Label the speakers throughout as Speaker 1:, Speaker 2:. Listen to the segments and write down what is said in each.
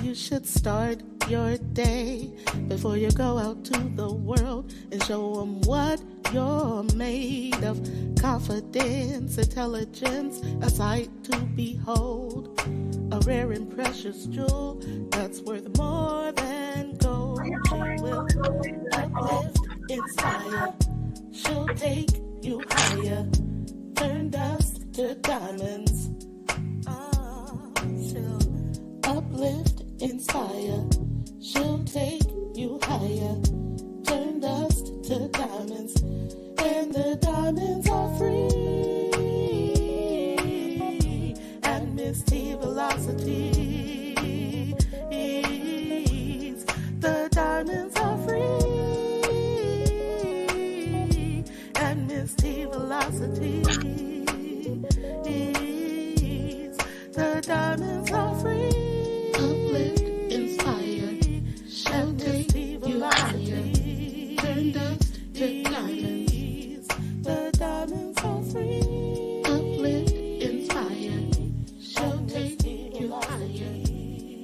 Speaker 1: You should start your day before you go out to the world and show them what you're made of. Confidence, intelligence, a sight to behold. A rare and precious jewel that's worth more than gold. She will uplift, inspire. She'll take you higher. Turn dust to diamonds. She'll uplift, inspire. She'll take you higher. Turn dust to diamonds. And the diamonds are free. And Mz.Teavalocity. The diamonds are free. And Mz.Teavalocity. The diamonds are free. Uplift, inspire. She'll take you higher. Turn dust to diamonds. The diamonds are free. Uplift, inspire. She'll take you higher.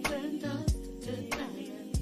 Speaker 1: Turn dust to diamonds.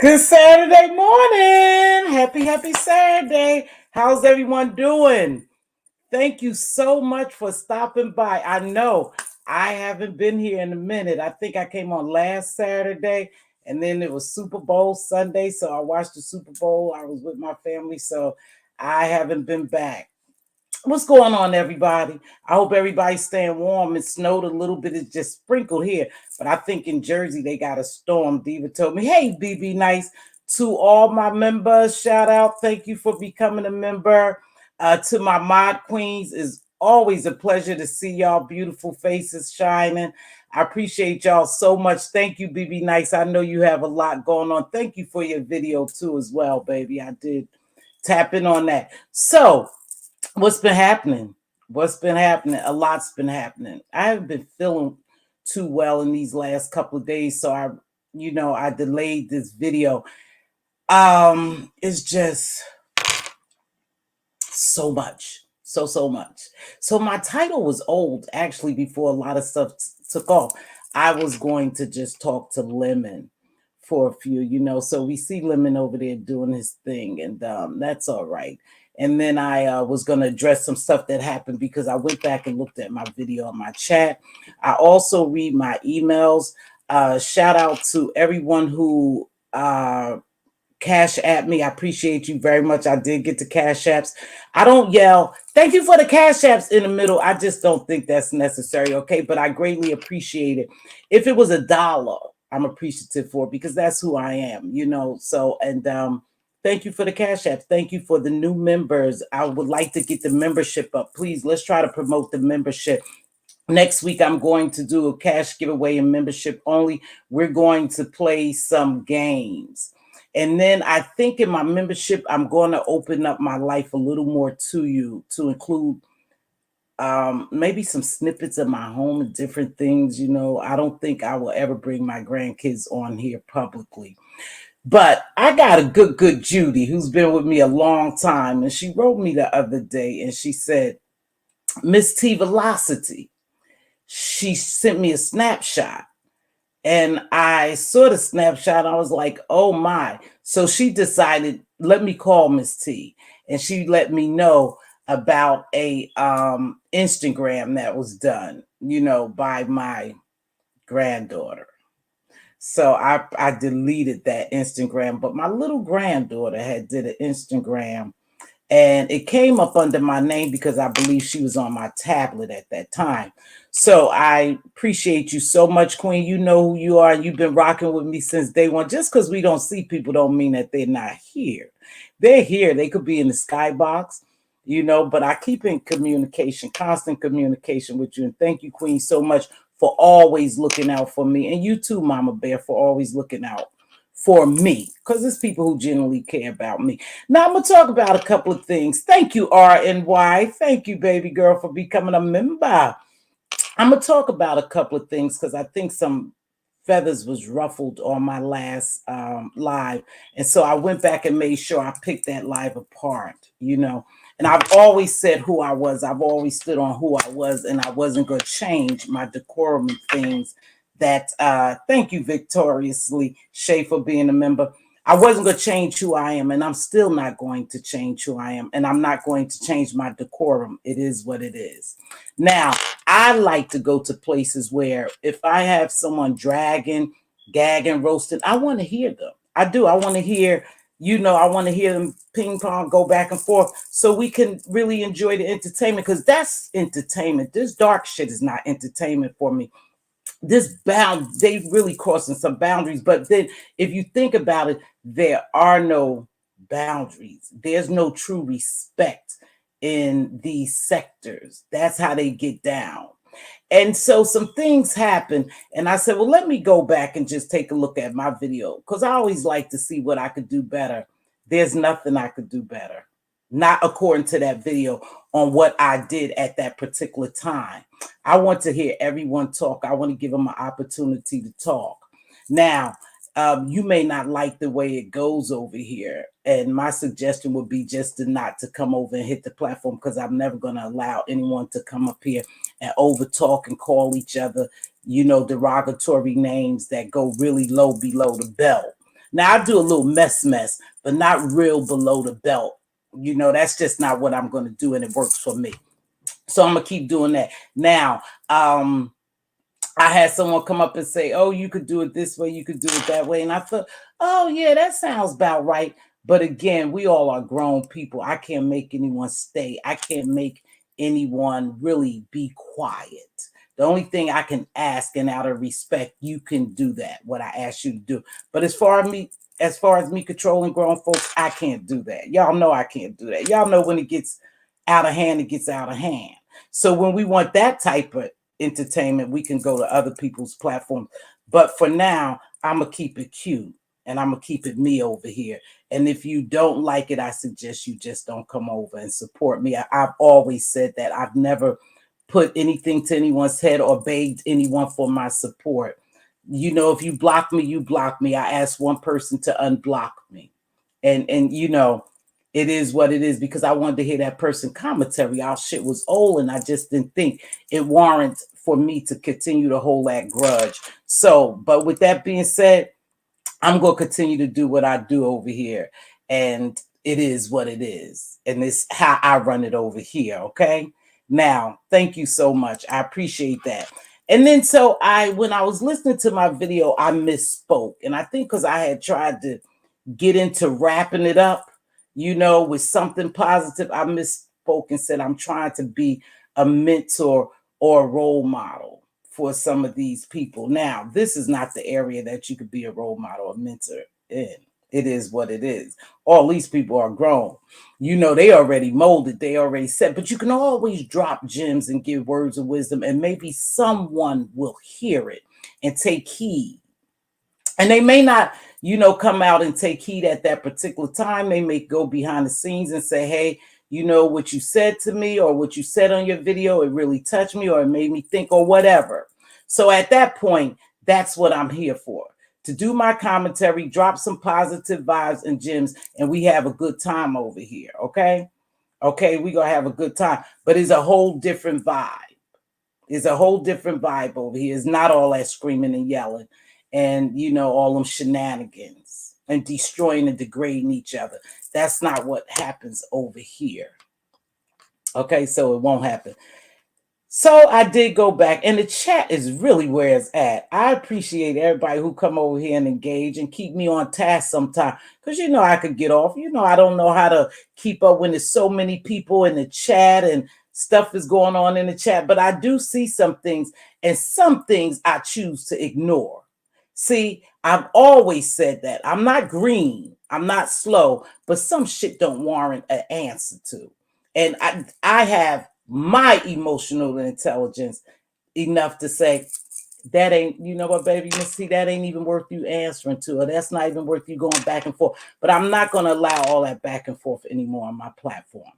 Speaker 2: Good Saturday morning. Happy Saturday. How's everyone doing? Thank you so much for stopping by. I know I haven't been here in a minute. I think I came on last Saturday and then it was Super Bowl Sunday. So I watched the Super Bowl. I was with my family. So I haven't been back. What's going on, everybody? I hope everybody's staying warm. It snowed a little bit. It's just sprinkled here. But I think in Jersey, they got a storm. Diva told me, hey, BB Nice. To all my members, shout out. Thank you for becoming a member. To my mod queens, it's always a pleasure to see y'all beautiful faces shining. I appreciate y'all so much. Thank you, BB Nice. I know you have a lot going on. Thank you for your video, too, as well, baby. I did tap in on that. So, what's been happening? A lot's been happening. I haven't been feeling too well in these last couple of days, so I delayed this video. It's just so much. So much. So my title was old, actually, before a lot of stuff took off. I was going to just talk to Lemon for a few, so we see Lemon over there doing his thing, and that's all right. And then I was going to address some stuff that happened because I went back and looked at my video on my chat. I also read my emails. Shout out to everyone who cash at me. I appreciate you very much. I did get the cash apps. I don't yell, thank you for the cash apps in the middle. I just don't think that's necessary. Okay. But I greatly appreciate it. If it was $1, I'm appreciative for it because that's who I am, So, and thank you for the cash apps. Thank you for the new members. I would like to get the membership up. Please, let's try to promote the membership. Next week, I'm going to do a cash giveaway and membership only. We're going to play some games. And then I think in my membership, I'm going to open up my life a little more to you to include maybe some snippets of my home and different things. I don't think I will ever bring my grandkids on here publicly. But I got a good Judy who's been with me a long time. And she wrote me the other day and she said, Mz.Teavalocity. She sent me a snapshot. And I saw the snapshot. I was like, oh my. So she decided, let me call Miss T. And she let me know about a Instagram that was done, by my granddaughter. So I deleted that Instagram. But my little granddaughter had did an Instagram. And it came up under my name because I believe she was on my tablet at that time. So I appreciate you so much, Queen. You know who you are. You've been rocking with me since day one. Just because we don't see people don't mean that they're not here. They're here. They could be in the skybox, but I keep in communication, constant communication with you. And thank you, Queen, so much for always looking out for me. And you too, Mama Bear, for always looking out for me, because it's people who genuinely care about me. Now I'm gonna talk about a couple of things. Thank you, RNY. Thank you, baby girl, for becoming a member. I'm gonna talk about a couple of things because I think some feathers was ruffled on my last live, and so I went back and made sure I picked that live apart. And I've always said who I was. I've always stood on who I was, and I wasn't gonna change my decorum and things. That thank you victoriously, Shay, for being a member. I wasn't going to change who I am, and I'm still not going to change who I am, and I'm not going to change my decorum. It is what it is. Now, I like to go to places where if I have someone dragging, gagging, roasting, I want to hear them. I do. I want to hear, I want to hear them ping pong, go back and forth so we can really enjoy the entertainment, because that's entertainment. This dark shit is not entertainment for me. They really crossing some boundaries. But then if you think about it, there are no boundaries. There's no true respect in these sectors. That's how they get down. And so some things happen. And I said, well, let me go back and just take a look at my video, because I always like to see what I could do better. There's nothing I could do better. Not according to that video on what I did at that particular time. I want to hear everyone talk. I want to give them an opportunity to talk. Now, you may not like the way it goes over here. And my suggestion would be just not to come over and hit the platform, because I'm never going to allow anyone to come up here and over talk and call each other, derogatory names that go really low below the belt. Now, I do a little mess, but not real below the belt. That's just not what I'm going to do, and it works for me. So I'm going to keep doing that. Now, I had someone come up and say, oh, you could do it this way, you could do it that way. And I thought, oh, yeah, that sounds about right. But again, we all are grown people. I can't make anyone stay. I can't make anyone really be quiet. The only thing I can ask, and out of respect, you can do that, what I asked you to do. But as far as me controlling grown folks, I can't do that. Y'all know I can't do that. Y'all know when it gets out of hand, it gets out of hand. So when we want that type of entertainment, we can go to other people's platforms. But for now, I'm going to keep it cute, and I'm going to keep it me over here. And if you don't like it, I suggest you just don't come over and support me. I've always said that. I've never put anything to anyone's head or begged anyone for my support. If you block me, you block me. I asked one person to unblock me. And it is what it is, because I wanted to hear that person commentary. Our shit was old, and I just didn't think it warrants for me to continue to hold that grudge. So, but with that being said, I'm going to continue to do what I do over here. And it is what it is. And it's how I run it over here. Okay. Now, thank you so much. I appreciate that. And then so when I was listening to my video, I misspoke. And I think because I had tried to get into wrapping it up, with something positive, I misspoke and said I'm trying to be a mentor or a role model for some of these people. Now, this is not the area that you could be a role model or mentor in. It is what it is. All these people are grown. They already molded, they already set, but you can always drop gems and give words of wisdom, and maybe someone will hear it and take heed. And they may not, come out and take heed at that particular time. They may go behind the scenes and say, hey, what you said to me or what you said on your video, it really touched me or it made me think or whatever. So at that point, that's what I'm here for, to do my commentary, drop some positive vibes and gems, and we have a good time over here. Okay. Okay. We're going to have a good time, but it's a whole different vibe. It's a whole different vibe over here. It's not all that screaming and yelling and, all them shenanigans and destroying and degrading each other. That's not what happens over here. Okay, so it won't happen. So I did go back, and the chat is really where it's at. I appreciate everybody who come over here and engage and keep me on task sometime, because I could get off. I don't know how to keep up when there's so many people in the chat and stuff is going on in the chat, but I do see some things, and some things I choose to ignore. See, I've always said that. I'm not green, I'm not slow, but some shit don't warrant an answer to. And I have my emotional intelligence enough to say, that ain't, you know what, baby, see, that ain't even worth you answering to, or that's not even worth you going back and forth. But I'm not going to allow all that back and forth anymore on my platform.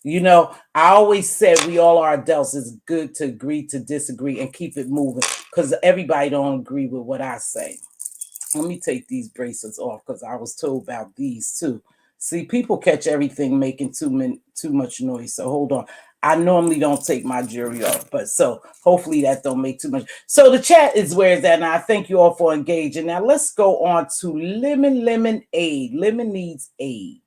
Speaker 2: I always said we all are adults. It's good to agree to disagree and keep it moving, because everybody don't agree with what I say. Let me take these bracelets off, because I was told about these too. See, people catch everything making too much noise. So hold on. I normally don't take my jewelry off, but so hopefully that don't make too much. So the chat is where it's at. And I thank you all for engaging. Now let's go on to Lemon Aid. Lemon needs aid.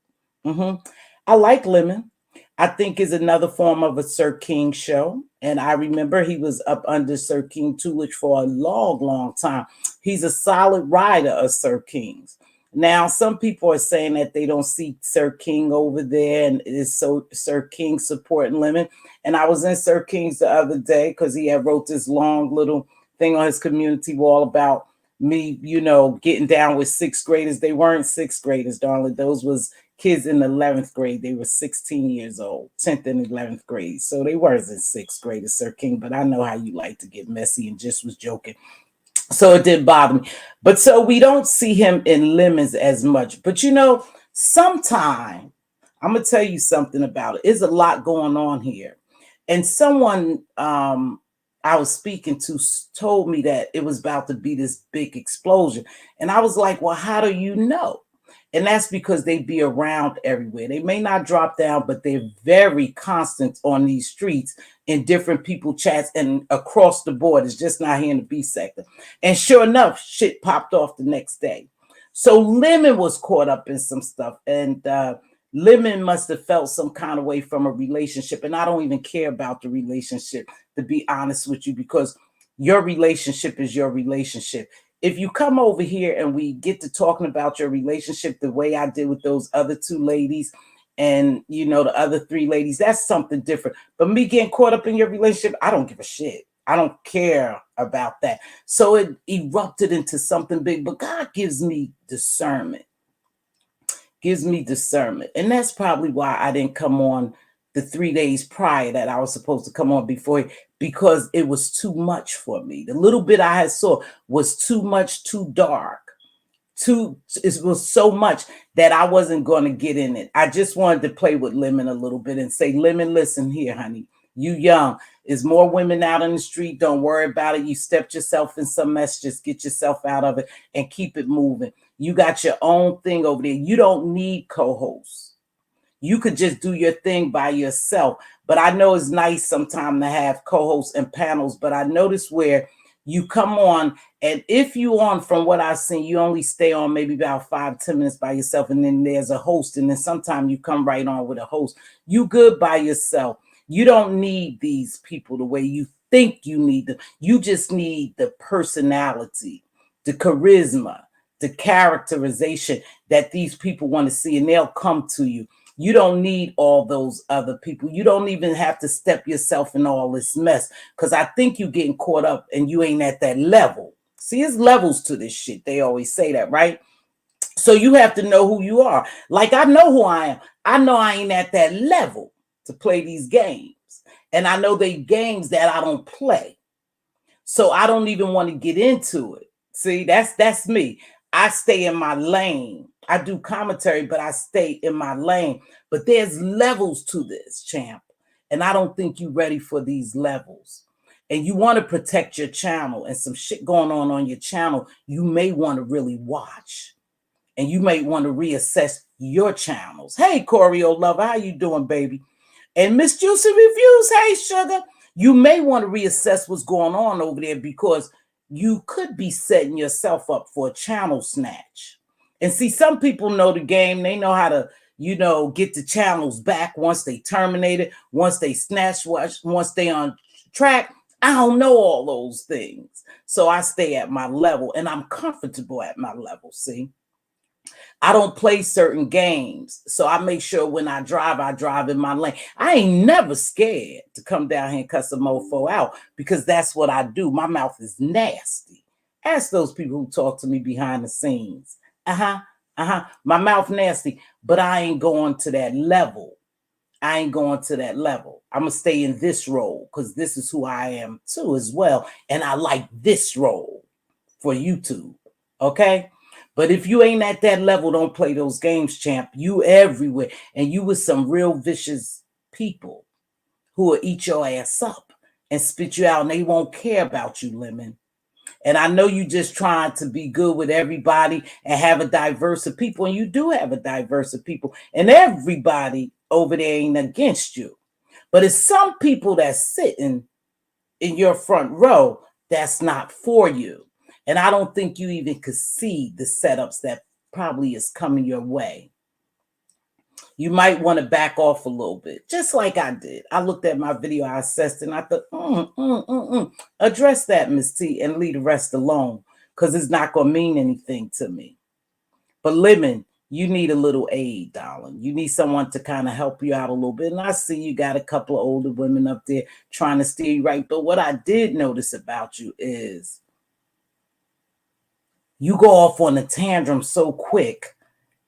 Speaker 2: I like Lemon. I think is another form of a Sir King show. And I remember he was up under Sir King Tulich for a long, long time. He's a solid rider of Sir King's. Now, some people are saying that they don't see Sir King over there, and it's so Sir King supporting Lemon. And I was in Sir King's the other day because he had wrote this long little thing on his community wall about me, getting down with sixth graders. They weren't sixth graders, darling. Those was kids in the 11th grade. They were 16 years old, 10th and 11th grade. So they weren't in sixth grade, Sir King, but I know how you like to get messy and just was joking. So it didn't bother me. But so we don't see him in Lemons as much. But sometime, I'm going to tell you something about it. There's a lot going on here. And someone I was speaking to told me that it was about to be this big explosion. And I was like, well, how do you know? And that's because they be around everywhere. They may not drop down, but they're very constant on these streets in different people chats and across the board. It's just not here in the B sector. And sure enough, shit popped off the next day. So Lemon was caught up in some stuff, and Lemon must have felt some kind of way from a relationship. And I don't even care about the relationship, to be honest with you, because your relationship is your relationship. If you come over here and we get to talking about your relationship the way I did with those other two ladies and, the other three ladies, that's something different. But me getting caught up in your relationship, I don't give a shit. I don't care about that. So it erupted into something big, but God gives me discernment. And that's probably why I didn't come on the 3 days prior that I was supposed to come on before, because it was too much for me. The little bit I had saw was too much, too dark. It was so much that I wasn't going to get in it. I just wanted to play with Lemon a little bit and say, Lemon, listen here, honey. You young. There's more women out in the street. Don't worry about it. You stepped yourself in some mess. Just get yourself out of it and keep it moving. You got your own thing over there. You don't need co-hosts. You could just do your thing by yourself. But I know it's nice sometimes to have co-hosts and panels. But I noticed where You come on, and if you on, from what I've seen, you only stay on maybe about 5-10 minutes by yourself, and then there's a host, and then sometimes you come right on with a host. You good by yourself. You don't need these people the way you think you need them. You just need the personality, the charisma, the characterization that these people want to see, and they'll come to you. You don't need all those other people. You don't even have to step yourself in all this mess, because I think you're getting caught up and you ain't at that level. See, it's levels to this shit. They always say that, right? So you have to know who you are. Like, I know who I am. I know I ain't at that level to play these games. And I know they games that I don't play. So I don't even want to get into it. See, that's me. I stay in my lane. I do commentary, but I stay in my lane. But there's levels to this, champ. And I don't think you're ready for these levels. And you want to protect your channel, and some shit going on your channel, you may want to really watch. And you may want to reassess your channels. Hey, Choreo Lover, how you doing, baby? And Miss Juicy Reviews, hey, sugar. You may want to reassess what's going on over there, because you could be setting yourself up for a channel snatch. And see, some people know the game. They know how to, get the channels back once they terminate it, once they snatch, once they on track. I don't know all those things. So I stay at my level, and I'm comfortable at my level, see? I don't play certain games. So I make sure when I drive in my lane. I ain't never scared to come down here and cuss a mofo out, because that's what I do. My mouth is nasty. Ask those people who talk to me behind the scenes. My mouth nasty, but I ain't going to that level. I'm going to stay in this role, because this is who I am too as well. And I like this role for YouTube. Okay? But if you ain't at that level, don't play those games, champ. You everywhere. And you with some real vicious people who will eat your ass up and spit you out, and they won't care about you, Lemon. And I know you just trying to be good with everybody and have a diverse of people. And you do have a diverse of people. And everybody over there ain't against you. But it's some people that's sitting in your front row that's not for you. And I don't think you even could see the setups that probably is coming your way. You might want to back off a little bit, just like I did. I looked at my video, I assessed it, and I thought, address that, Ms. T, and leave the rest alone, because it's not going to mean anything to me. But Lemon, you need a little aid, darling. You need someone to kind of help you out a little bit. And I see you got a couple of older women up there trying to steer you right. But what I did notice about you is you go off on a tantrum so quick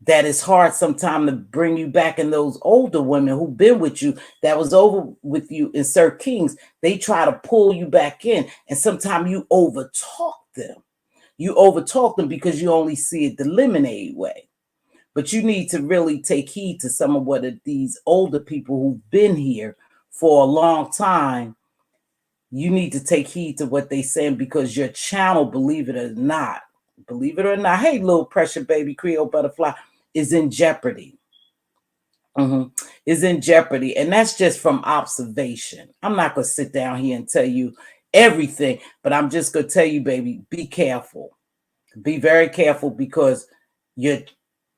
Speaker 2: that it's hard sometimes to bring you back. And those older women who've been with you, that was over with you in Sir Kings, they try to pull you back in. And sometimes you overtalk them. You overtalk them because you only see it the lemonade way. But you need to really take heed to some of what these older people who've been here for a long time. You need to take heed to what they're saying, because your channel, believe it or not, hey, little pressure baby, Creole butterfly, is in jeopardy. Is in jeopardy. And that's just from observation. I'm not going to sit down here and tell you everything, but I'm just going to tell you, baby, be careful. Be very careful, because your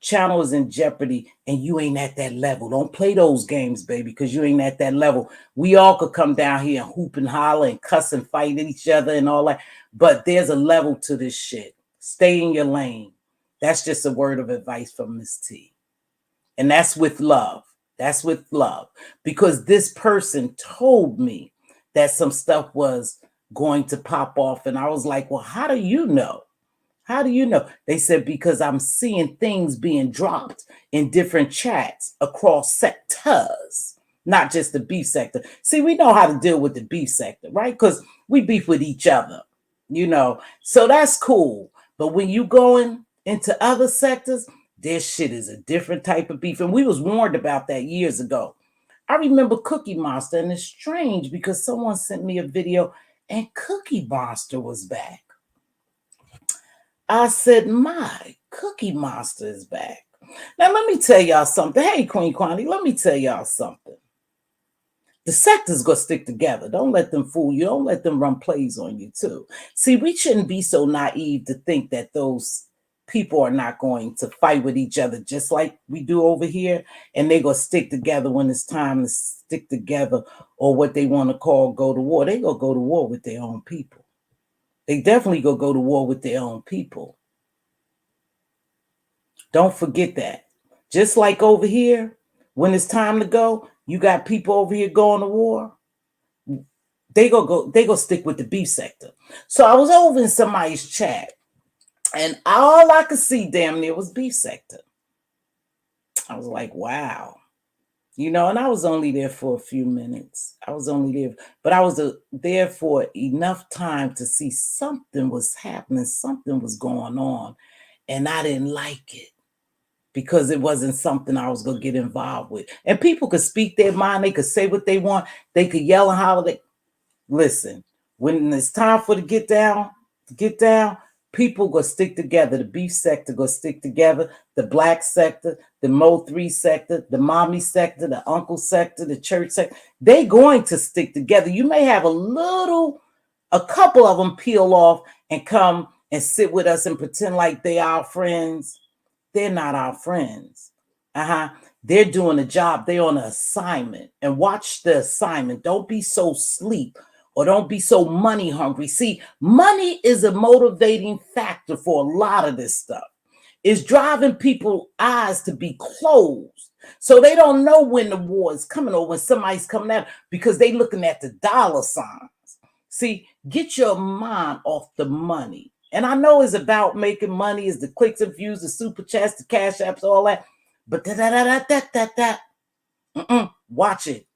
Speaker 2: channel is in jeopardy and you ain't at that level. Don't play those games, baby, because you ain't at that level. We all could come down here and hoop and holler and cuss and fight each other and all that, but there's a level to this shit. Stay in your lane. That's just a word of advice from Miss T. And that's with love. That's with love. Because this person told me that some stuff was going to pop off. And I was like, well, how do you know? How do you know? They said, because I'm seeing things being dropped in different chats across sectors, not just the beef sector. See, we know how to deal with the beef sector, right? Because we beef with each other, So that's cool. But when you going into other sectors, this shit is a different type of beef. And we was warned about that years ago. I remember Cookie Monster, and it's strange because someone sent me a video and Cookie Monster was back. I said, my Cookie Monster is back. Now, let me tell y'all something. Hey, Queen Quanti, let me tell y'all something. The sector's gonna stick together. Don't let them fool you. Don't let them run plays on you too. See, we shouldn't be so naive to think that those people are not going to fight with each other just like we do over here, and they're gonna stick together when it's time to stick together, or what they want to call go to war. They gonna go to war with their own people. They definitely gonna go to war with their own people. Don't forget that. Just like over here, when it's time to go, you got people over here going to war. They go stick with the beef sector. So I was over in somebody's chat, and all I could see damn near was beef sector. I was like, wow. And I was only there for a few minutes. I was only there, but I was there for enough time to see something was happening, something was going on, and I didn't like it because it wasn't something I was going to get involved with. And people could speak their mind. They could say what they want. They could yell and holler. Listen, when it's time for the get down, people go stick together. The beef sector go stick together. The black sector, the Mo3 sector, the mommy sector, the uncle sector, the church sector. They going to stick together. You may have a couple of them peel off and come and sit with us and pretend like they are our friends. They're not our friends. They're doing a job. They're on an assignment. And watch the assignment. Don't be so sleep, or don't be so money hungry. See, money is a motivating factor for a lot of this stuff. It's driving people's eyes to be closed. So they don't know when the war is coming or when somebody's coming out, because they looking at the dollar signs. See, get your mind off the money. And I know it's about making money, is the clicks and views, the super chats, the cash apps, all that. But watch it.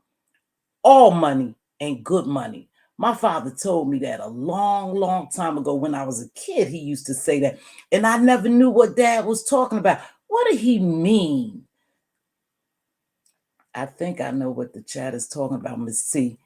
Speaker 2: All money ain't good money. My father told me that a long, long time ago when I was a kid. He used to say that. And I never knew what Dad was talking about. What did he mean? I think I know what the chat is talking about, Miss C.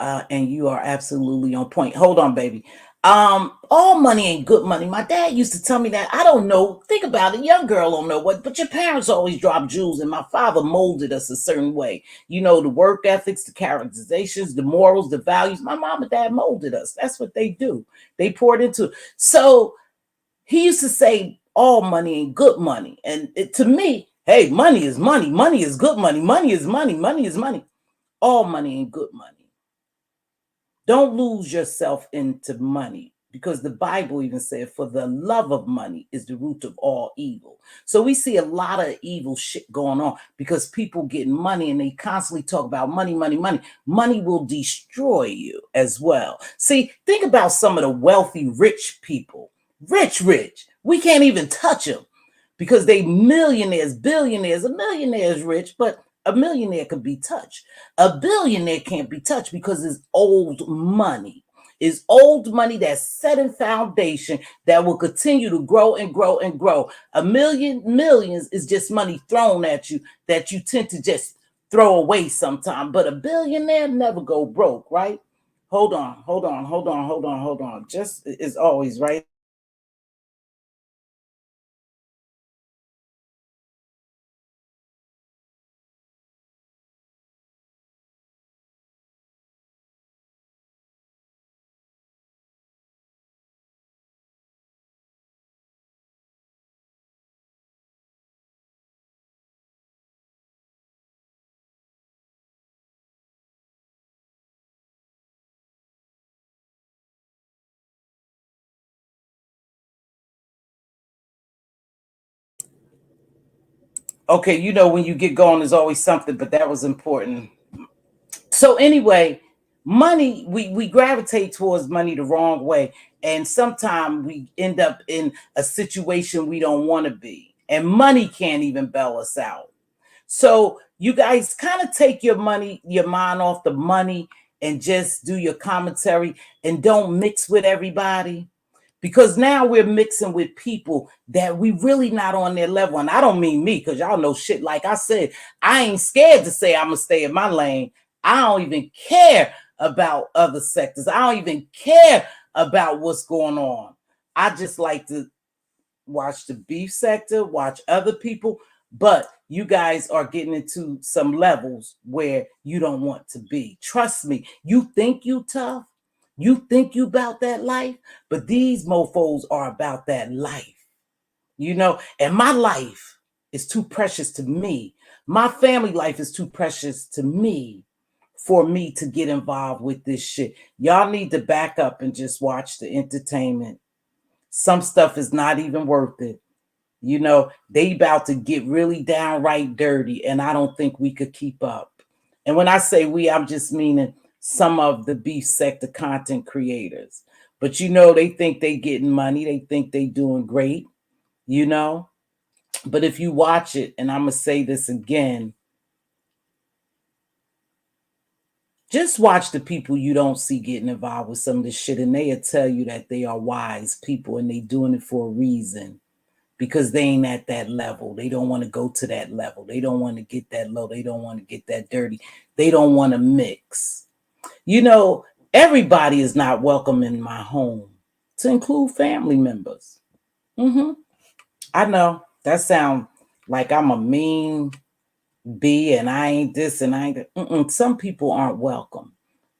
Speaker 2: And you are absolutely on point. Hold on, baby. All money ain't good money. My dad used to tell me that. I don't know. Think about it. Young girl don't know what, but your parents always drop jewels, and my father molded us a certain way. The work ethics, the characterizations, the morals, the values. My mom and dad molded us. That's what they do. They poured into it. So he used to say, all money ain't good money. And to me, hey, money is money. Money is good money. Money is money. Money is money. All money ain't good money. Don't lose yourself into money, because the Bible even said, for the love of money is the root of all evil. So we see a lot of evil shit going on because people get money and they constantly talk about money, money, money. Money will destroy you as well. See, think about some of the wealthy, rich people. Rich. We can't even touch them because they millionaires, billionaires. A millionaire is rich, but a millionaire can be touched. A billionaire can't be touched because it's old money. It's old money that's set in foundation that will continue to grow and grow and grow. Millions is just money thrown at you that you tend to just throw away sometime. But a billionaire never go broke, right? Hold on. Just as always, right? Okay, when you get going, there's always something, but that was important. So anyway, money, we gravitate towards money the wrong way. And sometimes we end up in a situation we don't want to be. And money can't even bail us out. So you guys kind of take your mind off the money, and just do your commentary and don't mix with everybody. Because now we're mixing with people that we really not on their level. And I don't mean me, because y'all know shit. Like I said, I ain't scared to say I'm going to stay in my lane. I don't even care about other sectors. I don't even care about what's going on. I just like to watch the beef sector, watch other people. But you guys are getting into some levels where you don't want to be. Trust me, you think you tough, you think you about that life, but these mofos are about that life. And my life is too precious to me. My family life is too precious to me for me to get involved with this shit. Y'all need to back up and just watch the entertainment. Some stuff is not even worth it. They about to get really downright dirty, and I don't think we could keep up. And when I say we, I'm just meaning some of the beef sector content creators. But they think they getting money. They think they doing great, But if you watch it, and I'm going to say this again, just watch the people you don't see getting involved with some of this shit, and they'll tell you that they are wise people and they doing it for a reason. Because they ain't at that level. They don't want to go to that level. They don't want to get that low. They don't want to get that dirty. They don't want to mix. Everybody is not welcome in my home, to include family members. I know that sounds like I'm a mean bee and I ain't this and I ain't that. Some people aren't welcome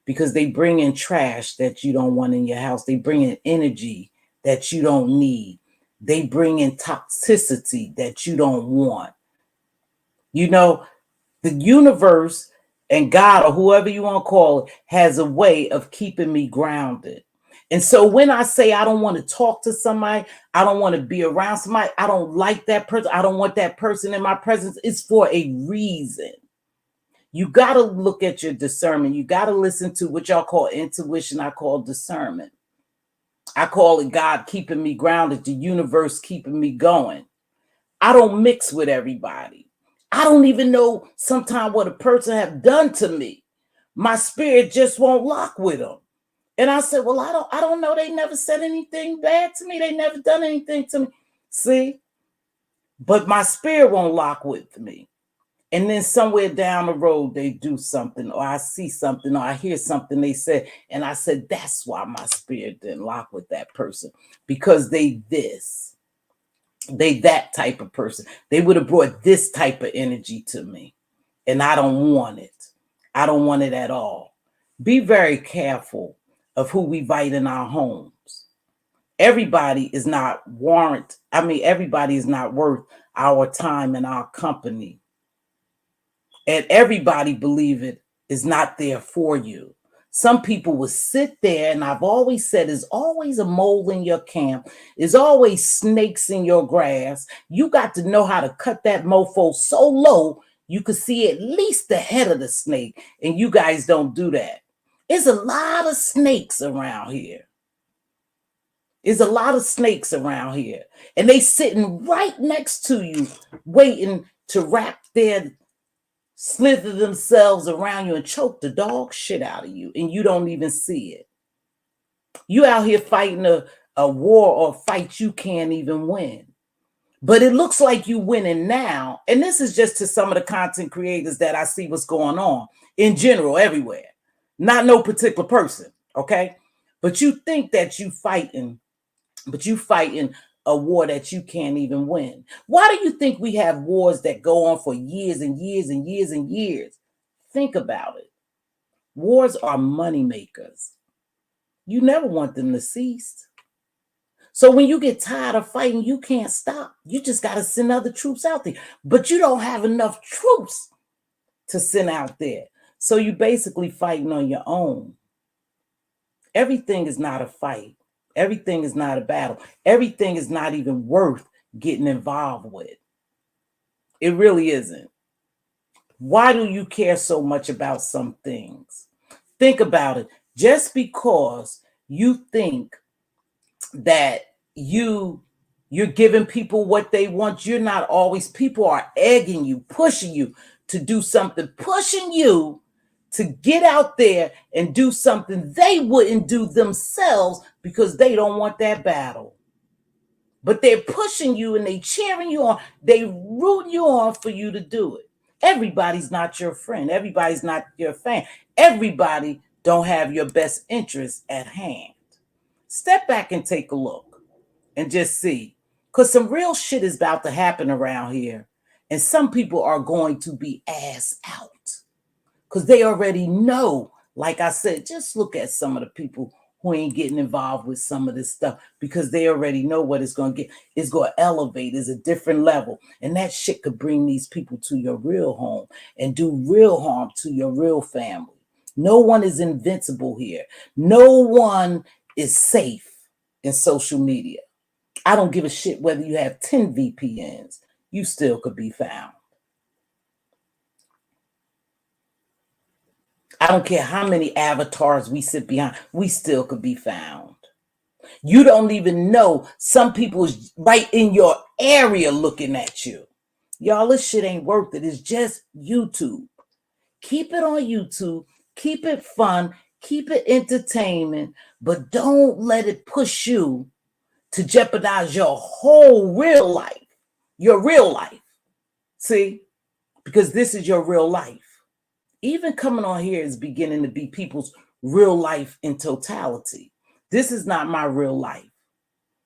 Speaker 2: because they bring in trash that you don't want in your house. They bring in energy that you don't need. They bring in toxicity that you don't want. The universe and God, or whoever you want to call it, has a way of keeping me grounded. And so when I say I don't want to talk to somebody, I don't want to be around somebody, I don't like that person, I don't want that person in my presence, it's for a reason. You got to look at your discernment. You got to listen to what y'all call intuition. I call discernment. I call it God keeping me grounded, the universe keeping me going. I don't mix with everybody. I don't even know sometimes what a person have done to me. My spirit just won't lock with them. And I said, well, I don't know. They never said anything bad to me. They never done anything to me. See? But my spirit won't lock with me. And then somewhere down the road, they do something, or I see something, or I hear something they said. And I said, that's why my spirit didn't lock with that person, because they that type of person. They would have brought this type of energy to me. And I don't want it. I don't want it at all. Be very careful of who we invite in our homes. Everybody is not everybody is not worth our time and our company. And everybody, believe it, is not there for you. Some people will sit there, and I've always said, there's always a mole in your camp. There's always snakes in your grass. You got to know how to cut that mofo so low you could see at least the head of the snake, and you guys don't do that. There's a lot of snakes around here. There's a lot of snakes around here, and they sitting right next to you, waiting to wrap their slither themselves around you and choke the dog shit out of you, and you don't even see it. You out here fighting a war or a fight you can't even win. But it looks like you winning now. And this is just to some of the content creators that I see what's going on in general everywhere. Not no particular person, okay? But you think that you fighting a war that you can't even win. Why do you think we have wars that go on for years and years and years and years? Think about it. Wars are money makers. You never want them to cease. So when you get tired of fighting, you can't stop. You just got to send other troops out there. But you don't have enough troops to send out there. So you basically fighting on your own. Everything is not a fight. Everything is not a battle. Everything is not even worth getting involved with. It really isn't. Why do you care so much about some things? Think about it. Just because you think that you're giving people what they want, you're not always. People are egging you, pushing you to do something, pushing you to get out there and do something they wouldn't do themselves because they don't want that battle. But they're pushing you and they cheering you on. They rooting you on for you to do it. Everybody's not your friend. Everybody's not your fan. Everybody don't have your best interests at hand. Step back and take a look and just see. Because some real shit is about to happen around here. And some people are going to be ass out because they already know. Like I said, just look at some of the people who ain't getting involved with some of this stuff because they already know what it's going to get. It's going to elevate. It's a different level. And that shit could bring these people to your real home and do real harm to your real family. No one is invincible here. No one is safe in social media. I don't give a shit whether you have 10 VPNs. You still could be found. I don't care how many avatars we sit behind. We still could be found. You don't even know some people is right in your area looking at you. Y'all, this shit ain't worth it. It's just YouTube. Keep it on YouTube. Keep it fun. Keep it entertainment. But don't let it push you to jeopardize your whole real life. Your real life. See? Because this is your real life. Even coming on here is beginning to be people's real life in totality. This is not my real life.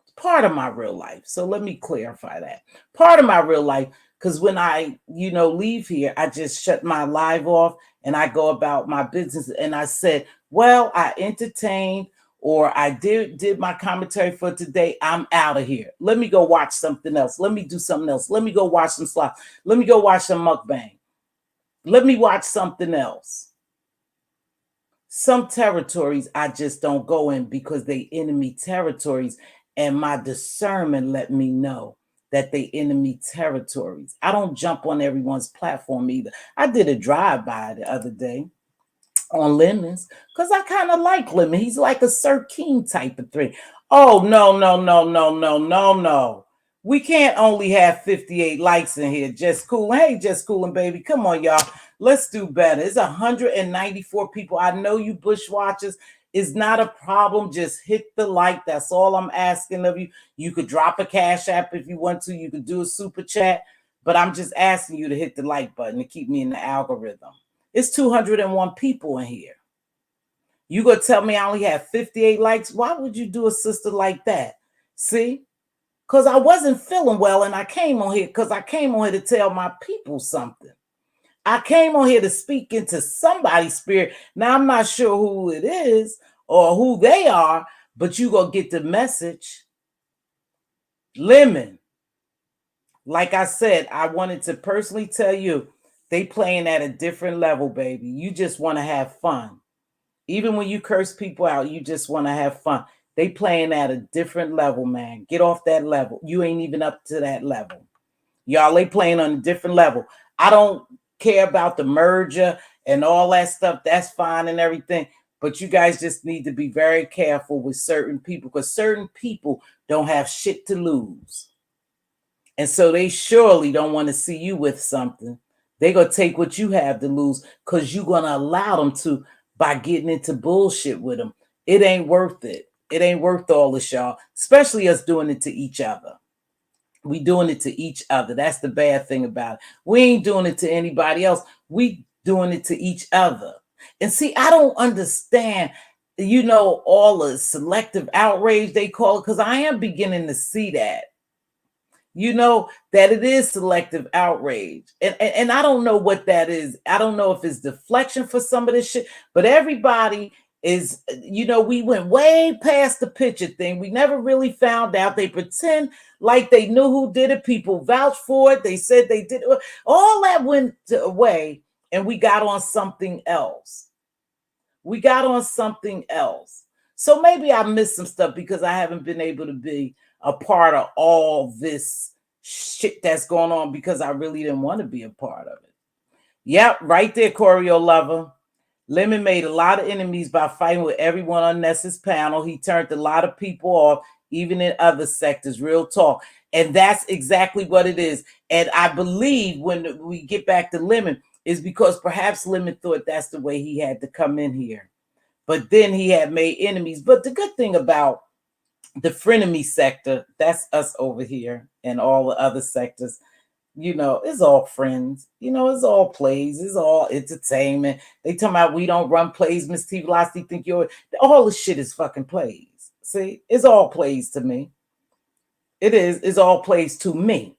Speaker 2: It's part of my real life. So let me clarify that. Part of my real life, because when I, leave here, I just shut my live off and I go about my business. And I said, well, I entertained or I did my commentary for today. I'm out of here. Let me go watch something else. Let me do something else. Let me go watch some slot. Let me go watch some mukbang. Let me watch something else. Some territories I just don't go in because they enemy territories, and my discernment let me know that they enemy territories. I don't jump on everyone's platform either. I did a drive-by the other day on Lemons because I kind of like Lemon. He's like a Sir King type of thing. Oh, no. We can't only have 58 likes in here. Just cool. Hey, just coolin', baby. Come on, y'all. Let's do better. It's 194 people. I know you bushwatchers. It's not a problem. Just hit the like. That's all I'm asking of you. You could drop a Cash App if you want to. You could do a super chat. But I'm just asking you to hit the like button to keep me in the algorithm. It's 201 people in here. You gonna tell me I only have 58 likes? Why would you do a sister like that? See? Because I wasn't feeling well and I came on here because I came on here to tell my people something. I came on here to speak into somebody's spirit. Now, I'm not sure who it is or who they are, but you gonna get the message. Lemon. Like I said, I wanted to personally tell you, they playing at a different level, baby. You just want to have fun. Even when you curse people out, you just want to have fun. They playing at a different level, man. Get off that level. You ain't even up to that level. Y'all, they playing on a different level. I don't care about the merger and all that stuff. That's fine and everything. But you guys just need to be very careful with certain people because certain people don't have shit to lose. And so they surely don't want to see you with something. They're going to take what you have to lose because you're going to allow them to by getting into bullshit with them. It ain't worth it. It ain't worth all this, y'all, especially us doing it to each other. We doing it to each other. That's the bad thing about it. We ain't doing it to anybody else. We doing it to each other. And see, I don't understand, all the selective outrage they call it, because I am beginning to see that. That it is selective outrage. And I don't know what that is. I don't know if it's deflection for some of this shit, but everybody is, we went way past the picture thing. We never really found out. They pretend like they knew who did it. People vouched for it. They said they did it. All that went away and we got on something else. So maybe I missed some stuff because I haven't been able to be a part of all this shit that's going on because I really didn't want to be a part of it. Yep, right there, Choreo Lover. Lemon made a lot of enemies by fighting with everyone on Ness's panel. He turned a lot of people off, even in other sectors, real talk. And that's exactly what it is. And I believe when we get back to Lemon, is because perhaps Lemon thought that's the way he had to come in here. But then he had made enemies. But the good thing about the frenemy sector, that's us over here and all the other sectors, it's all friends. It's all plays. It's all entertainment. They talking about we don't run plays. Mz.Teavalocity think all the shit is fucking plays. See, it's all plays to me. It is. It's all plays to me.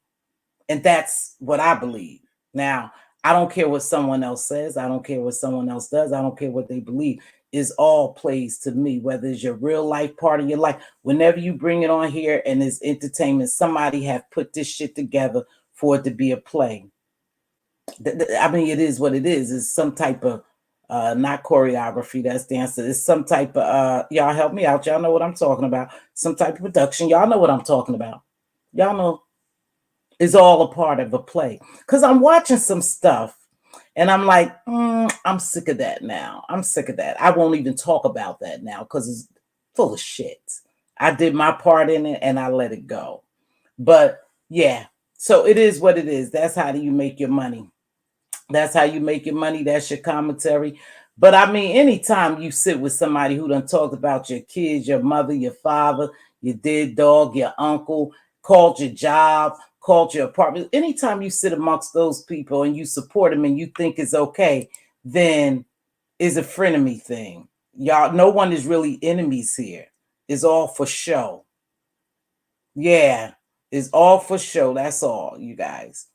Speaker 2: And that's what I believe. Now, I don't care what someone else says. I don't care what someone else does. I don't care what they believe. It's all plays to me, whether it's your real life part of your life. Whenever you bring it on here and it's entertainment, somebody have put this shit together for it to be a play. I mean, it is what it is. It's some type of not choreography, that's dancing. It's some type of y'all help me out. Y'all know what I'm talking about. Some type of production. Y'all know what I'm talking about. Y'all know is all a part of a play. Because I'm watching some stuff and I'm like, I'm sick of that now. I'm sick of that. I won't even talk about that now because it's full of shit. I did my part in it and I let it go. But yeah, so it is what it is. That's how do you make your money. That's how you make your money. That's your commentary. But I mean, anytime you sit with somebody who done talked about your kids, your mother, your father, your dead dog, your uncle, called your job, called your apartment, anytime you sit amongst those people and you support them and you think it's okay, then it's a frenemy thing. Y'all, no one is really enemies here. It's all for show. Yeah, it's all for show. That's all, you guys.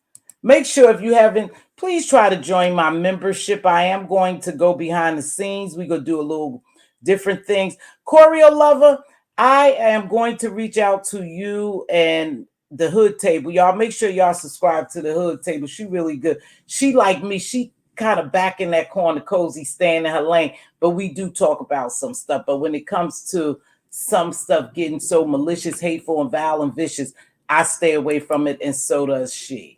Speaker 2: Make sure if you haven't, please try to join my membership. I am going to go behind the scenes. We're going to do a little different things. Choreo Lover, I am going to reach out to you and the Hood Table. Y'all make sure y'all subscribe to the Hood Table. She really good. She like me. She kind of back in that corner, cozy, staying in her lane. But we do talk about some stuff. But when it comes to some stuff getting so malicious, hateful, and vile and vicious, I stay away from it, and so does she.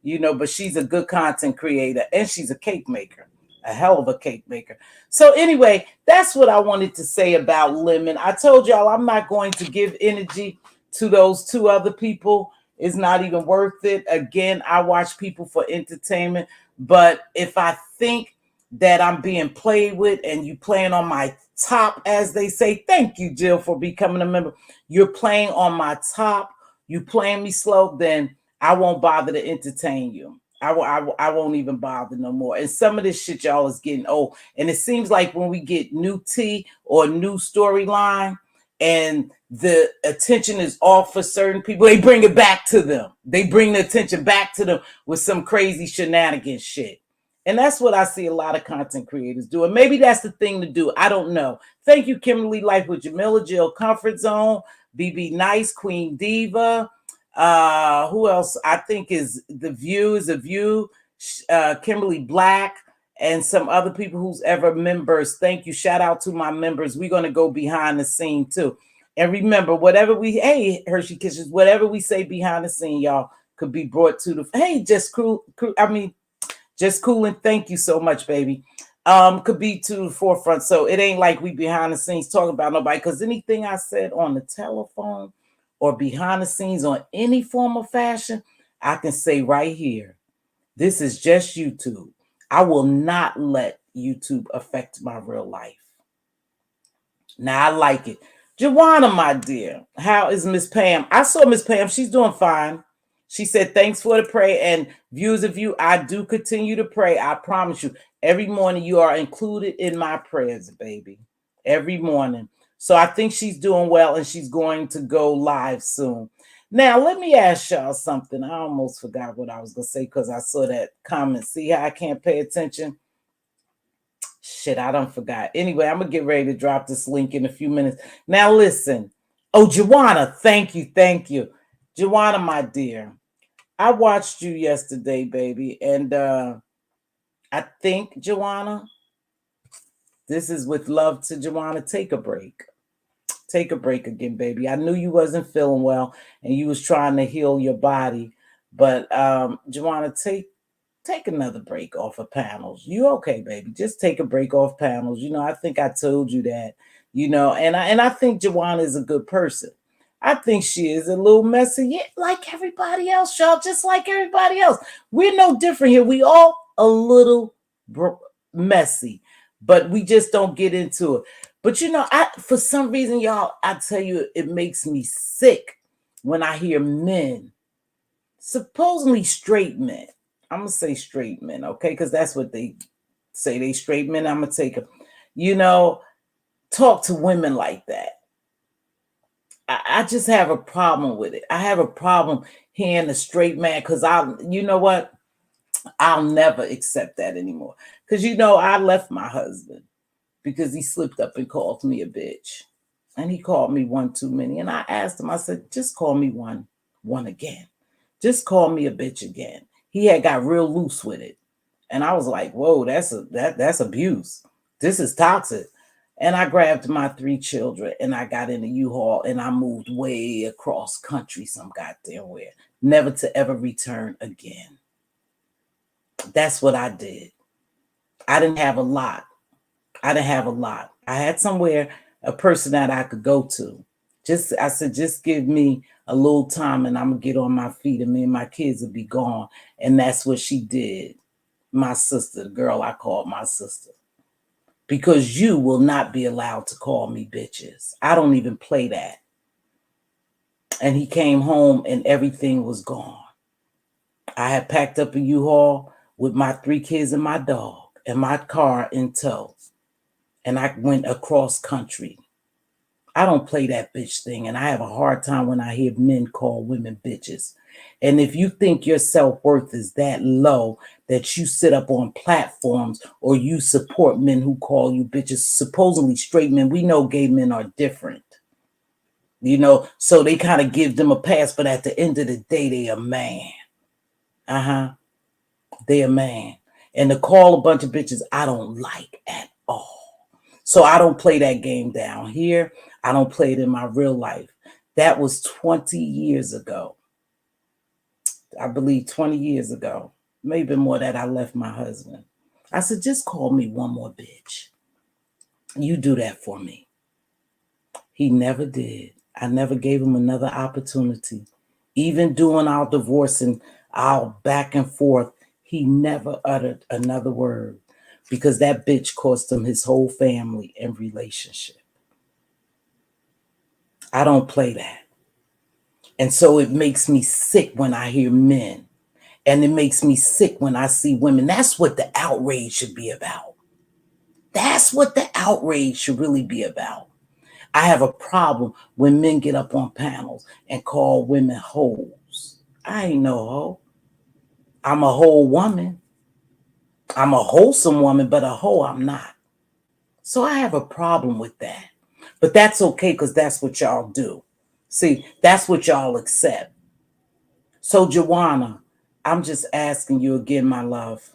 Speaker 2: You know, but she's a good content creator and she's a cake maker, a hell of a cake maker. So anyway, that's what I wanted to say about Lemon. I told y'all I'm not going to give energy to those two other people. It's not even worth it. Again, I watch people for entertainment, but if I think that I'm being played with and you playing on my top, as they say, thank you, Jill, for becoming a member. You're playing on my top, you playing me slow, then I won't bother to entertain you. I won't even bother no more. And some of this shit, y'all, is getting old. And it seems like when we get new tea or new storyline and the attention is off for certain people, they bring it back to them. They bring the attention back to them with some crazy shenanigans shit. And that's what I see a lot of content creators do. And maybe that's the thing to do. I don't know. Thank you, Kimberly Life with Jamila, Jill Comfort Zone, BB Nice, Queen Diva. Who else? I think is The View is a View, Kimberly Black, and some other people who's ever members. Thank you. Shout out to my members. We're going to go behind the scene too. And remember, whatever we, hey, Hershey Kisses, whatever we say behind the scene, y'all, could be brought to the, hey, just cool. Just cool. And thank you so much, baby. Could be to the forefront. So it ain't like we behind the scenes talking about nobody, because anything I said on the telephone or behind the scenes on any form of fashion, I can say right here, this is just YouTube. I will not let YouTube affect my real life. Now, I like it. Joanna, my dear, how is Miss Pam? I saw Miss Pam. She's doing fine. She said, thanks for the prayer. And viewers of you, I do continue to pray. I promise you. Every morning you are included in my prayers, baby. Every morning. So I think she's doing well and she's going to go live soon. Now, let me ask y'all something. I almost forgot what I was going to say because I saw that comment. See how I can't pay attention? Shit, I don't forgot. Anyway, I'm going to get ready to drop this link in a few minutes. Now, listen. Oh, Joanna, thank you. Thank you. Joanna, my dear, I watched you yesterday, baby. And I think, Joanna, this is with love to Joanna. Take a break. Take a break again, baby. I knew you wasn't feeling well and you was trying to heal your body. But Joanna, take another break off of panels. You okay, baby? Just take a break off panels. You know, I think I told you that, you know, and I think Joanna is a good person. I think she is a little messy, yeah, like everybody else, y'all, just like everybody else. We're no different here. We all a little messy, but we just don't get into it. But you know, for some reason, y'all, I tell you, it makes me sick when I hear men, supposedly straight men. I'm gonna say straight men, okay? Because that's what they say. They straight men. I'm gonna take them. You know, talk to women like that. I just have a problem with it. I have a problem hearing a straight man, because you know what? I'll never accept that anymore. Because I left my husband because he slipped up and called me a bitch. And he called me one too many. And I asked him, I said, just call me one again. Just call me a bitch again. He had got real loose with it. And I was like, whoa, that's abuse. This is toxic. And I grabbed my 3 children and I got in a U-Haul and I moved way across country some goddamn where, never to ever return again. That's what I did. I didn't have a lot. I had somewhere, a person that I could go to. I said, just give me a little time and I'm going to get on my feet and me and my kids will be gone. And that's what she did. My sister, the girl I called my sister. Because you will not be allowed to call me bitches. I don't even play that. And he came home and everything was gone. I had packed up a U-Haul with my 3 kids and my dog and my car in tow. And I went across country. I don't play that bitch thing. And I have a hard time when I hear men call women bitches. And if you think your self-worth is that low that you sit up on platforms or you support men who call you bitches, supposedly straight men, we know gay men are different. So they kind of give them a pass. But at the end of the day, they a man. They a man. And to call a bunch of bitches, I don't like at all. So I don't play that game down here. I don't play it in my real life. That was 20 years ago. I believe 20 years ago, maybe more, that I left my husband. I said, just call me one more bitch. You do that for me. He never did. I never gave him another opportunity. Even during our divorce and our back and forth, he never uttered another word because that bitch cost him his whole family and relationship. I don't play that. And so it makes me sick when I hear men. And it makes me sick when I see women. That's what the outrage should be about. That's what the outrage should really be about. I have a problem when men get up on panels and call women hoes. I ain't no hoe. I'm a whole woman. I'm a wholesome woman, but a hoe I'm not. So I have a problem with that. But that's okay because that's what y'all do. See, that's what y'all accept. So, Joanna, I'm just asking you again, my love.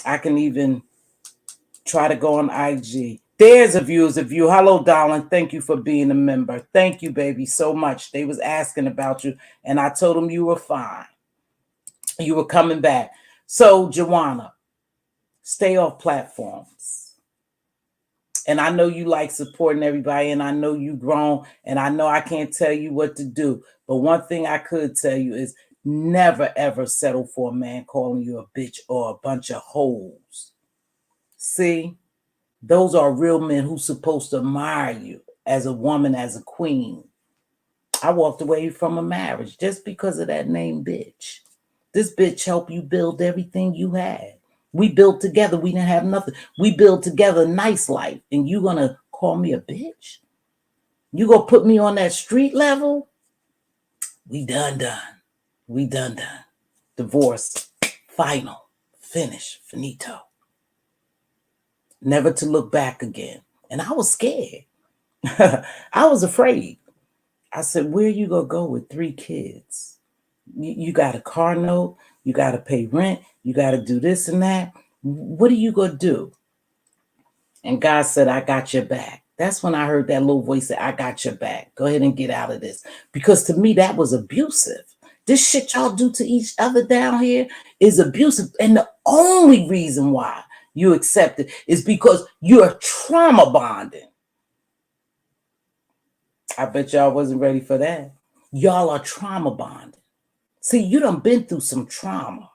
Speaker 2: I can even try to go on IG. There's a view. Hello, darling. Thank you for being a member. Thank you, baby, so much. They was asking about you, and I told them you were fine. You were coming back. So, Joanna, stay off platforms. And I know you like supporting everybody, and I know you grown, and I know I can't tell you what to do. But one thing I could tell you is never, ever settle for a man calling you a bitch or a bunch of hoes. See, those are real men who's supposed to admire you as a woman, as a queen. I walked away from a marriage just because of that name, bitch. This bitch helped you build everything you had. We built together. We didn't have nothing. We built together a nice life. And you going to call me a bitch? You going to put me on that street level? We done. We done. Divorce. Final. Finish. Finito. Never to look back again. And I was scared. I was afraid. I said, where you going to go with 3 kids? You got a car note. You got to pay rent. You got to do this and that. What are you going to do? And God said, I got your back. That's when I heard that little voice say, I got your back. Go ahead and get out of this. Because to me, that was abusive. This shit y'all do to each other down here is abusive. And the only reason why you accept it is because you're trauma bonding. I bet y'all wasn't ready for that. Y'all are trauma bonding. See, you done been through some trauma.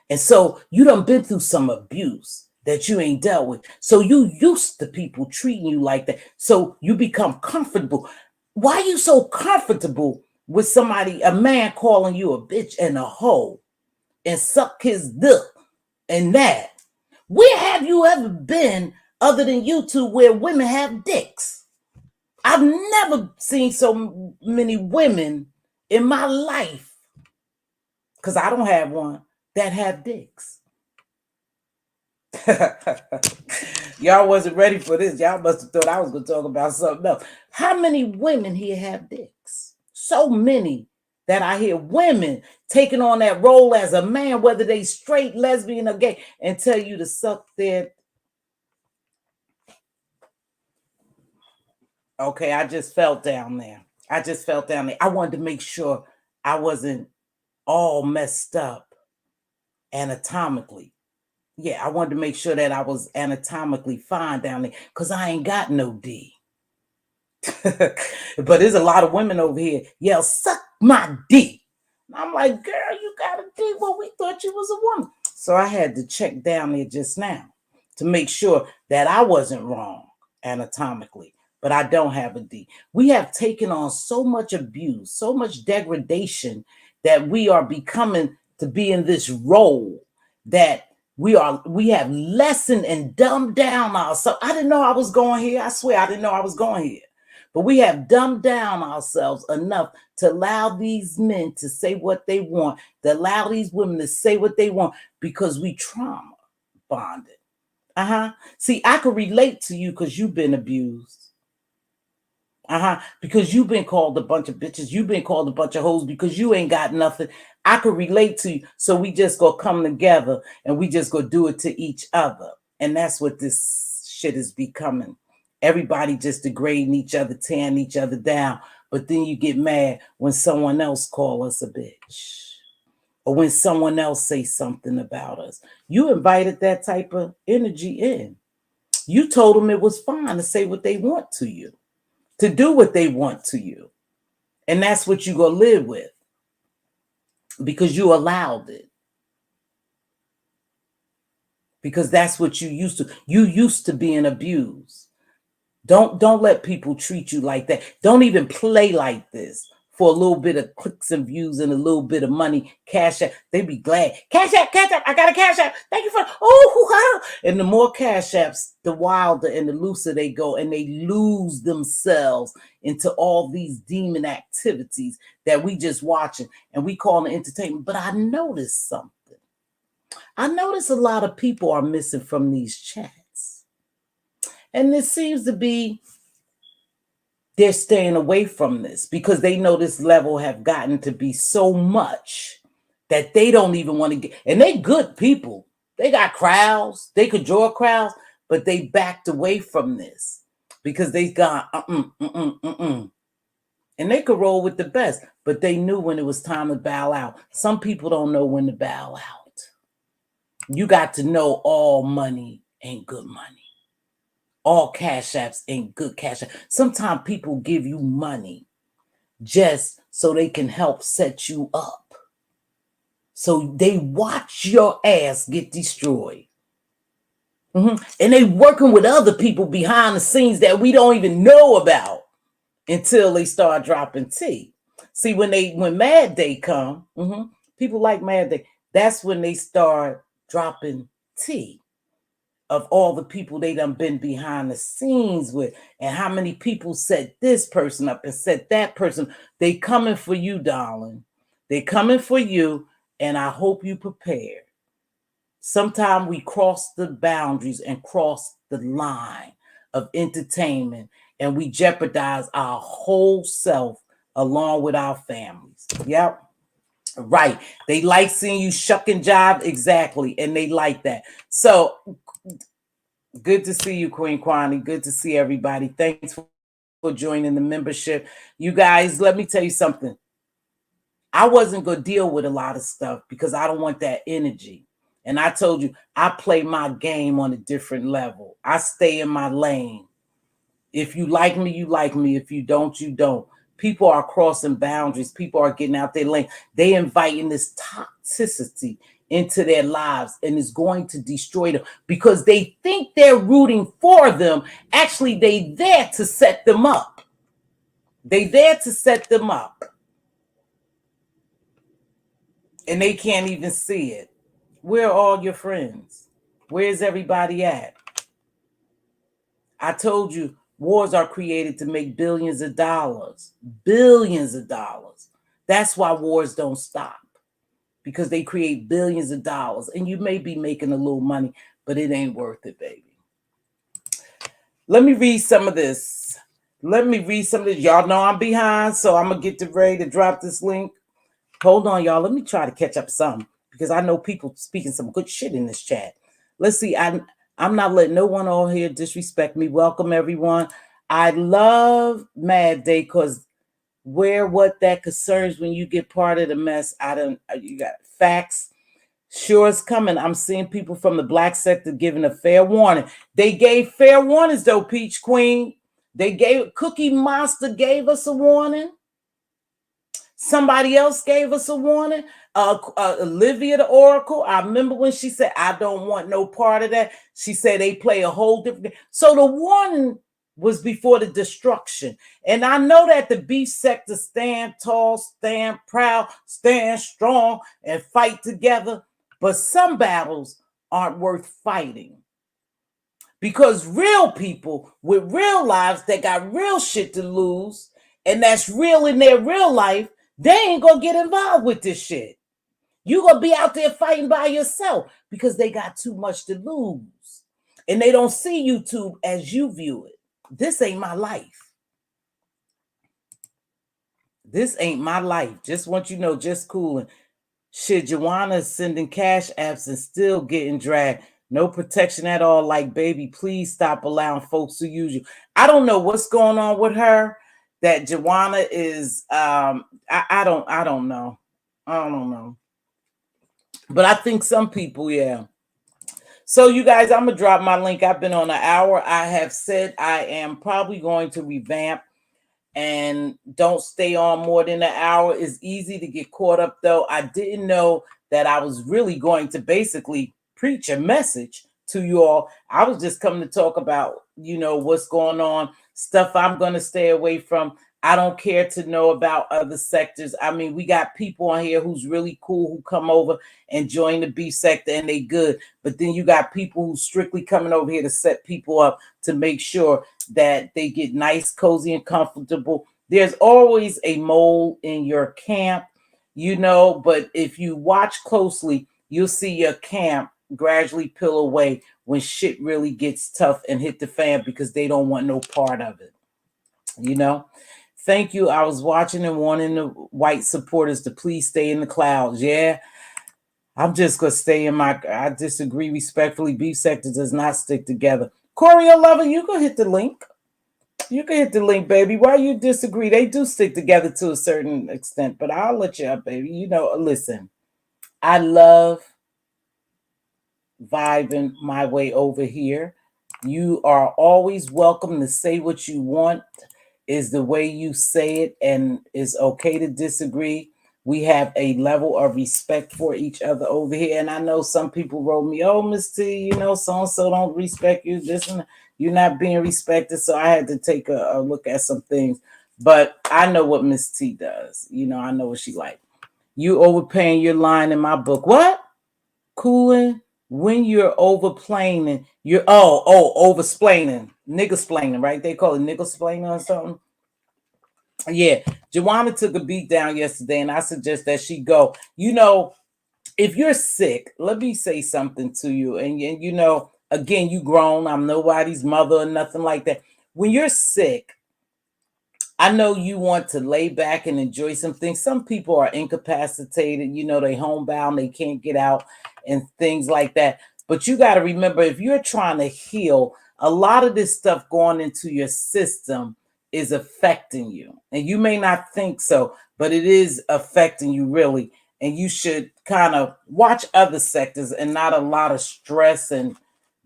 Speaker 2: And so you done been through some abuse that you ain't dealt with. So you used to people treating you like that. So you become comfortable. Why are you so comfortable with somebody, a man calling you a bitch and a hoe and suck his dick and that? Where have you ever been other than YouTube where women have dicks? I've never seen so many women in my life, because I don't have one, that have dicks. Y'all wasn't ready for this. Y'all must have thought I was going to talk about something else. How many women here have dicks? So many that I hear women taking on that role as a man, whether they straight, lesbian, or gay, and tell you to suck their... Okay, I just felt down there. I wanted to make sure I wasn't all messed up anatomically. Yeah, I wanted to make sure that I was anatomically fine down there because I ain't got no D. But there's a lot of women over here yell, suck my D. And I'm like, girl, you got a D. Well, we thought you was a woman. So I had to check down there just now to make sure that I wasn't wrong anatomically. But I don't have a D. We have taken on so much abuse, so much degradation that we are becoming to be in this role that we have lessened and dumbed down ourselves. I didn't know I was going here. I swear I didn't know I was going here. But we have dumbed down ourselves enough to allow these men to say what they want, to allow these women to say what they want because we trauma bonded. See, I could relate to you because you've been abused. Because you've been called a bunch of bitches. You've been called a bunch of hoes because you ain't got nothing. I could relate to you. So we just go come together and we just go do it to each other. And that's what this shit is becoming. Everybody just degrading each other, tearing each other down. But then you get mad when someone else call us a bitch. Or when someone else say something about us. You invited that type of energy in. You told them it was fine to say what they want to you, to do what they want to you. And that's what you gonna live with because you allowed it. Because that's what you used to. You used to being abused. Don't let people treat you like that. Don't even play like this for a little bit of clicks and views and a little bit of money. Cash App. They be glad. Cash App. I got a Cash App. Thank you for... Oh, and the more Cash Apps, the wilder and the looser they go, and they lose themselves into all these demon activities that we just watching and we call it entertainment. But I noticed something. I noticed a lot of people are missing from these chats. And it seems to be they're staying away from this because they know this level have gotten to be so much that they don't even want to get. And they good people. They got crowds. They could draw crowds, but they backed away from this because they got And they could roll with the best, but they knew when it was time to bow out. Some people don't know when to bow out. You got to know all money ain't good money. All Cash Apps ain't good Cash Apps. Sometimes people give you money just so they can help set you up. So they watch your ass get destroyed. And they working with other people behind the scenes that we don't even know about until they start dropping tea. See, when Mad Day come, people like Mad Day, that's when they start dropping tea of all the people they done been behind the scenes with and how many people set this person up and set that person. They coming for you, darling. They coming for you, and I hope you prepared. Sometimes we cross the boundaries and cross the line of entertainment, and we jeopardize our whole self along with our families. Yep. Right. They like seeing you shuck and jive. Exactly. And they like that. So good to see you, Queen Kwani. Good to see everybody. Thanks for joining the membership. You guys, let me tell you something. I wasn't going to deal with a lot of stuff because I don't want that energy. And I told you, I play my game on a different level. I stay in my lane. If you like me, you like me. If you don't, you don't. People are crossing boundaries. People are getting out their lane. They inviting this toxicity into their lives, and it's going to destroy them because they think they're rooting for them. Actually, they there to set them up. They there to set them up. And they can't even see it. Where are all your friends? Where's everybody at? I told you, wars are created to make billions of dollars. Billions of dollars. That's why wars don't stop, because they create billions of dollars, and you may be making a little money, but it ain't worth it, baby. Let me read some of this. Y'all know I'm behind, so I'm gonna get ready to drop this link. Hold on, y'all. Let me try to catch up some, because I know people speaking some good shit in this chat. Let's see. I'm not letting no one on here disrespect me. Welcome, everyone. I love Mad Day, because where what that concerns when you get part of the mess. You got facts. Sure is coming. I'm seeing people from the black sector giving a fair warning. They gave fair warnings though, Peach Queen. Cookie Monster gave us a warning. Somebody else gave us a warning. Olivia the Oracle. I remember when she said, I don't want no part of that. She said they play a whole different. So the warning was before the destruction. And I know that the beef sector stand tall, stand proud, stand strong, and fight together. But some battles aren't worth fighting. Because real people with real lives that got real shit to lose, and that's real in their real life, they ain't gonna get involved with this shit. You gonna be out there fighting by yourself because they got too much to lose. And they don't see YouTube as you view it. This ain't my life. This ain't my life. Just want you to know, just cooling. Shit, Joanna is sending cash apps and still getting dragged. No protection at all. Like, baby, please stop allowing folks to use you. I don't know what's going on with her. That Joanna is I don't know. But I think some people, yeah. So you guys, I'm gonna drop my link. I've been on an hour. I have said I am probably going to revamp and don't stay on more than an hour. It's easy to get caught up though. I didn't know that I was really going to basically preach a message to you all. I was just coming to talk about, what's going on, stuff I'm going to stay away from. I don't care to know about other sectors. I mean, we got people on here who's really cool who come over and join the beef sector and they good. But then you got people who's strictly coming over here to set people up to make sure that they get nice, cozy, and comfortable. There's always a mole in your camp, but if you watch closely, you'll see your camp gradually peel away when shit really gets tough and hit the fan because they don't want no part of it. Thank you. I was watching and wanting the white supporters to please stay in the clouds. Yeah, I'm just going to stay in I disagree respectfully. Beef sector does not stick together. Corey, I love it. You can hit the link. You can hit the link, baby. Why you disagree? They do stick together to a certain extent, but I'll let you up, baby. Listen, I love vibing my way over here. You are always welcome to say what you want. Is the way you say it, and it's okay to disagree. We have a level of respect for each other over here. And I know some people wrote me, oh, Miss T, so-and-so don't respect you. This and you're not being respected. So I had to take a look at some things. But I know what Miss T does. I know what she like. You overpaying your line in my book. What? Cooling when you're overplaying, you're oversplaining. Nigga-splaining, right? They call it nigga-splaining or something. Yeah, Joanna took a beat down yesterday, and I suggest that she go. If you're sick, let me say something to you. And again, you grown. I'm nobody's mother or nothing like that. When you're sick, I know you want to lay back and enjoy some things. Some people are incapacitated. They homebound, they can't get out and things like that. But you got to remember, if you're trying to heal, a lot of this stuff going into your system is affecting you. And you may not think so, but it is affecting you really. And you should kind of watch other sectors and not a lot of stress and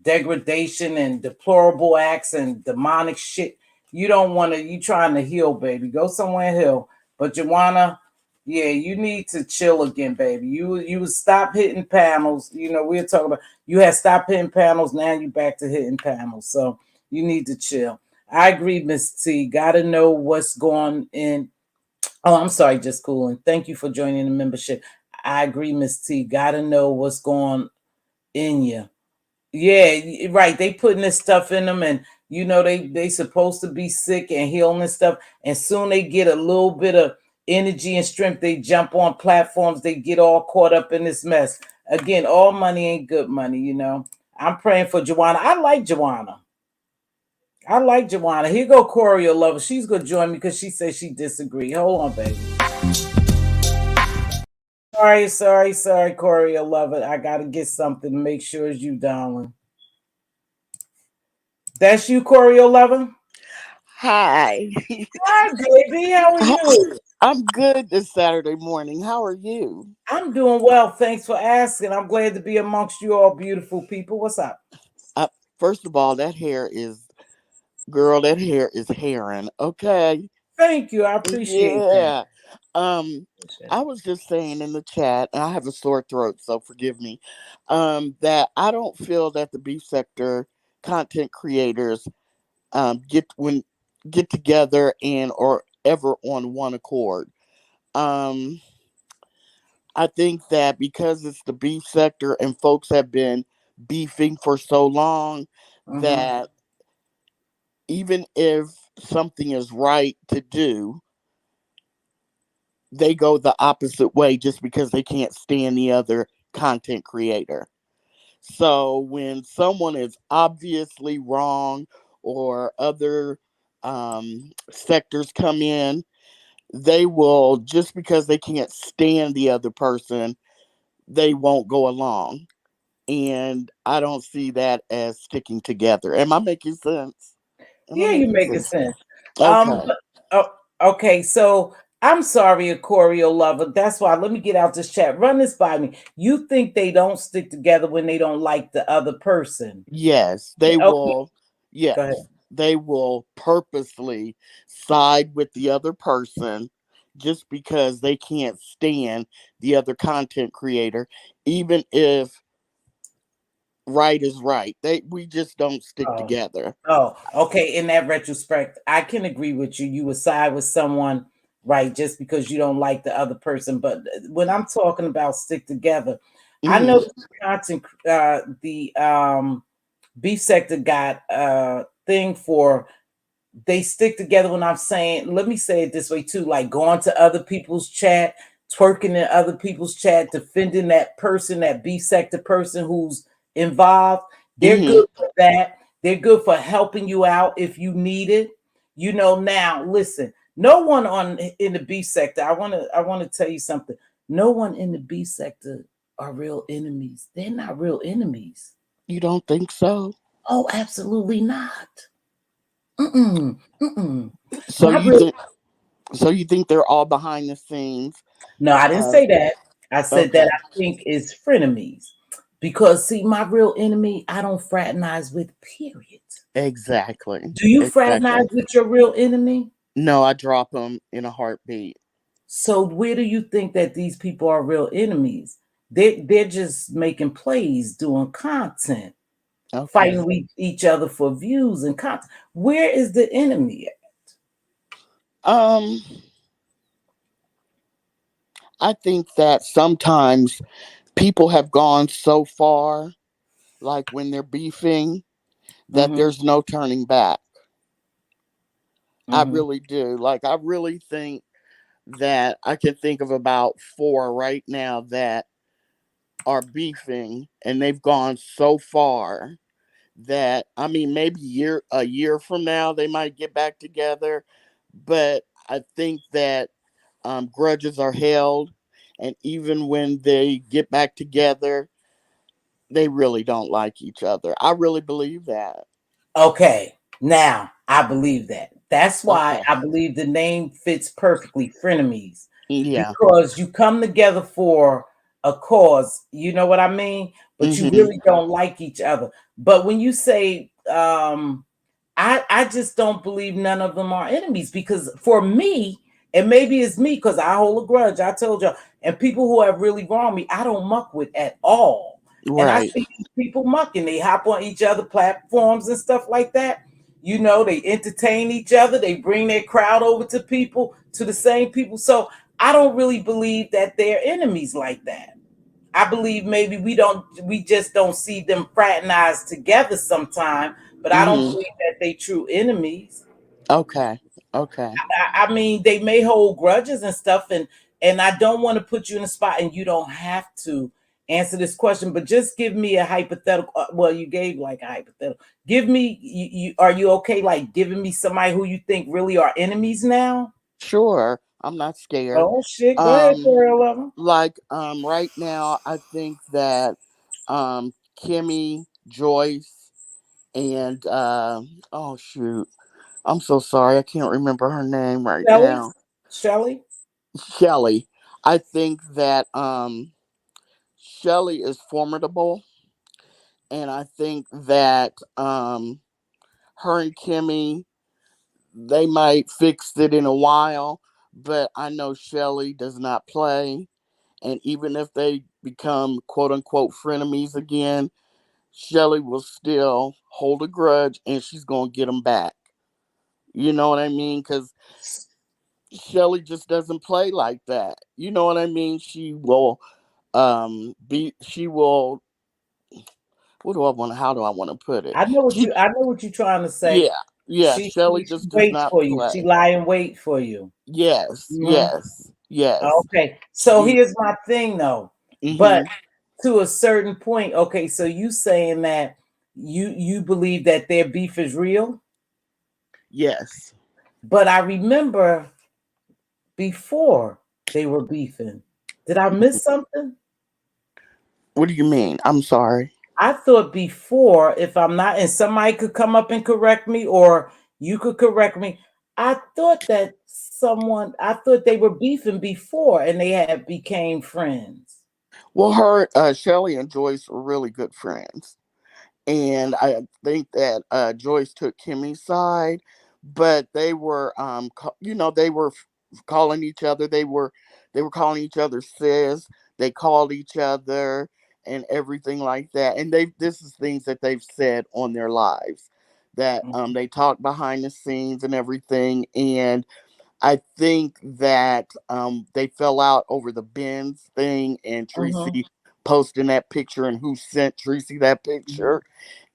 Speaker 2: degradation and deplorable acts and demonic shit. You don't want to, you trying to heal, baby. Go somewhere and heal. But Joanna, yeah, you need to chill again, baby. You stop hitting panels. We're talking about you had stopped hitting panels. Now you back to hitting panels. So you need to chill. I agree, Miss T. Gotta know what's going in. Oh, I'm sorry, just cooling. Thank you for joining the membership. I agree, Miss T. Gotta know what's going in you. Yeah, right. They putting this stuff in them, and they supposed to be sick and healing and stuff. And soon they get a little bit of energy and strength. They jump on platforms. They get all caught up in this mess. Again, all money ain't good money, you know. I'm praying for Joanna. I like Joanna. I like Joanna. Here go Corey Lover. She's gonna join me because she says she disagree. Hold on, baby. Sorry, Corey Lover. I gotta get something to make sure it's you, darling. That's you, Corey Lover?
Speaker 3: Hi.
Speaker 2: Hi, baby. How are you?
Speaker 3: I'm good this Saturday morning. How are you?
Speaker 2: I'm doing well. Thanks for asking. I'm glad to be amongst you all beautiful people. What's up?
Speaker 3: Uh, First of all, girl, that hair is herring. Okay.
Speaker 2: Thank you. I appreciate that.
Speaker 3: Yeah. Um, I was just saying in the chat, and I have a sore throat, so forgive me, that I don't feel that the beef sector content creators get together and or ever on one accord. Um I think that because it's the beef sector and folks have been beefing for so long
Speaker 2: Mm-hmm.
Speaker 3: that even if something is right to do, they go the opposite way just because they can't stand the other content creator. So when someone is obviously wrong or other sectors come in, they will, just because they can't stand the other person, they won't go along. And I don't see that as sticking together. Am I making sense? Am I
Speaker 2: Yeah, you
Speaker 3: making
Speaker 2: making
Speaker 3: sense?
Speaker 2: sense.
Speaker 3: Okay.
Speaker 2: Oh, okay, so I'm sorry, Aquario lover. That's why let me get out this chat. Run this by me. You think they don't stick together when they don't like the other person?
Speaker 3: Yes,
Speaker 2: Yeah,
Speaker 3: they
Speaker 2: okay,
Speaker 3: will.
Speaker 2: go ahead.
Speaker 3: Yes, they will purposely side with the other person just because they can't stand the other content creator, even if right is right. We just don't stick
Speaker 2: Oh,
Speaker 3: together.
Speaker 2: okay. In that retrospect, I can agree with you. You would side with someone, right, just because you don't like the other person. But when I'm talking about stick together, I know
Speaker 3: Hmm.
Speaker 2: the content, the beef sector got a thing for they stick together when I'm saying, let me say it this way too, like going to other people's chat, twerking in other people's chat, defending that person, that beef sector person who's involved. They're
Speaker 3: Hmm.
Speaker 2: good for that. They're good for helping you out if you need it. You know, now listen, no one on in the beef sector, I want to tell you something. No one in the beef sector are real enemies. They're not real enemies.
Speaker 3: You don't think so?
Speaker 2: Oh, absolutely not. Mm-mm, mm-mm.
Speaker 3: So
Speaker 2: My
Speaker 3: you
Speaker 2: real
Speaker 3: think they're all behind the scenes?
Speaker 2: No, I didn't
Speaker 3: Uh,
Speaker 2: say that. I said that
Speaker 3: okay.
Speaker 2: I think is frenemies. Because see, my real enemy, I don't fraternize with, period.
Speaker 3: Exactly.
Speaker 2: Do you
Speaker 3: Exactly.
Speaker 2: fraternize with your real enemy?
Speaker 3: No, I drop them in a heartbeat.
Speaker 2: So where do you think that these people are real enemies? They're just making plays, doing content, fighting
Speaker 3: Okay.
Speaker 2: with each other for views and content. Where is the enemy?
Speaker 3: Um, I think that sometimes people have gone so far, like when they're beefing, that
Speaker 2: Mm-hmm,
Speaker 3: there's no turning back. I
Speaker 2: mm-hmm.
Speaker 3: really do. Like, I really think that I can think of about four right now that are beefing, and they've gone so far that, I mean, maybe a year from now they might get back together, but I think that grudges are held, and even when they get back together, they really don't like each other. I really believe that.
Speaker 2: Okay, now I believe that. That's why
Speaker 3: Okay.
Speaker 2: I believe the name fits perfectly, frenemies,
Speaker 3: Yeah.
Speaker 2: because you come together for a cause. You know what I mean? But you
Speaker 3: Mhm.
Speaker 2: really don't like each other. But when you say, I just don't believe none of them are enemies because for me, and maybe it's me because I hold a grudge. I told you, and people who have really wronged me, I don't muck with at all. And I
Speaker 3: Right.
Speaker 2: see these people mucking. They hop on each other platforms and stuff like that. You know, they entertain each other. They bring their crowd over to people, to the same people. So I don't really believe that they're enemies like that. I believe maybe we just don't see them fraternize together sometime, but I don't
Speaker 3: Mhm.
Speaker 2: believe that they true enemies.
Speaker 3: Okay. Okay.
Speaker 2: I mean, they may hold grudges and stuff, and I don't want to put you in a spot, and you don't have to answer this question, but just give me a hypothetical. Well, you gave like a hypothetical. Give me, are you okay? Like giving me somebody who you think really are enemies now?
Speaker 3: Sure. I'm not scared.
Speaker 2: Oh shit! Go ahead,
Speaker 3: Um,
Speaker 2: girl. Of them.
Speaker 3: like right now, I think that Kimmy, Joyce, and oh shoot, I'm so sorry, I can't remember her name right
Speaker 2: Shelly,
Speaker 3: now.
Speaker 2: Shelly.
Speaker 3: Shelly. I think that Shelly is formidable, and I think that her and Kimmy, they might fix it in a while, but I know Shelly does not play. And even if they become quote unquote frenemies again, Shelly will still hold a grudge and she's going to get them back. You know what I mean? Because Shelly just doesn't play like that. You know what I mean? She will, what do I want, how do I want to put it? She,
Speaker 2: I know what you're trying to say.
Speaker 3: yeah, yeah, Shelly
Speaker 2: She
Speaker 3: just does
Speaker 2: waits
Speaker 3: not
Speaker 2: for you. She
Speaker 3: play.
Speaker 2: lie in wait for you.
Speaker 3: Yes,
Speaker 2: Mhm.
Speaker 3: yes, yes.
Speaker 2: Okay. So
Speaker 3: She,
Speaker 2: here's my thing though. But
Speaker 3: mm-hmm,
Speaker 2: to a certain point, okay, so you saying that you believe that their beef is real,
Speaker 3: yes.
Speaker 2: but I remember before they were beefing. Did I miss something?
Speaker 3: What do you mean? I'm sorry.
Speaker 2: I thought before, if I'm not, and somebody could come up and correct me, or you could correct me. I thought they were beefing before, and they had became friends.
Speaker 3: Well, Shelly and Joyce were really good friends. And I think that Joyce took Kimmy's side, but they were, they were calling each other. They were calling each other sis. They called each other and everything like that. And this is things that they've said on their lives that
Speaker 2: Mhm.
Speaker 3: they talk behind the scenes and everything. And I think that they fell out over the Benz thing and
Speaker 2: Mhm.
Speaker 3: Tracy posting that picture and who sent Tracy that
Speaker 2: Mhm.
Speaker 3: picture.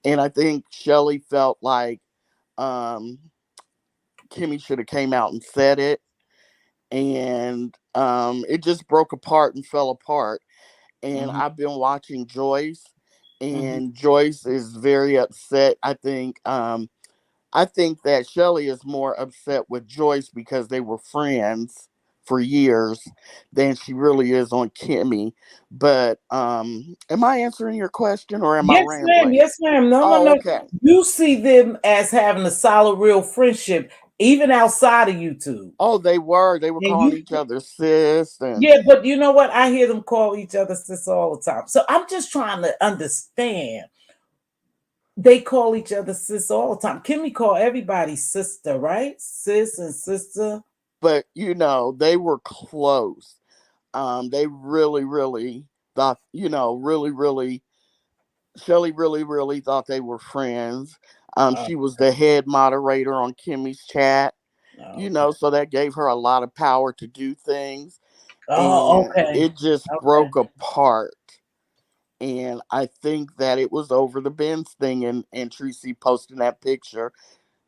Speaker 3: And I think Shelly felt like um, Kimmy should have came out and said it. And it just broke apart and fell apart. And
Speaker 2: Mhm.
Speaker 3: I've been watching Joyce,
Speaker 2: Mhm.
Speaker 3: and Joyce is very upset. I think that Shelley is more upset with Joyce because they were friends for years than she really is on Kimmy. But am I answering your question or am I
Speaker 2: Yes, ma'am.
Speaker 3: rambling?
Speaker 2: Yes, ma'am. No, no,
Speaker 3: Oh,
Speaker 2: no.
Speaker 3: okay.
Speaker 2: You see them as having a solid, real friendship, even outside of YouTube.
Speaker 3: Oh, they were
Speaker 2: And
Speaker 3: calling
Speaker 2: you,
Speaker 3: each other sis and
Speaker 2: yeah, but you know what? I hear them call each other sis all the time. So I'm just trying to understand. They call each other sis all the time. Kimmy call everybody sister, right? Sis and sister.
Speaker 3: but they were close. They really, really thought, really, really Shelley really, really thought they were friends.
Speaker 2: Oh,
Speaker 3: She was the head moderator on Kimmy's chat,
Speaker 2: okay.
Speaker 3: so that gave her a lot of power to do things.
Speaker 2: Oh,
Speaker 3: And
Speaker 2: okay.
Speaker 3: it just
Speaker 2: Okay.
Speaker 3: broke apart. And I think that it was over the Benz thing and Tracy posting that picture.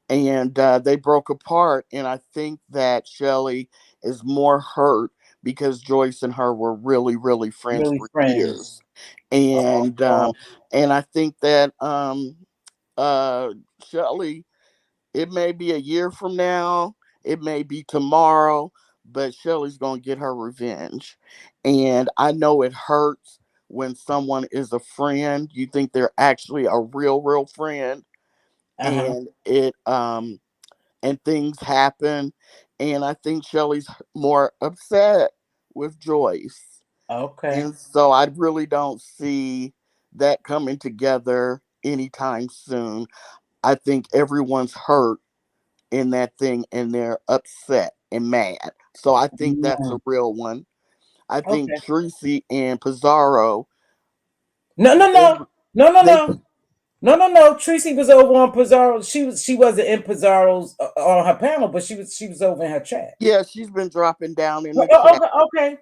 Speaker 3: And they broke apart. And I think that Shelley is more hurt because Joyce and her were really, really friends
Speaker 2: Really
Speaker 3: for
Speaker 2: friends.
Speaker 3: years. And
Speaker 2: Oh,
Speaker 3: and I think that uh Shelley, it may be a year from now, it may be tomorrow, but Shelly's going to get her revenge. And I know it hurts when someone is a friend. You think they're actually a real, real friend,
Speaker 2: uh-huh.
Speaker 3: and and things happen. And I think Shelly's more upset with Joyce.
Speaker 2: Okay.
Speaker 3: And so I really don't see that coming together anytime soon. I think everyone's hurt in that thing and they're upset and mad. So I think that's
Speaker 2: Mm,
Speaker 3: a real one. I think
Speaker 2: okay.
Speaker 3: Tracy and Pizarro,
Speaker 2: No, no,
Speaker 3: they
Speaker 2: no. No, no,
Speaker 3: they
Speaker 2: no. No, no, no. Tracy was over on Pizarro. She wasn't in Pizarro's on her panel, but she was over in her chat.
Speaker 3: yeah, she's been dropping down in
Speaker 2: Oh,
Speaker 3: the chat,
Speaker 2: okay, okay,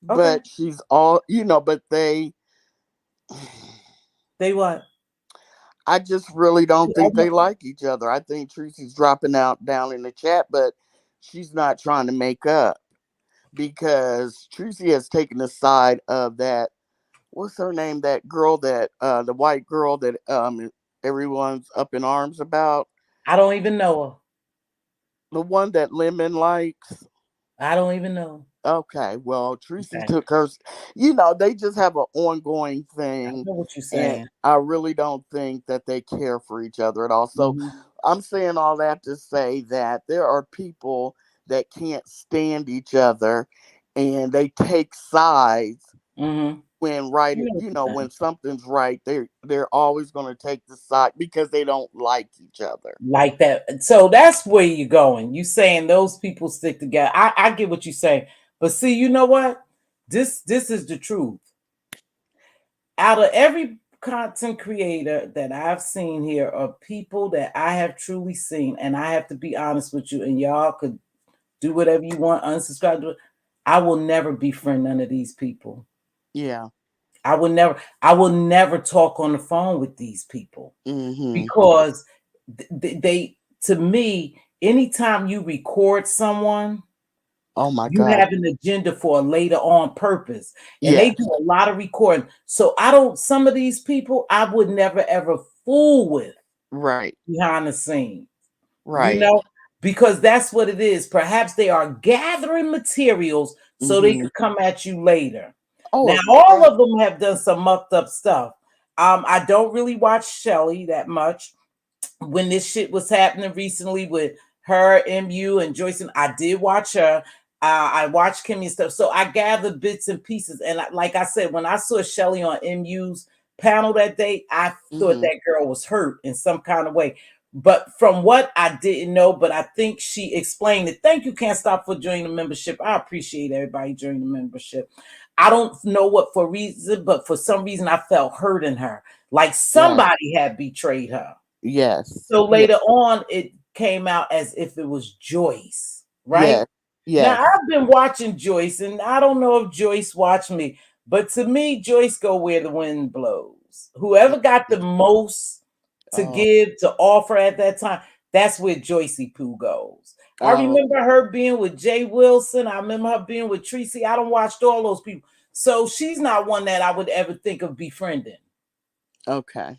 Speaker 2: okay.
Speaker 3: but she's all but they
Speaker 2: They what?
Speaker 3: I just really don't think they like each other. I think Tracy's dropping out down in the chat, but she's not trying to make up, because Tracy has taken the side of that, what's her name? That girl that the white girl that everyone's up in arms about.
Speaker 2: I don't even know her.
Speaker 3: The one that Lemon likes.
Speaker 2: I don't even know.
Speaker 3: Okay, well, Tracy
Speaker 2: Okay.
Speaker 3: took her. They just have an ongoing
Speaker 2: I
Speaker 3: thing,
Speaker 2: know what you're
Speaker 3: and
Speaker 2: saying.
Speaker 3: I really don't think that they care for each other at all. So
Speaker 2: Mm-hmm.
Speaker 3: I'm saying all that to say that there are people that can't stand each other, and they take sides
Speaker 2: Mm-hmm.
Speaker 3: when right,
Speaker 2: You know what you're
Speaker 3: when
Speaker 2: saying.
Speaker 3: something's right. They're always going to take the side because they don't like each other.
Speaker 2: Like that. So that's where you're going. You saying those people stick together. I get what you're saying. But see, you know what? This is the truth. Out of every content creator that I've seen here are people that I have truly seen, and I have to be honest with you, and y'all could do whatever you want, unsubscribe to it. I will never befriend none of these people.
Speaker 3: Yeah.
Speaker 2: I will never talk on the phone with these people
Speaker 3: Mhm.
Speaker 2: because they to me, anytime you record someone,
Speaker 3: Oh my
Speaker 2: you
Speaker 3: God.
Speaker 2: have an agenda for a later on purpose. And they
Speaker 3: Yes.
Speaker 2: do a lot of recording. So some of these people I would never ever fool with
Speaker 3: Right.
Speaker 2: behind the scenes, you
Speaker 3: Right.
Speaker 2: know, because that's what it is. Perhaps they are gathering materials so they
Speaker 3: Mhm.
Speaker 2: could come at you later. Now,
Speaker 3: Oh,
Speaker 2: all
Speaker 3: right.
Speaker 2: of them have done some mucked up stuff. I don't really watch Shelly that much. When this shit was happening recently with her, MU, and Joyce, and I did watch her. I watched Kimmy and stuff. So I gathered bits and pieces. And like I said, when I saw Shelly on MU's panel that day, I thought
Speaker 3: Mhm.
Speaker 2: that girl was hurt in some kind of way. But from what I didn't know, but I think she explained it. Thank you, Can't Stop, for joining the membership. I appreciate everybody joining the membership. I don't know what for reason, but for some reason I felt hurt in her. Like
Speaker 3: Right.
Speaker 2: somebody had betrayed her.
Speaker 3: Yes.
Speaker 2: So
Speaker 3: Yeah.
Speaker 2: later on, it came out as if it was Joyce, right?
Speaker 3: Yes.
Speaker 2: Now
Speaker 3: Yes.
Speaker 2: I've been watching Joyce, and I don't know if Joyce watched me, but to me, Joyce go where the wind blows. Whoever got the most to
Speaker 3: Oh.
Speaker 2: give, to offer at that time, that's where Joycey Poo goes. I
Speaker 3: Oh.
Speaker 2: remember her being with Jay Wilson. I remember her being with Tracy. I don't watched all those people. So she's not one that I would ever think of befriending.
Speaker 3: Okay.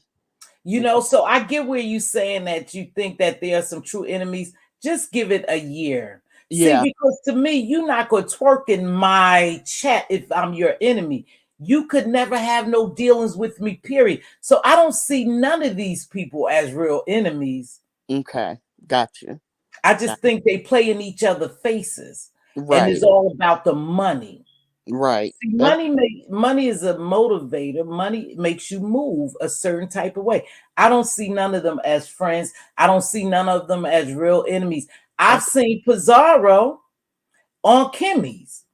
Speaker 2: So I get where you saying that you think that there are some true enemies. Just give it a year. See,
Speaker 3: Yeah.
Speaker 2: because to me, you're not going to twerk in my chat if I'm your enemy. You could never have no dealings with me, period. So I don't see none of these people as real enemies.
Speaker 3: Okay. Gotcha.
Speaker 2: I
Speaker 3: Got
Speaker 2: just think they play in each other's faces, and it's
Speaker 3: right.
Speaker 2: all about the money.
Speaker 3: Right.
Speaker 2: See,
Speaker 3: That's
Speaker 2: money is a motivator. Money makes you move a certain type of way. I don't see none of them as friends. I don't see none of them as real enemies. I've
Speaker 3: okay.
Speaker 2: seen Pizarro on Kimmy's.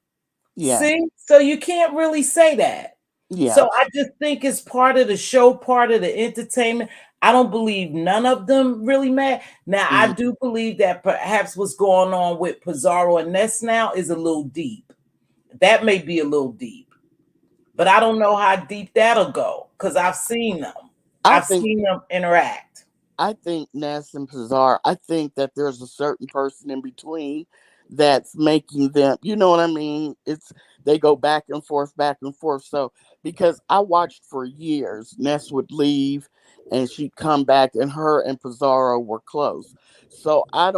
Speaker 3: Yeah.
Speaker 2: See, so you can't really say that.
Speaker 3: Yeah.
Speaker 2: So I just think it's part of the show, part of the entertainment. I don't believe none of them really mad. Now I
Speaker 3: Mm.
Speaker 2: do believe that perhaps what's going on with Pizarro and Ness now is a little deep. That may be a little deep. But I don't know how deep that'll go because I've seen them.
Speaker 3: I
Speaker 2: I've
Speaker 3: think
Speaker 2: seen them interact.
Speaker 3: Ness and Pizarro, I think that there's a certain person in between that's making them, you know what I mean? They go back and forth. So because I watched for years, Ness would leave and she'd come back, and her and Pizarro were close. So I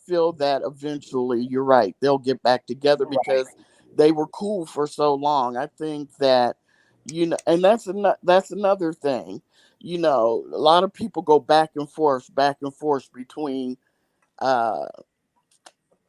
Speaker 3: feel that eventually you're right, they'll get back together because they were cool for so long. I think that, and that's another thing. A lot of people go back and forth between uh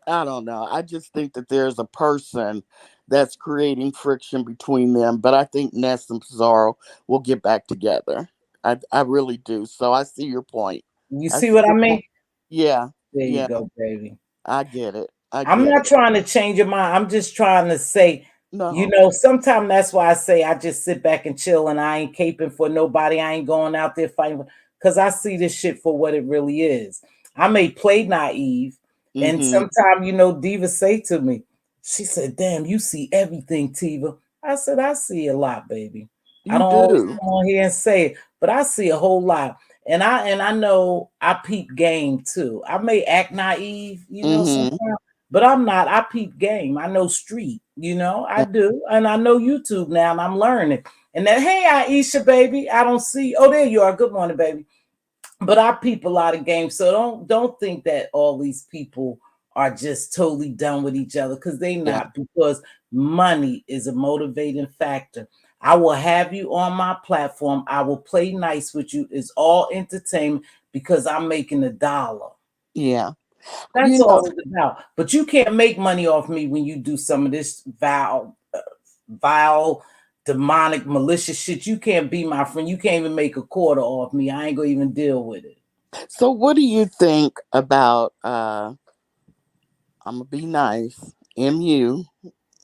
Speaker 3: I don't know. I just think that there's a person that's creating friction between them, but I think Ness and Pizarro will get back together. I really do. So I see your point.
Speaker 2: You
Speaker 3: I
Speaker 2: see
Speaker 3: see
Speaker 2: what I
Speaker 3: your point.
Speaker 2: mean?
Speaker 3: Yeah.
Speaker 2: There you
Speaker 3: Yeah.
Speaker 2: go, baby.
Speaker 3: I get it. I
Speaker 2: I'm
Speaker 3: get
Speaker 2: not
Speaker 3: it.
Speaker 2: trying to change your mind. I'm just trying to say,
Speaker 3: No.
Speaker 2: sometimes that's why I say I just sit back and chill and I ain't caping for nobody. I ain't going out there fighting because I see this shit for what it really is. I may play naive, and
Speaker 3: Mhm.
Speaker 2: sometimes, Diva say to me, she said, "Damn, you see everything, Tiva." I said, "I see a lot, baby. I
Speaker 3: You
Speaker 2: don't always
Speaker 3: do.
Speaker 2: come on here and say it, but I see a whole lot." And I know I peep game too. I may act naive,
Speaker 3: Mhm.
Speaker 2: sometimes, But I'm not. I peep game. I know street. I
Speaker 3: Yeah.
Speaker 2: do, and I know YouTube now, and I'm learning. And then, hey, Aisha, baby, I don't see. Oh, there you are. Good morning, baby. But I peep a lot of games, so don't think that all these people are just totally done with each other, because they
Speaker 3: Yeah.
Speaker 2: not, because money is a motivating factor. I will have you on my platform. I will play nice with you. It's all entertainment because I'm making $1.
Speaker 3: Yeah.
Speaker 2: That's
Speaker 3: You know,
Speaker 2: all it's about. But you can't make money off me when you do some of this vile, demonic, malicious shit. You can't be my friend. You can't even make a quarter off me. I ain't gonna even deal with it.
Speaker 3: so what do you think about I'm gonna be nice, MU,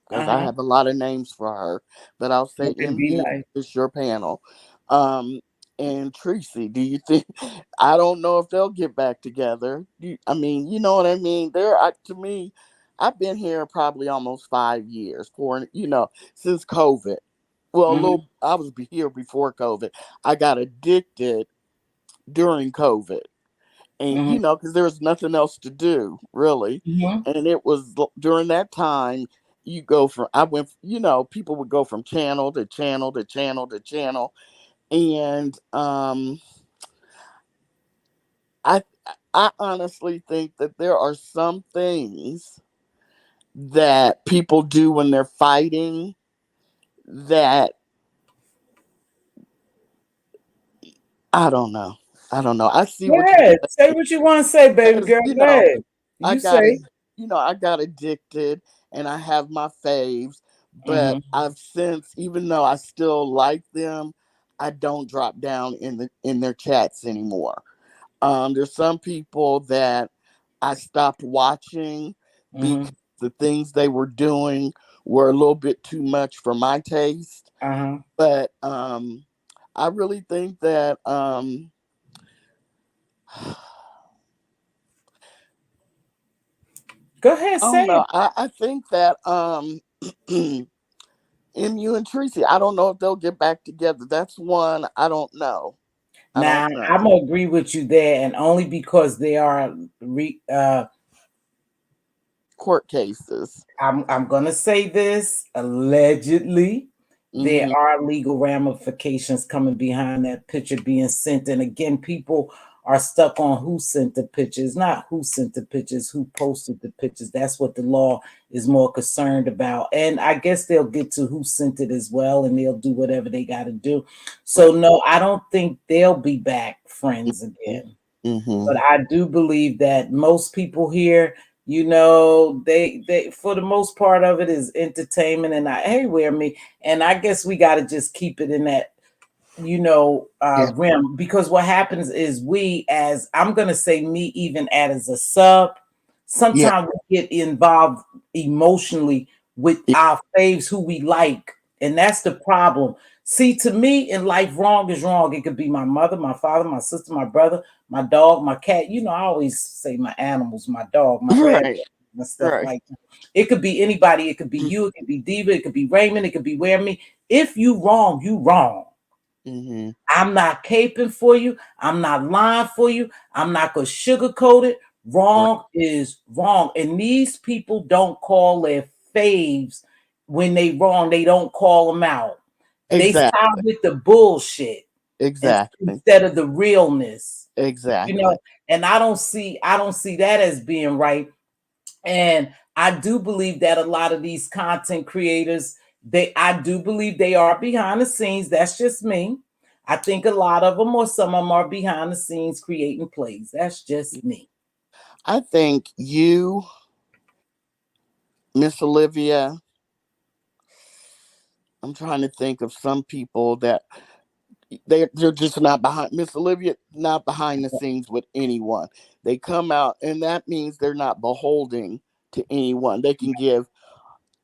Speaker 3: because I
Speaker 2: Uh-huh.
Speaker 3: have a lot of names for her, but I'll say
Speaker 2: Okay, be
Speaker 3: MU.
Speaker 2: nice.
Speaker 3: It's your panel. Um, and Tracy, do you think? I don't know if they'll get back together. I mean, you know what I mean? To me, I've been here probably almost 5 years, since COVID. Well,
Speaker 2: Mm-hmm.
Speaker 3: I was here before COVID. I got addicted during COVID, and
Speaker 2: Mm-hmm.
Speaker 3: because there was nothing else to do really,
Speaker 2: Mm-hmm.
Speaker 3: and it was during that time you go from I went people would go from channel to channel to channel to channel, and i I honestly think that there are some things that people do when they're fighting that I don't know. I see
Speaker 2: Go
Speaker 3: what you're
Speaker 2: ahead. Say
Speaker 3: saying.
Speaker 2: what you want to say, baby
Speaker 3: Because
Speaker 2: girl. Go ahead.
Speaker 3: I
Speaker 2: You
Speaker 3: got
Speaker 2: say.
Speaker 3: I got addicted, and I have my faves, but
Speaker 2: Mm-hmm.
Speaker 3: I've since, even though I still like them, I don't drop down in their chats anymore. There's some people that I stopped watching
Speaker 2: Mm-hmm.
Speaker 3: because the things they were doing were a little bit too much for my taste.
Speaker 2: Uh-huh.
Speaker 3: But I really think that
Speaker 2: Go ahead,
Speaker 3: I don't
Speaker 2: say it.
Speaker 3: know. I think that MU and Tracy, I don't know if they'll get back together. That's one I don't know. I don't
Speaker 2: Now, I'm
Speaker 3: know.
Speaker 2: gonna agree with you there, and only because they are
Speaker 3: Court cases.
Speaker 2: I'm gonna say this allegedly. There
Speaker 3: Hmm.
Speaker 2: are legal ramifications coming behind that picture being sent. And again, people are stuck on who sent the pictures, not who sent the pictures, who posted the pictures. That's what the law is more concerned about. And I guess they'll get to who sent it as well, and they'll do whatever they got to do. So,
Speaker 3: Right.
Speaker 2: no, I don't think they'll be back friends
Speaker 3: Hmm.
Speaker 2: again.
Speaker 3: Hmm.
Speaker 2: But I do believe that most people here, they for the most part of it is entertainment, and hey, wear me, and I guess we got to just keep it in that
Speaker 3: Yeah.
Speaker 2: rim, because what happens is, we, as I'm gonna say, me, even as a sub,
Speaker 3: Yeah.
Speaker 2: sometimes we get involved emotionally with
Speaker 3: Yeah.
Speaker 2: our faves who we like, and that's the problem. See, to me in life, wrong is wrong. It could be my mother, my father, my sister, my brother, my dog, my cat. I always say my animals, my dog, my grandma,
Speaker 3: Right.
Speaker 2: and stuff
Speaker 3: Right.
Speaker 2: like that. It could be anybody. It could be you. It could be Diva. It could be Raymond. It could be Wear Me. If you wrong, you wrong.
Speaker 3: Hmm.
Speaker 2: I'm not caping for you. I'm not lying for you. I'm not going to sugarcoat it.
Speaker 3: Right.
Speaker 2: Wrong is wrong. And these people don't call their faves when they wrong. They don't call them out. They side
Speaker 3: Exactly.
Speaker 2: with the bullshit
Speaker 3: Exactly.
Speaker 2: instead of the realness. You
Speaker 3: Exactly.
Speaker 2: know, and I don't see that as being right. And I do believe that a lot of these content creators, I do believe they are behind the scenes. That's just me. I think a lot of them, or some of them, are behind the scenes creating plays. That's just me.
Speaker 3: I think you, Miss Olivia, I'm trying to think of some people that they're just not behind. Miss Olivia, not behind the scenes with anyone. They come out, and that means they're not beholding to anyone. They can give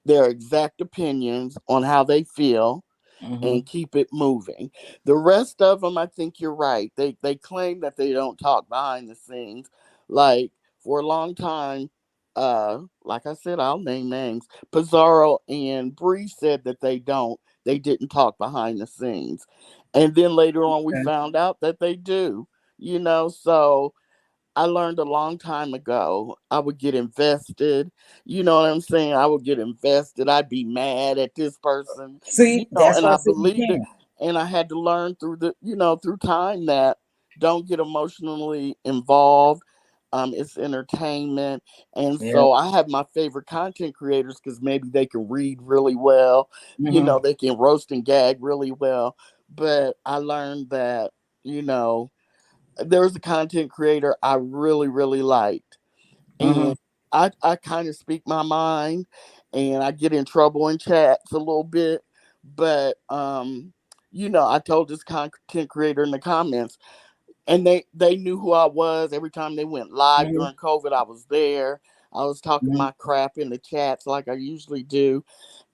Speaker 3: their exact opinions on how they feel
Speaker 2: Mm-hmm.
Speaker 3: and keep it moving. The rest of them, I think you're right. They claim that they don't talk behind the scenes. Like, for a long time, like I said, I'll name names. Pizarro and Bree said that they didn't talk behind the scenes. And then later on we
Speaker 2: Okay.
Speaker 3: found out that they do. So I learned a long time ago. I would get invested. You know what I'm saying? I would get invested. I'd be mad at this person,
Speaker 2: See, that's
Speaker 3: and
Speaker 2: why I
Speaker 3: I
Speaker 2: said you
Speaker 3: believed it.
Speaker 2: can't.
Speaker 3: And I had to learn through through time that don't get emotionally involved. It's entertainment. And
Speaker 2: Yeah.
Speaker 3: so I have my favorite content creators because maybe they can read really well,
Speaker 2: Mm-hmm.
Speaker 3: they can roast and gag really well. But I learned that, you know, there was a content creator I really, really liked.
Speaker 2: Mm-hmm.
Speaker 3: And I kind of speak my mind and I get in trouble in chats a little bit. But I told this content creator in the comments, and they knew who I was. Every time they went live
Speaker 2: Mm-hmm.
Speaker 3: during COVID, I was there. I was talking
Speaker 2: Mm-hmm.
Speaker 3: my crap in the chats like I usually do.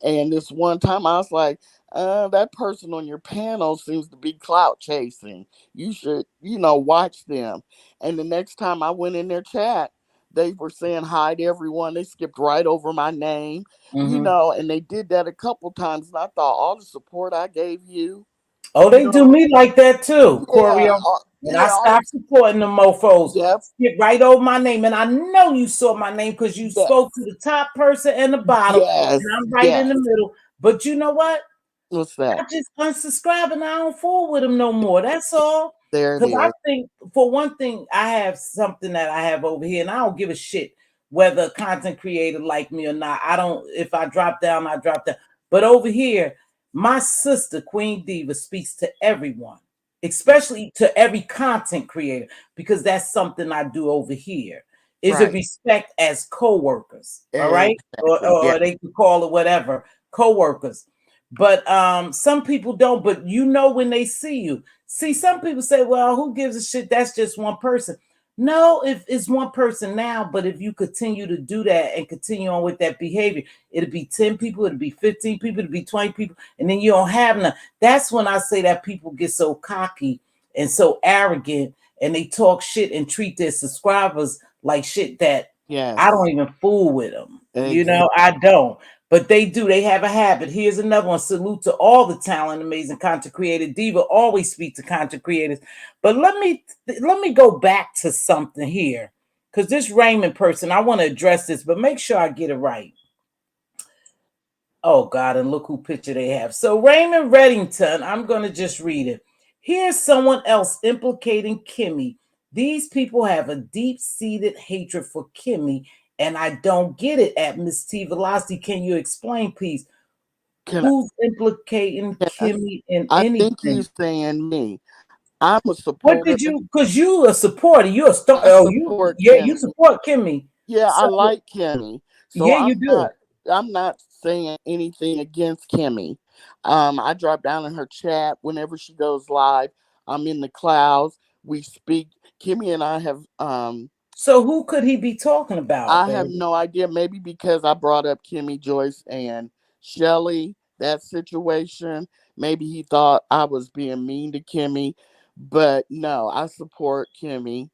Speaker 3: And this one time I was like, that person on your panel seems to be clout chasing. You should, watch them. And the next time I went in their chat, they were saying hi to everyone. They skipped right over my name,
Speaker 2: Mm-hmm.
Speaker 3: and they did that a couple times. And I thought, all the support I gave you,
Speaker 2: Oh,
Speaker 3: you
Speaker 2: they do
Speaker 3: know,
Speaker 2: me like that too,
Speaker 3: yeah,
Speaker 2: Corio. When I
Speaker 3: yeah, all
Speaker 2: stop supporting the mofos,
Speaker 3: yep,
Speaker 2: skip right over my name. And I know you saw my name because you
Speaker 3: yeah,
Speaker 2: spoke to the top person and the bottom,
Speaker 3: yes,
Speaker 2: and I'm right in
Speaker 3: yes.
Speaker 2: the middle. But you know what?
Speaker 3: What's that?
Speaker 2: I just unsubscribe and I don't fool with them no more. That's all.
Speaker 3: There it
Speaker 2: Because I
Speaker 3: is.
Speaker 2: think, for one thing, I have something that I have over here, and I don't give a shit whether a content creator like me or not. I don't. If I drop down, I drop down. But over here, my sister Queen Diva speaks to everyone, especially to every content creator, because that's something I do over here. Is a
Speaker 3: Right.
Speaker 2: respect as co-workers, all right,
Speaker 3: Exactly. Yeah.
Speaker 2: or they could call it whatever, co-workers. But some people don't. But when they see you, see, some people say, well, who gives a shit? That's just one person. No, if it's one person now, but if you continue to do that and continue on with that behavior, it'll be 10 people, it'll be 15 people, it'll be 20 people, and then you don't have none. That's when I say that people get so cocky and so arrogant, and they talk shit and treat their subscribers like shit, that I
Speaker 3: Yes.
Speaker 2: don't even fool with them.
Speaker 3: Exactly.
Speaker 2: I don't. But they do. They have a habit. Here's another one. Salute to all the talent, amazing content creator. Diva always speak to content creators. But let me go back to something here, because this Raymond person, I want to address this, but make sure I get it right. Oh God, and look who picture they have. So Raymond Reddington, I'm gonna just read it. Here's someone else implicating Kimmy. These people have a deep-seated hatred for Kimmy, and I don't get it. At Mz.Teavalocity, can you explain, please?
Speaker 3: Can
Speaker 2: Who's implicating
Speaker 3: can I,
Speaker 2: Kimmy in
Speaker 3: I think
Speaker 2: anything?
Speaker 3: he's saying me. I'm a
Speaker 2: What
Speaker 3: supporter.
Speaker 2: did you? Because you a supporter. You a star.
Speaker 3: I
Speaker 2: Oh,
Speaker 3: support
Speaker 2: you
Speaker 3: Kimmy.
Speaker 2: support Kimmy.
Speaker 3: Yeah, I
Speaker 2: So
Speaker 3: like Kimmy. So
Speaker 2: yeah, you do.
Speaker 3: I'm not saying anything against Kimmy. I drop down in her chat whenever she goes live. I'm in the clouds. We speak. Kimmy and I have
Speaker 2: So who could he be talking about,
Speaker 3: I have
Speaker 2: baby?
Speaker 3: no idea. Maybe because I brought up Kimmy Joyce and Shelly, that situation. Maybe he thought I was being mean to Kimmy. But no, I support Kimmy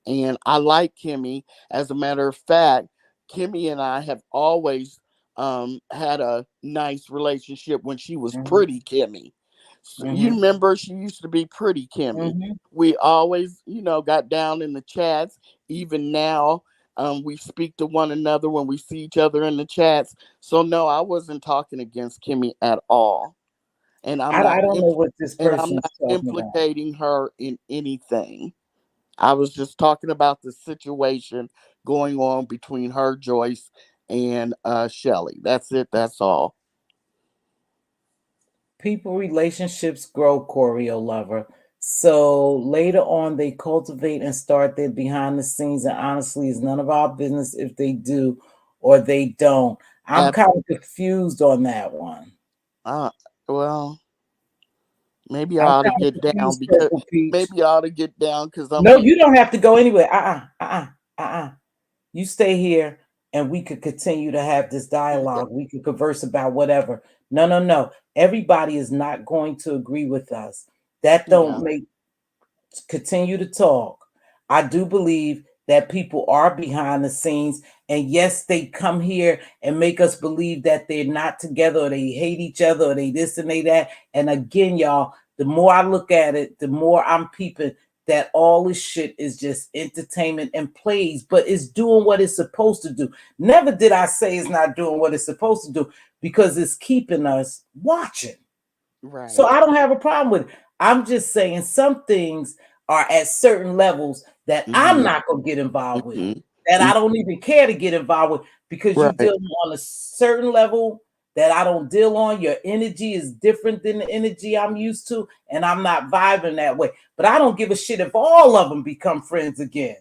Speaker 3: and I like Kimmy. As a matter of fact, Kimmy and I have always had a nice relationship when she was
Speaker 2: Mm-hmm,
Speaker 3: pretty Kimmy. So, you
Speaker 2: mm-hmm,
Speaker 3: remember she used to be pretty Kimmy.
Speaker 2: mm-hmm.
Speaker 3: We always, got down in the chats. Even now, we speak to one another when we see each other in the chats. So no, I wasn't talking against Kimmy at all, and
Speaker 2: I don't know what this
Speaker 3: I'm
Speaker 2: person's
Speaker 3: not
Speaker 2: talking about.
Speaker 3: implicating her in anything. I was just talking about the situation going on between her, Joyce, and Shelly. That's it. That's all.
Speaker 2: People relationships grow, choreo lover. So later on, they cultivate and start their behind the scenes. And honestly, it's none of our business if they do or they don't. I'm
Speaker 3: Ab-
Speaker 2: kind of confused on that one.
Speaker 3: uh, well, maybe I
Speaker 2: I'm
Speaker 3: ought to
Speaker 2: kind of
Speaker 3: get down
Speaker 2: confused,
Speaker 3: because
Speaker 2: Purple Peach.
Speaker 3: I'm
Speaker 2: No,
Speaker 3: being.
Speaker 2: you don't have to go anywhere. You stay here and we could continue to have this
Speaker 3: Okay.
Speaker 2: dialogue. We could converse about whatever. No, no, no. Everybody is not going to agree with us. That
Speaker 3: Yeah.
Speaker 2: don't make continue to talk. I do believe that people are behind the scenes, and yes, they come here and make us believe that they're not together, or they hate each other, or they this and they that. And again, y'all, the more I look at it, the more I'm peeping. that all this shit is just entertainment and plays, but it's doing what it's supposed to do. Never did I say it's not doing what it's supposed to do, because it's keeping us watching. So
Speaker 3: Right.
Speaker 2: I don't have a problem with it. I'm just saying some things are at certain levels that I'm
Speaker 3: Mm-hmm.
Speaker 2: not going to get involved with, that
Speaker 3: Mm-hmm.
Speaker 2: I don't even care to get involved with, because you
Speaker 3: Right.
Speaker 2: deal on a certain level that I don't deal on. Your energy is different than the energy I'm used to, and I'm not vibing that way. But I don't give a shit if all of them become friends again.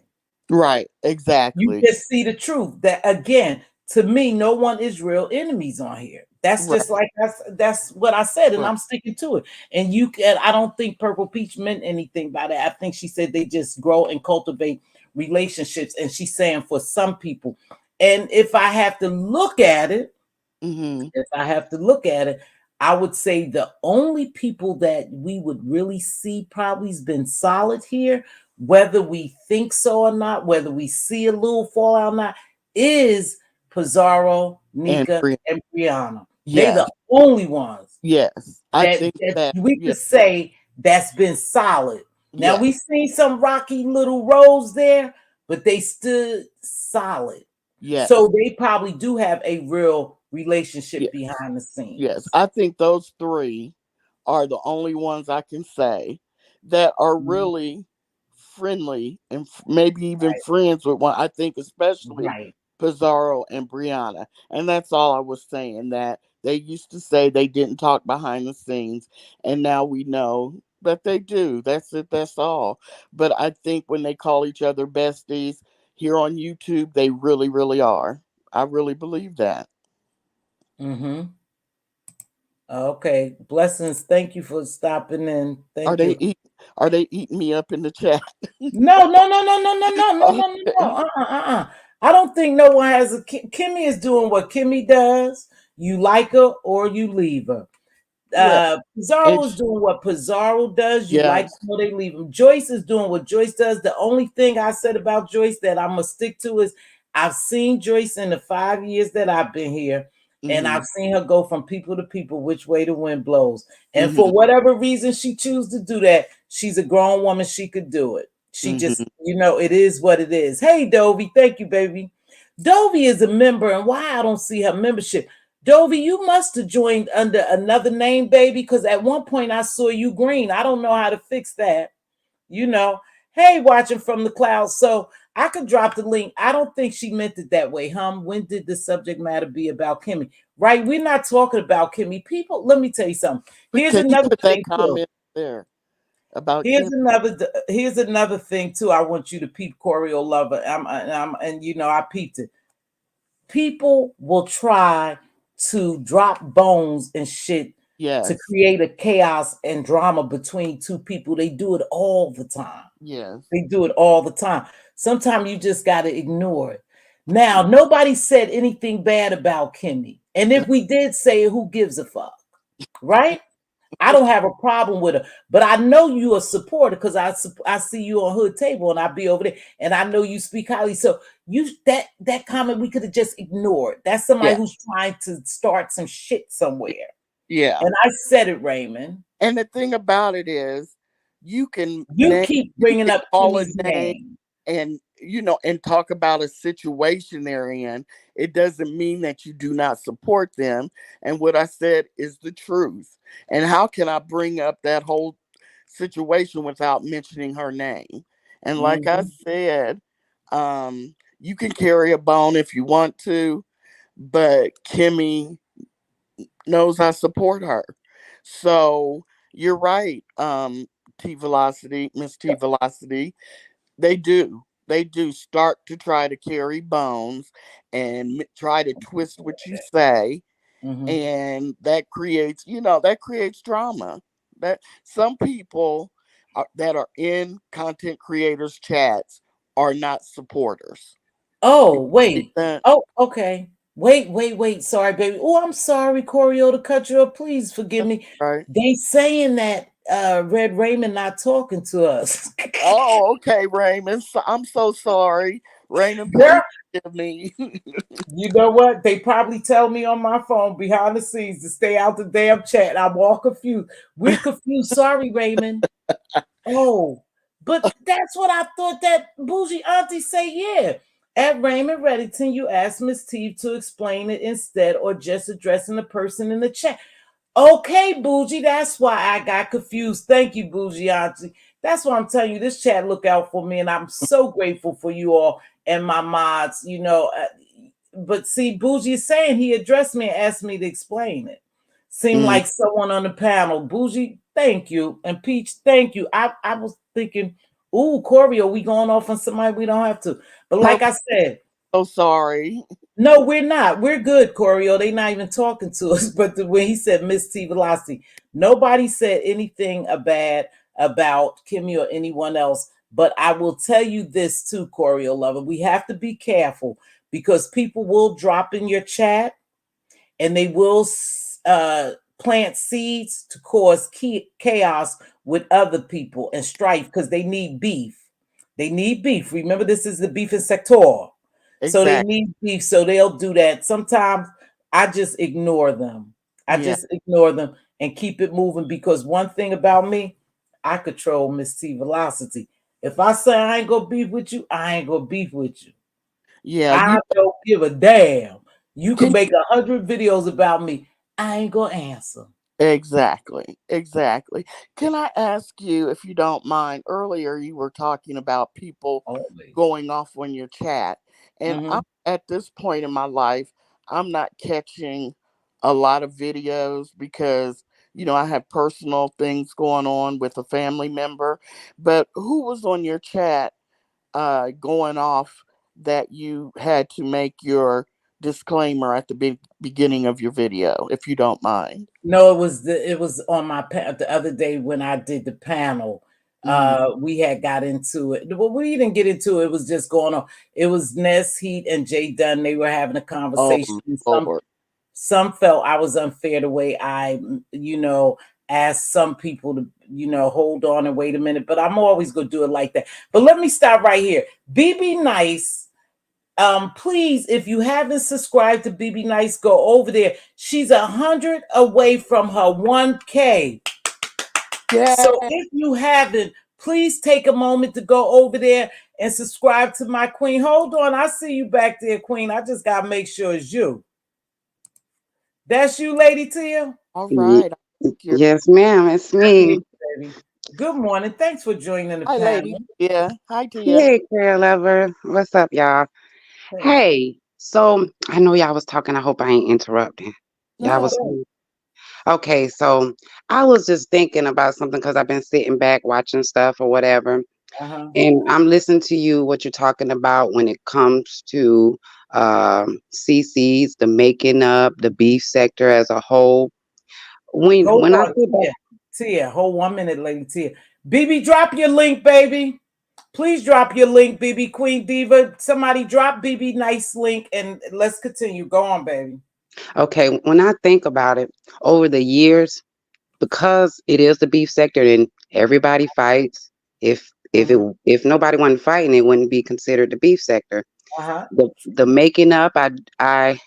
Speaker 3: Right.
Speaker 2: You
Speaker 3: Exactly.
Speaker 2: just see the truth. That again, to me, no one is real enemies on here. That's just
Speaker 3: Right.
Speaker 2: like that's what I said, and
Speaker 3: Right.
Speaker 2: I'm sticking to it. And you can, I don't think Purple Peach meant anything by that. I think she said they just grow and cultivate relationships, and she's saying for some people. And if I have to look at it,
Speaker 3: Mm-hmm.
Speaker 2: if I have to look at it, I would say the only people that we would really see probably has been solid here, whether we think so or not, whether we see a little fallout or not, is Pizarro,
Speaker 3: And
Speaker 2: Nika, and Brianna. They
Speaker 3: yes.
Speaker 2: the only ones
Speaker 3: Yes. I
Speaker 2: that,
Speaker 3: think
Speaker 2: that
Speaker 3: that.
Speaker 2: we
Speaker 3: Yeah.
Speaker 2: could say that's been solid. Now
Speaker 3: Yes.
Speaker 2: we've seen some rocky little roads there, but they stood solid.
Speaker 3: Yes.
Speaker 2: So they probably do have a real relationship
Speaker 3: Yes.
Speaker 2: behind the
Speaker 3: Yes.
Speaker 2: scenes.
Speaker 3: I think those three are the only ones I can say that are
Speaker 2: Mhm.
Speaker 3: really friendly and maybe even friends with one. I think especially
Speaker 2: Right.
Speaker 3: Pizarro and Brianna. And that's all I was saying, that they used to say they didn't talk behind the scenes, and now we know that they do. That's it, that's all. But I think when they call each other besties here on YouTube, they really, really are. I really believe that.
Speaker 2: Mm-hmm. Okay. Blessings. Thank you for stopping in.
Speaker 3: Are
Speaker 2: Thank
Speaker 3: they
Speaker 2: you.
Speaker 3: eat are they eating me up in the chat?
Speaker 2: No, no, no, no, no, no, no, no, no, no, no.
Speaker 3: Okay.
Speaker 2: I don't think no one has a Kimmy is doing what Kimmy does. You like her or you leave her.
Speaker 3: Yeah. And
Speaker 2: Pizarro is doing what Pizarro does. You like
Speaker 3: yes.
Speaker 2: them or they leave him. Joyce is doing what Joyce does. The only thing I said about Joyce that I'm gonna stick to is I've seen Joyce in the 5 years that I've been here, and
Speaker 3: Mhm.
Speaker 2: I've seen her go from people to people which way the wind blows. And for
Speaker 3: Mhm.
Speaker 2: whatever reason she chooses to do that, she's a grown woman. She could do it. She
Speaker 3: Mhm.
Speaker 2: just, it is what it is. Hey, Dovey, thank you, baby. Dovey is a member, and why I don't see her membership. Dovey, you must have joined under another name, baby, because at one point I saw you green. I don't know how to fix that. You know, hey, watching from the clouds. So I could drop the link. I don't think she meant it that way. When did the subject matter be about Kimmy? Right? We're not talking about Kimmy. People, let me tell you something.
Speaker 3: But
Speaker 2: Here's
Speaker 3: can you
Speaker 2: another
Speaker 3: put that
Speaker 2: thing, too.
Speaker 3: comment there about
Speaker 2: Here's
Speaker 3: Kim?
Speaker 2: another thing too. I want you to peep Choreo Lover. And I peeped it. People will try to drop bones and shit to
Speaker 3: Yes.
Speaker 2: create a chaos and drama between two people. They do it all the time.
Speaker 3: Yes.
Speaker 2: They do it all the time. Sometimes you just got to ignore it. Now, nobody said anything bad about Kimmy. And if we did say it, who gives a fuck? Right? I don't have a problem with her, but I know you a supporter because I see you on Hood Table and I be over there, and I know you speak highly. So that comment we could have just ignored. That's somebody
Speaker 3: Yeah.
Speaker 2: who's trying to start some shit somewhere,
Speaker 3: Yeah.
Speaker 2: and I said it, Raymond.
Speaker 3: And the thing about it is, you can
Speaker 2: You
Speaker 3: name,
Speaker 2: keep
Speaker 3: you
Speaker 2: bringing
Speaker 3: can
Speaker 2: up
Speaker 3: call a
Speaker 2: Kimmy's
Speaker 3: name,
Speaker 2: name.
Speaker 3: and and talk about a situation they're in. It doesn't mean that you do not support them. And what I said is the truth. And how can I bring up that whole situation without mentioning her name? And like I
Speaker 2: Mhm.
Speaker 3: said, you can carry a bone if you want to, but Kimmy knows I support her. So you're right, T Velocity, Miss T Velocity. They do. They do start to try to carry bones and try to twist what you say,
Speaker 2: Mhm.
Speaker 3: and that creates drama. That some people that are in content creators chats are not supporters.
Speaker 2: Oh,
Speaker 3: See
Speaker 2: wait.
Speaker 3: that?
Speaker 2: Oh, okay. Wait, wait, wait. Sorry, baby. Oh, I'm sorry, Choreo, to cut you up. Please forgive me.
Speaker 3: Right.
Speaker 2: They saying that Red Raymond not talking to us.
Speaker 3: Oh, okay, Raymond. I'm so sorry. Raymond,
Speaker 2: Girl,
Speaker 3: please forgive me.
Speaker 2: you know what? They probably tell me on my phone behind the scenes to stay out the damn chat. I'm all confused. We're confused. Sorry, Raymond. Oh, But that's what I thought that bougie auntie say. Yeah. At Raymond Reddington, you asked Miss T to explain it instead or just addressing the person in the chat. Okay, Bougie, that's why I got confused. Thank you, Bougie Auntie. That's why I'm telling you, this chat look out for me, and I'm so grateful for you all and my mods. But see, Bougie is saying he addressed me and asked me to explain it. Seemed
Speaker 3: Mm.
Speaker 2: like someone on the panel. Bougie, thank you, and Peach, thank you. I was thinking, ooh, Corey, are we going off on somebody we don't have to? But
Speaker 3: No,
Speaker 2: like I said,
Speaker 3: so sorry.
Speaker 2: no, we're not. We're good, Corio. They not even talking to us. But when he said Mz.Teavalocity, nobody said anything bad about Kimmy or anyone else. But I will tell you this too, Corio lover. We have to be careful because people will drop in your chat and they will plant seeds to cause chaos with other people and strife because they need beef. They need beef. Remember, this is the beef and sector. So they
Speaker 3: Exactly.
Speaker 2: need beef. So they'll do that. Sometimes I just ignore them. I
Speaker 3: Yeah.
Speaker 2: just ignore them and keep it moving because one thing about me, I control Mz.T Velocity. If I say I ain't gonna beef with you, I ain't gonna beef with you.
Speaker 3: Yeah.
Speaker 2: I don't give a damn. You can
Speaker 3: Can
Speaker 2: make 100 videos about me. I ain't gonna answer.
Speaker 3: Exactly. Exactly. Can I ask you, if you don't mind? Earlier, you were talking about people
Speaker 2: Always.
Speaker 3: going off on your chat. And
Speaker 2: Mm-hmm.
Speaker 3: I'm at this point in my life, I'm not catching a lot of videos because, I have personal things going on with a family member. But who was on your chat going off that you had to make your disclaimer at the beginning of your video, if you don't mind?
Speaker 2: No, it was on my the other day when I did the panel.
Speaker 3: Hmm.
Speaker 2: We had got into it. Well, we didn't get into it. It was just going on. It was Ness Heat and Jay Dunn. They were having a
Speaker 3: Oh,
Speaker 2: conversation. And
Speaker 3: Lord.
Speaker 2: some felt I was unfair the way I, asked some people to, hold on and wait a minute. But I'm always gonna do it like that. But let me stop right here. BB Nice, please, if you haven't subscribed to BB Nice, go over there. She's 100 away from her 1K. So
Speaker 3: Yeah.
Speaker 2: if you haven't, please take a moment to go over there and subscribe to my queen. Hold on, I see you back there, queen. I just gotta make sure it's you. That's you, Lady Tia.
Speaker 3: All
Speaker 4: Ye-
Speaker 3: right. I think you're.
Speaker 4: Yes, ma'am. It's
Speaker 2: I hear
Speaker 4: me.
Speaker 2: you, baby. Good morning. Thanks for joining the
Speaker 3: Hi, lady.
Speaker 2: panel.
Speaker 3: Yeah. Hi, Tia.
Speaker 4: Hey, Prayer Lover. What's up, y'all?
Speaker 2: Hey,
Speaker 4: Hey, so I know y'all was talking. I hope I ain't interrupting. Y'all
Speaker 3: No.
Speaker 4: was
Speaker 2: sure.
Speaker 4: okay. So I was just thinking about something because I've been sitting back watching stuff or whatever,
Speaker 2: Uh-huh.
Speaker 4: and I'm listening to you what you're talking about when it comes to CCs, the making up, the beef sector as a whole. When
Speaker 2: Hold
Speaker 4: when I
Speaker 2: on,
Speaker 4: sit back,
Speaker 2: Tia. Tia, hold 1 minute, Lady Tia. BB, drop your link, baby. Please drop your link, BB Queen Diva. Somebody drop BB Nice link and let's continue. Go on, baby.
Speaker 4: okay, when I think about it over the years, because it is the beef sector and everybody fights.
Speaker 2: Uh-huh.
Speaker 4: If nobody wasn't fighting, it wouldn't be considered the beef sector.
Speaker 2: Uh-huh.
Speaker 4: The making up, I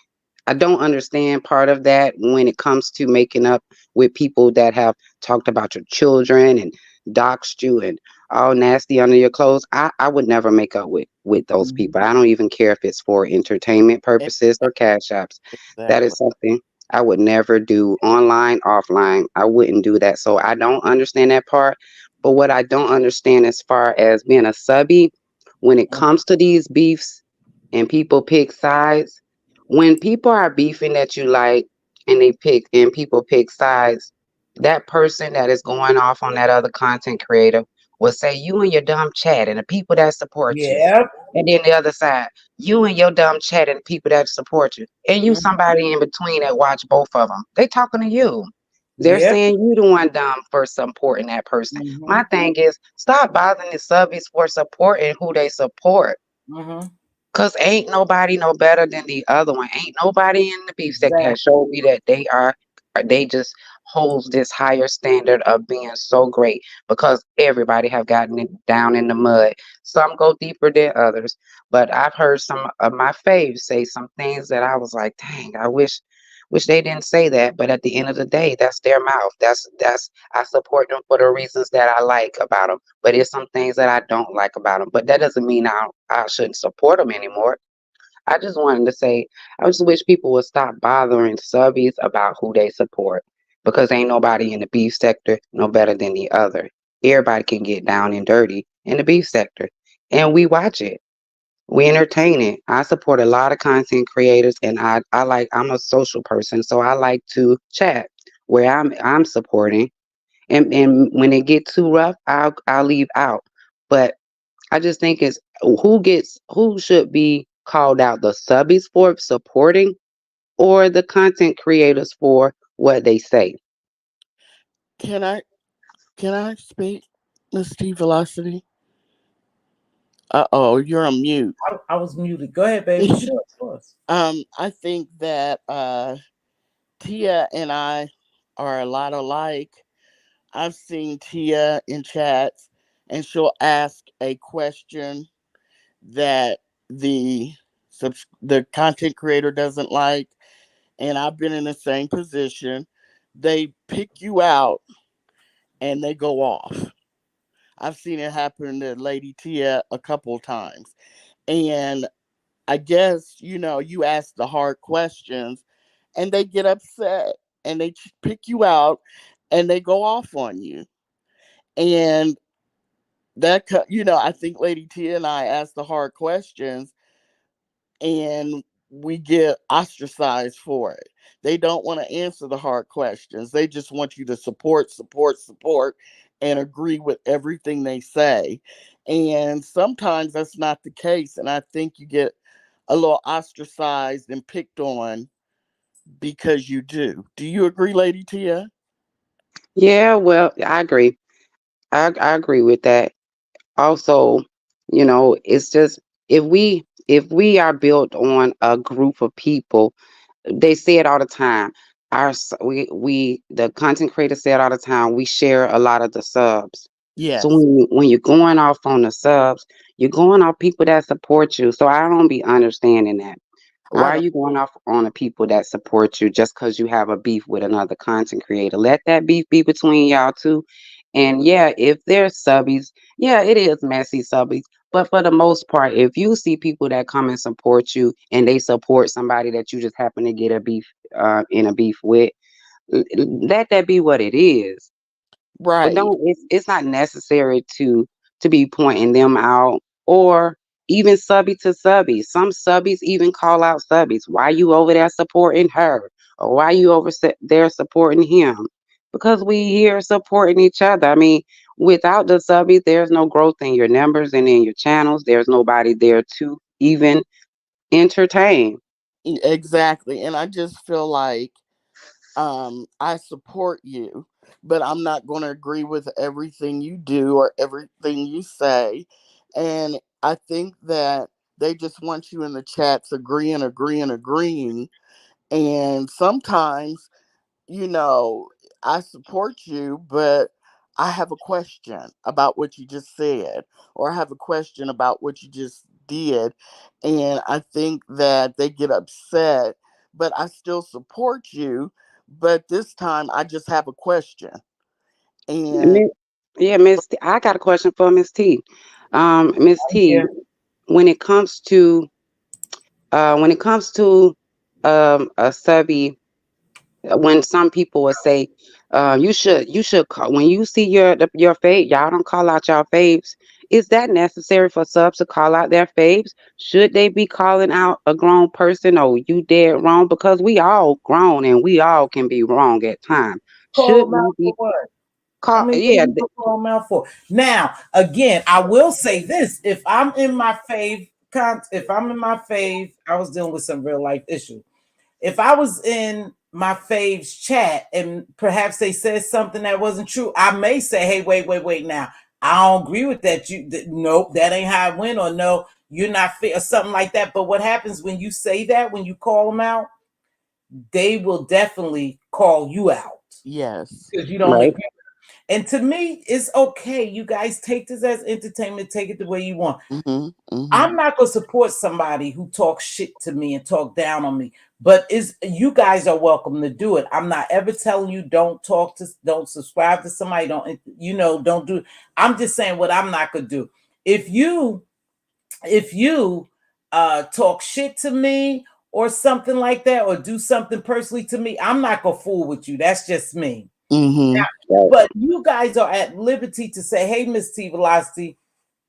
Speaker 4: don't understand part of that when it comes to making up with people that have talked about your children and doxed you and all nasty under your clothes. I would never make up with those
Speaker 2: Mhm.
Speaker 4: people. I don't even care if it's for entertainment purposes or
Speaker 3: Exactly.
Speaker 4: cash apps. That
Speaker 3: Exactly.
Speaker 4: is something I would never do online, offline. I wouldn't do that. So I don't understand that part. But what I don't understand as far as being a subby, when it
Speaker 2: Uh-huh.
Speaker 4: comes to these beefs and people pick sides, when people are beefing that you like and people pick sides, that person that is going off on that other content creator will say you and your dumb chat and the people that support you.
Speaker 2: Yep.
Speaker 4: And then the other side, you and your dumb chat and the people that support you. And you
Speaker 2: Mhm.
Speaker 4: somebody in between that watch both of them. They talking to you. They're
Speaker 2: Yep.
Speaker 4: saying you the one dumb for supporting that person. My
Speaker 2: Mhm.
Speaker 4: thing is stop bothering the subbies for supporting who they support.
Speaker 2: Mhm.
Speaker 4: Cause ain't nobody no better than the other one. Ain't nobody in the beef sector has
Speaker 2: Exactly.
Speaker 4: showed me that they just holds this higher standard of being so great because everybody have gotten it down in the mud. Some go deeper than others, but I've heard some of my faves say some things that I was like, dang, I wish which they didn't say that, but at the end of the day, that's their mouth. That's I support them for the reasons that I like about them. But it's some things that I don't like about them. But that doesn't mean I shouldn't support them anymore. I just wanted to say, I just wish people would stop bothering subbies about who they support because ain't nobody in the beef sector no better than the other. Everybody can get down and dirty in the beef sector, and we watch it. We entertain it. I support a lot of content creators, and I'm a social person, so I like to chat where I'm supporting. And when it get too rough, I'll leave out. But I just think it's who should be called out, the subbies for supporting or the content creators for what they say.
Speaker 3: Can I can I speak, Mz.Teavalocity? Oh, you're on mute.
Speaker 2: I was muted. Go ahead, baby. Sure, of course.
Speaker 3: I think that Tia and I are a lot alike. I've seen Tia in chats, and she'll ask a question that the content creator doesn't like, and I've been in the same position. They pick you out and they go off. I've seen it happen to Lady Tia a couple times. And I guess, you ask the hard questions and they get upset and they pick you out and they go off on you. And I think Lady Tia and I ask the hard questions and we get ostracized for it. They don't want to answer the hard questions. They just want you to support, and agree with everything they say. And sometimes that's not the case. And I think you get a little ostracized and picked on because you do. Do you agree, Lady Tia?
Speaker 4: Yeah, well, I agree. I agree with that. Also, it's just if we are built on a group of people, they say it all the time. We the content creators say it all the time. We share a lot of the subs. So
Speaker 3: Yes.
Speaker 4: when you're going off on the subs, you're going off people that support you. So I don't be understanding that.
Speaker 3: I
Speaker 4: Why are
Speaker 3: don't.
Speaker 4: you going off on the people that support you just because you have a beef with another content creator? Let that beef be between y'all two. And yeah, if there's subbies, yeah, it is messy subbies. But for the most part, if you see people that come and support you and they support somebody that you just happen to get a beef in a beef with, let that be what it is. But
Speaker 3: Right.
Speaker 4: don't it's not necessary to be pointing them out or even subby to subby. Some subbies even call out subbies. Why you over there supporting her? Or why you there supporting him? Because we here supporting each other. I mean, without the subbies, there's no growth in your numbers and in your channels. There's nobody there to even entertain.
Speaker 3: Exactly. And I just feel like I support you, but I'm not going to agree with everything you do or everything you say. And I think that they just want you in the chats agreeing. And sometimes, you know, I support you, but I have a question about what you just said, or I have a question about what you just did. And I think that they get upset, but I still support you. But this time I just have a question. And
Speaker 4: Mi- Yeah, Miss T, I got a question for Miss T. Miss T,
Speaker 2: Yeah.
Speaker 4: when it comes to when it comes to a subby, when some people will say, you should call when you see your fave, y'all don't call out y'all faves. Is that necessary for subs to call out their faves? Should they be calling out a grown person? Oh, you dead wrong, because we all grown and we all can be wrong at times.
Speaker 2: Call
Speaker 4: Should
Speaker 2: them
Speaker 4: we
Speaker 2: out for
Speaker 4: be
Speaker 2: what? I
Speaker 4: call?
Speaker 2: mean, what
Speaker 4: Yeah,
Speaker 2: are you gonna call them out for? Now, again, I will say this: if I'm in my fave, I was dealing with some real life issue. If I was in my fave's chat and perhaps they said something that wasn't true, I may say, "Hey, wait, now, I don't agree with that. Nope, that ain't how it went, or no, you're not fair, or something like that." But what happens when you say that, when you call them out, they will definitely call you out
Speaker 3: yes.
Speaker 2: because you don't
Speaker 4: right.
Speaker 2: agree. And to me, it's okay. You guys take this as entertainment, take it the way you want.
Speaker 3: Hmm. Hmm.
Speaker 2: I'm not going to support somebody who talks shit to me and talk down on me. But is you guys are welcome to do it. I'm not ever telling you don't subscribe to somebody, don't do. I'm just saying what I'm not gonna do. If you talk shit to me or something like that, or do something personally to me, I'm not gonna fool with you. That's just me.
Speaker 3: Mm-hmm.
Speaker 2: Now, but you guys are at liberty to say, hey, Mz.Teavalocity,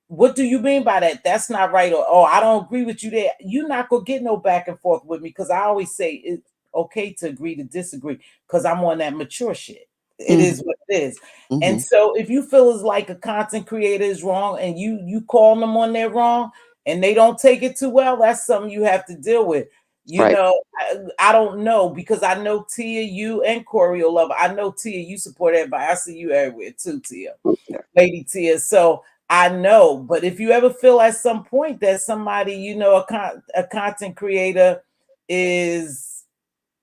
Speaker 2: what do you mean by that? That's not right. Or, oh, I don't agree with you there. You're not gonna get no back and forth with me, because I always say it's okay to agree to disagree, because I'm on that mature shit. It
Speaker 3: Mm-hmm.
Speaker 2: is what it is.
Speaker 3: Mm-hmm.
Speaker 2: And so if you feel as like a content creator is wrong, and you call them on their wrong, and they don't take it too well, that's something you have to deal with.
Speaker 4: Right.
Speaker 2: I don't know, because I know Tia, you and Choreo Lover. I know Tia, you support everybody. I see you everywhere too, Tia, Lady Tia. So I know, but if you ever feel at some point that somebody, a content creator is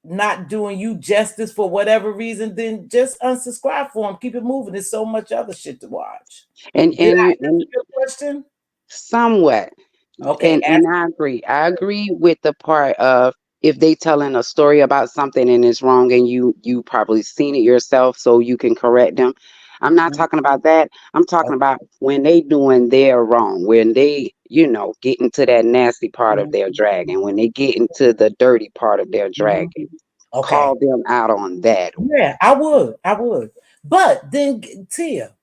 Speaker 2: not doing you justice for whatever reason, then just unsubscribe for them. Keep it moving. There's so much other shit to watch.
Speaker 4: And
Speaker 2: Did I
Speaker 4: and
Speaker 2: answer
Speaker 4: and
Speaker 2: your question?
Speaker 4: somewhat.
Speaker 2: Okay,
Speaker 4: And I agree. I agree with the part of if they telling a story about something and it's wrong and you probably seen it yourself so you can correct them. I'm not talking about that. I'm talking about when they doing their wrong, when they, get into that nasty part of their dragon, when they get into the dirty part of their dragon.
Speaker 2: okay.
Speaker 4: Call them out on that.
Speaker 2: Yeah, I would. I would. But then, Tia,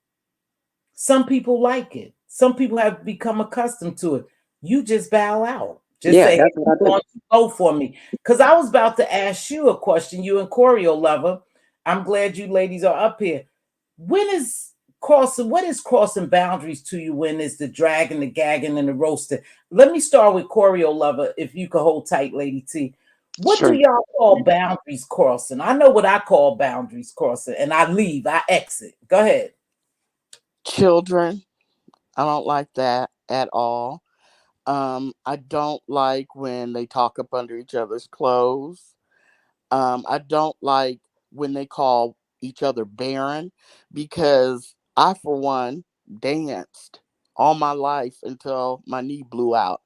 Speaker 2: some people like it. Some people have become accustomed to it. You just bow out. Just
Speaker 4: Yeah,
Speaker 2: say, hey,
Speaker 4: that's what I
Speaker 2: you're
Speaker 4: do.
Speaker 2: going to go for me. Because I was about to ask you a question, you and Choreo Lover. I'm glad you ladies are up here. What is crossing boundaries to you when it's the dragging, the gagging, and the roasting? Let me start with Choreo Lover, if you could hold tight, Lady T. What do
Speaker 4: Sure.
Speaker 2: y'all call boundaries crossing? I know what I call boundaries crossing, and I leave, I exit. Go ahead.
Speaker 3: Children, I don't like that at all. I don't like when they talk up under each other's clothes. I don't like when they call each other barren, because I, for one, danced all my life until my knee blew out.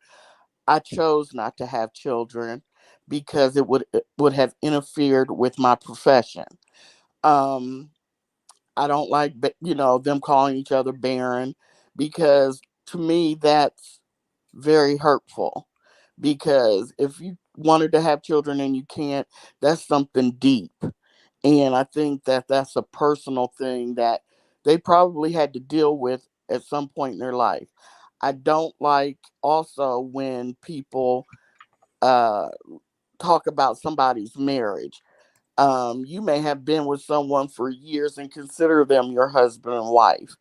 Speaker 3: I chose not to have children because it would have interfered with my profession. Um, I don't like them calling each other barren, because to me that's very hurtful. Because if you wanted to have children and you can't, that's something deep. And I think that that's a personal thing that they probably had to deal with at some point in their life. I don't like also when people uh, talk about somebody's marriage. You may have been with someone for years and consider them your husband and wife.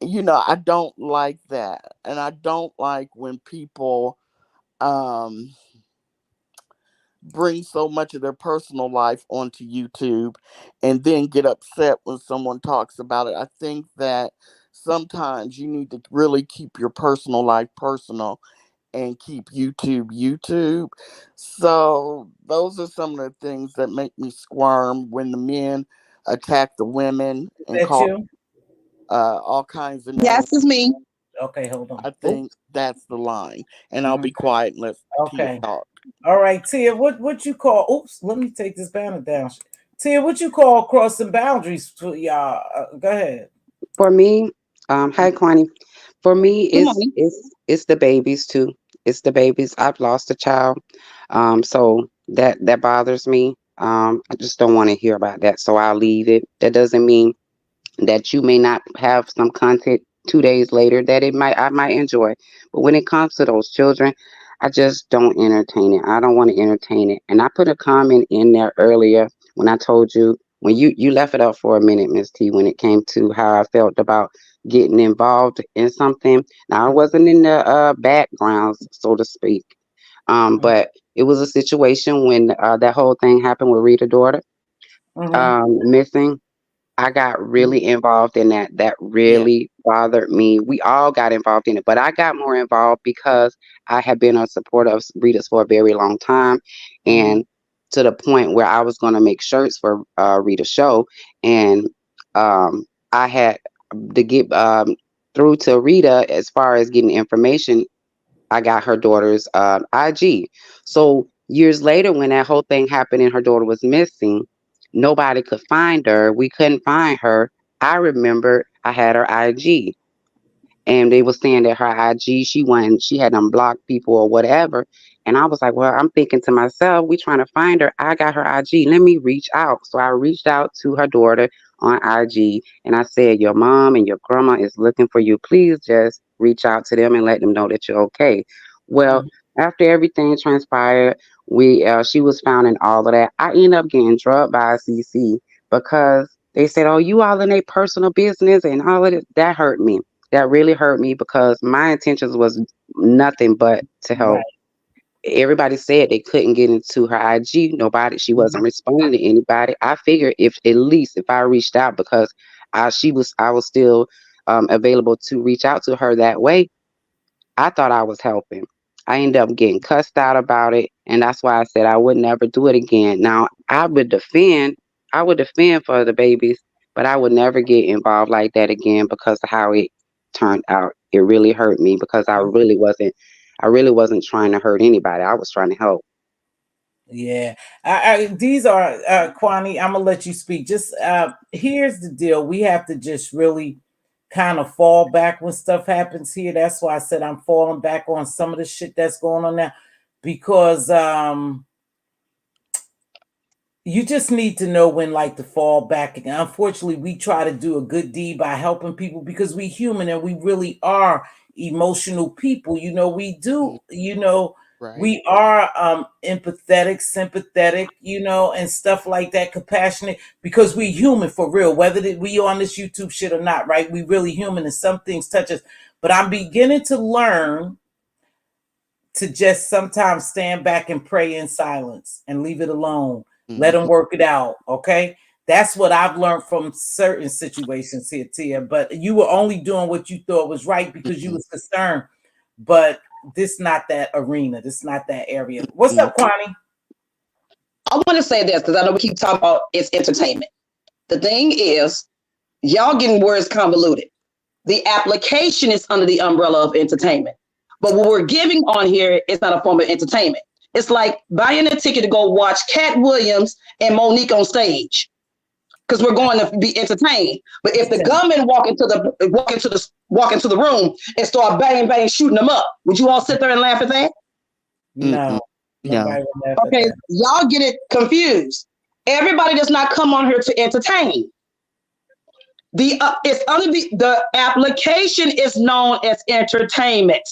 Speaker 3: I don't like that. And I don't like when people um, bring so much of their personal life onto YouTube and then get upset when someone talks about it. I think that sometimes you need to really keep your personal life personal and keep YouTube YouTube. So those are some of the things that make me squirm when the men attack the women and
Speaker 2: That
Speaker 3: call
Speaker 2: you?
Speaker 3: all kinds of
Speaker 5: Yes,
Speaker 3: names.
Speaker 5: it's me.
Speaker 2: Okay, hold on.
Speaker 3: I
Speaker 2: Oops.
Speaker 3: think that's the line. And I'll
Speaker 2: Mhm.
Speaker 3: be quiet and let Tia
Speaker 2: Okay.
Speaker 3: talk.
Speaker 2: All right, Tia. What you call? Oops. Let me take this banner down. Tia, what you call crossing boundaries for y'all? Go ahead.
Speaker 4: For me, hi Connie. For me,
Speaker 5: Good
Speaker 4: it's
Speaker 5: morning.
Speaker 4: it's it's the babies too. It's the babies. I've lost a child, so that bothers me. I just don't want to hear about that, so I'll leave it. That doesn't mean that you may not have some content 2 days later that I might enjoy. But when it comes to those children, I just don't entertain it. I don't want to entertain it. And I put a comment in there earlier when I told you when you left it up for a minute, Miss T, when it came to how I felt about getting involved in something. Now I wasn't in the backgrounds, so to speak. But it was a situation when that whole thing happened with Rita daughter
Speaker 2: Mm-hmm.
Speaker 4: missing. I got really involved in that. That
Speaker 3: Yeah.
Speaker 4: really bothered me. We all got involved in it, but I got more involved because I had been a supporter of Rita's for a very long time,
Speaker 2: Mm-hmm.
Speaker 4: and to the point where I was going to make shirts for Rita's show, and I had to get through to Rita as far as getting information. I got her daughter's IG. So Years later, when that whole thing happened and her daughter was missing, nobody could find her. We couldn't find her. I remember I had her IG, and they were saying that her IG, she had unblocked people or whatever. And I was like, well, I'm thinking to myself, we trying to find her. I got her IG. Let me reach out. So I reached out to her daughter on IG, and I said, your mom and your grandma is looking for you. Please just reach out to them and let them know that you're okay. Well, after everything transpired, she was found and all of that. I ended up getting drugged by a CC because they said, oh, you all in their personal business and all of it. That hurt me. That really hurt me because my intentions was nothing but to help. Everybody said they couldn't get into her IG. She wasn't responding to anybody. I figured if at least if I reached out, because I was still available to reach out to her that way. I thought I was helping. I ended up getting cussed out about it, and that's why I said I would never do it again. Now I would defend for the babies, but I would never get involved like that again because of how it turned out. It really hurt me because I really wasn't trying to hurt anybody. I was trying to help.
Speaker 2: Yeah, these are Kwani. I'm gonna let you speak. Just here's the deal: we have to just really kind of fall back when stuff happens here. That's why I said I'm falling back on some of the shit that's going on now, because you just need to know when like to fall back. And unfortunately, we try to do a good deed by helping people because we human and we really are emotional people. We do, we are empathetic, sympathetic, and stuff like that, compassionate, because we human for real, whether we on this YouTube shit or not, right? We really human and some things touch us. But I'm beginning to learn to just sometimes stand back and pray in silence and leave it alone. Let them work it out. Okay. That's what I've learned from certain situations here, Tia. But you were only doing what you thought was right because you was concerned. But this not that arena. This not that area. What's up, Kwani?
Speaker 5: I want to say this because I know we keep talking about it's entertainment. The thing is, y'all getting words convoluted. The application is under the umbrella of entertainment. But what we're giving on here is not a form of entertainment. It's like buying a ticket to go watch Cat Williams and Monique on stage because we're going to be entertained. But if the gunmen walk into the room and start bang shooting them up, would you all sit there and laugh at that?
Speaker 2: No.
Speaker 5: Okay, y'all get it confused. Everybody does not come on here to entertain. It's under the application is known as entertainment.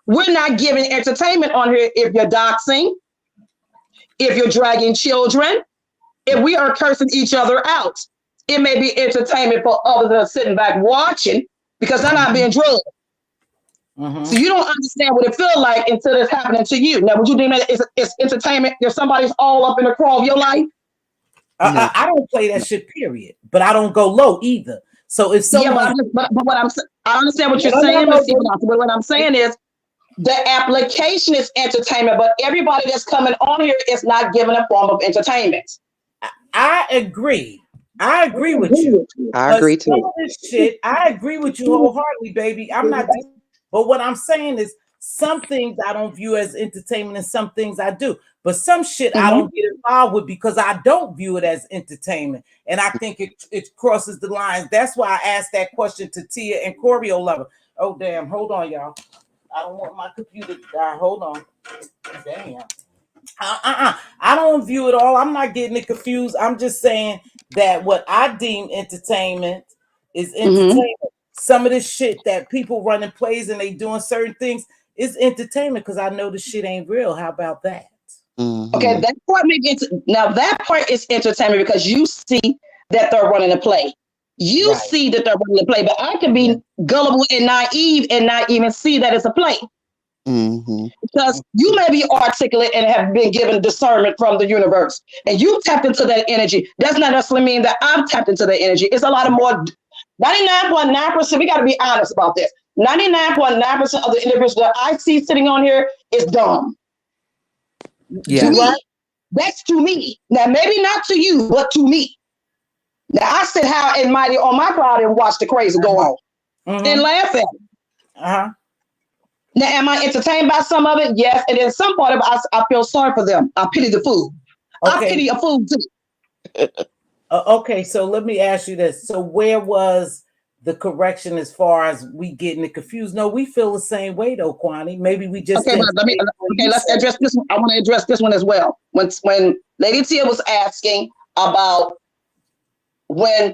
Speaker 5: We're not giving entertainment on here if you're doxing, if you're dragging children, if we are cursing each other out. It may be entertainment for others that are sitting back watching because they're not being drugged. So you don't understand what it feels like until it's happening to you. Now, would you deem that it's entertainment if somebody's all up in the crawl of your life?
Speaker 2: I don't play that shit, period. But I don't go low either. So if someone...
Speaker 5: but what I understand what you're saying, but what I'm saying is, the application is entertainment, but everybody that's coming on here is not given a form of entertainment.
Speaker 2: I agree. I agree with you.
Speaker 4: I agree too.
Speaker 2: This shit, I agree with you wholeheartedly, baby. I'm not. But what I'm saying is, some things I don't view as entertainment, and some things I do. But some shit I don't get involved with because I don't view it as entertainment, and I think it crosses the lines. That's why I asked that question to Tia and Choreo Lover. Oh damn! Hold on, y'all. I don't want my computer to die. Hold on. Damn. I don't view it all. I'm not getting it confused. I'm just saying that what I deem entertainment is entertainment. Some of this shit that people running plays and they doing certain things is entertainment because I know the shit ain't real. How about that?
Speaker 5: Okay, that part now that part is entertainment because you see that they're running a play. You see that they're running a play, but I can be gullible and naive and not even see that it's a play. Because you may be articulate and have been given discernment from the universe and you tapped into that energy. Does not necessarily mean that I've tapped into that energy. It's a lot of more 99.9%. We got to be honest about this. 99.9% of the individuals that I see sitting on here is dumb. To me. That's to me. Now, maybe not to you, but to me. Now, I sit high and mighty on my cloud and watch the crazy go on and laugh at it. Now, am I entertained by some of it? Yes. And then some part of it, I feel sorry for them. I pity the fool.
Speaker 2: Okay.
Speaker 5: I pity a fool too.
Speaker 2: Okay, so let me ask you this. So where was the correction as far as we getting it confused? No, we feel the same way though, Kwani. Maybe we just
Speaker 5: okay. But let's address this one. I want to address this one as well. When Lady Tia was asking about when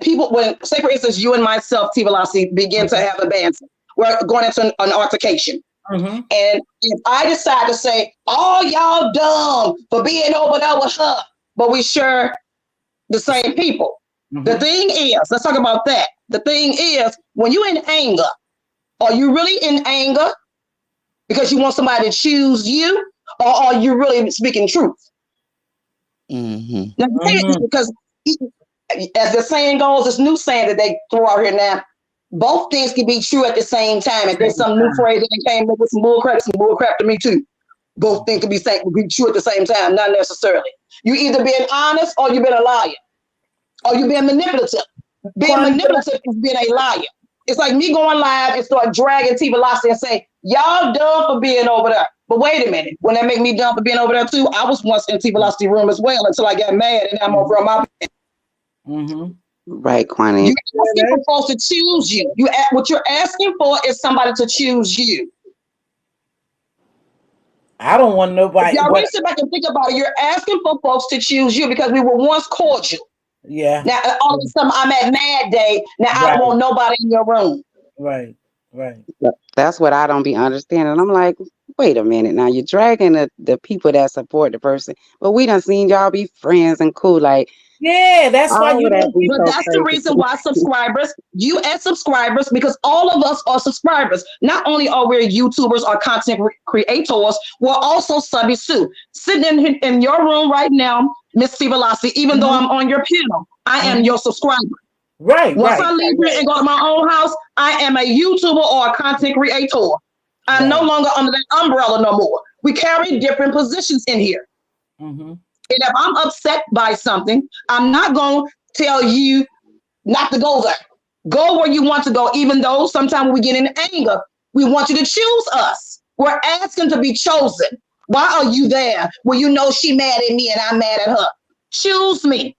Speaker 5: say for instance, you and myself, T-Velocity, begin to have a band, we're going into an altercation. And if I decide to say, "Oh, y'all dumb for being over there with her," but we share the same people. The thing is, let's talk about that. The thing is, when you're in anger, are you really in anger because you want somebody to choose you, or are you really speaking truth? Now, because as the saying goes, this new saying that they throw out here now, both things can be true at the same time. And there's some new phrase that came up with some bullcrap to me too. Both things can be true at the same time, not necessarily. You either being honest or you being a liar. Or you being manipulative. Being manipulative is being a liar. It's like me going live and start dragging T-Velocity and say, y'all dumb for being over there. But wait a minute, when that make me dumb for being over there too, I was once in T-Velocity room as well until I got mad and I'm over on my bed.
Speaker 4: Right, Kwani.
Speaker 5: You're asking for folks to choose you. What you're asking for is somebody to choose you.
Speaker 2: I don't want nobody.
Speaker 5: Y'all really sit back and think about it. You're asking for folks to choose you because we were once cordial.
Speaker 2: Yeah.
Speaker 5: Now all of a sudden I'm at mad day. Now I don't want nobody in your room.
Speaker 2: Right.
Speaker 4: That's what I don't be understanding. I'm like, wait a minute. Now you're dragging the people that support the person, but we done seen y'all be friends and cool. Like,
Speaker 2: yeah, that's why you.
Speaker 5: But that's the reason why subscribers, you as subscribers, because all of us are subscribers. Not only are we YouTubers or content creators, we're also subbies too. Sitting in your room right now, Mz.Teavalocity, even though I'm on your panel, I am your subscriber.
Speaker 2: Right.
Speaker 5: Once I leave here and go to my own house, I am a YouTuber or a content creator. I'm no longer under that umbrella no more. We carry different positions in here. And if I'm upset by something, I'm not going to tell you not to go there. Go where you want to go, even though sometimes when we get in anger, we want you to choose us. We're asking to be chosen. Why are you there? Well, you know she mad at me and I'm mad at her. Choose me.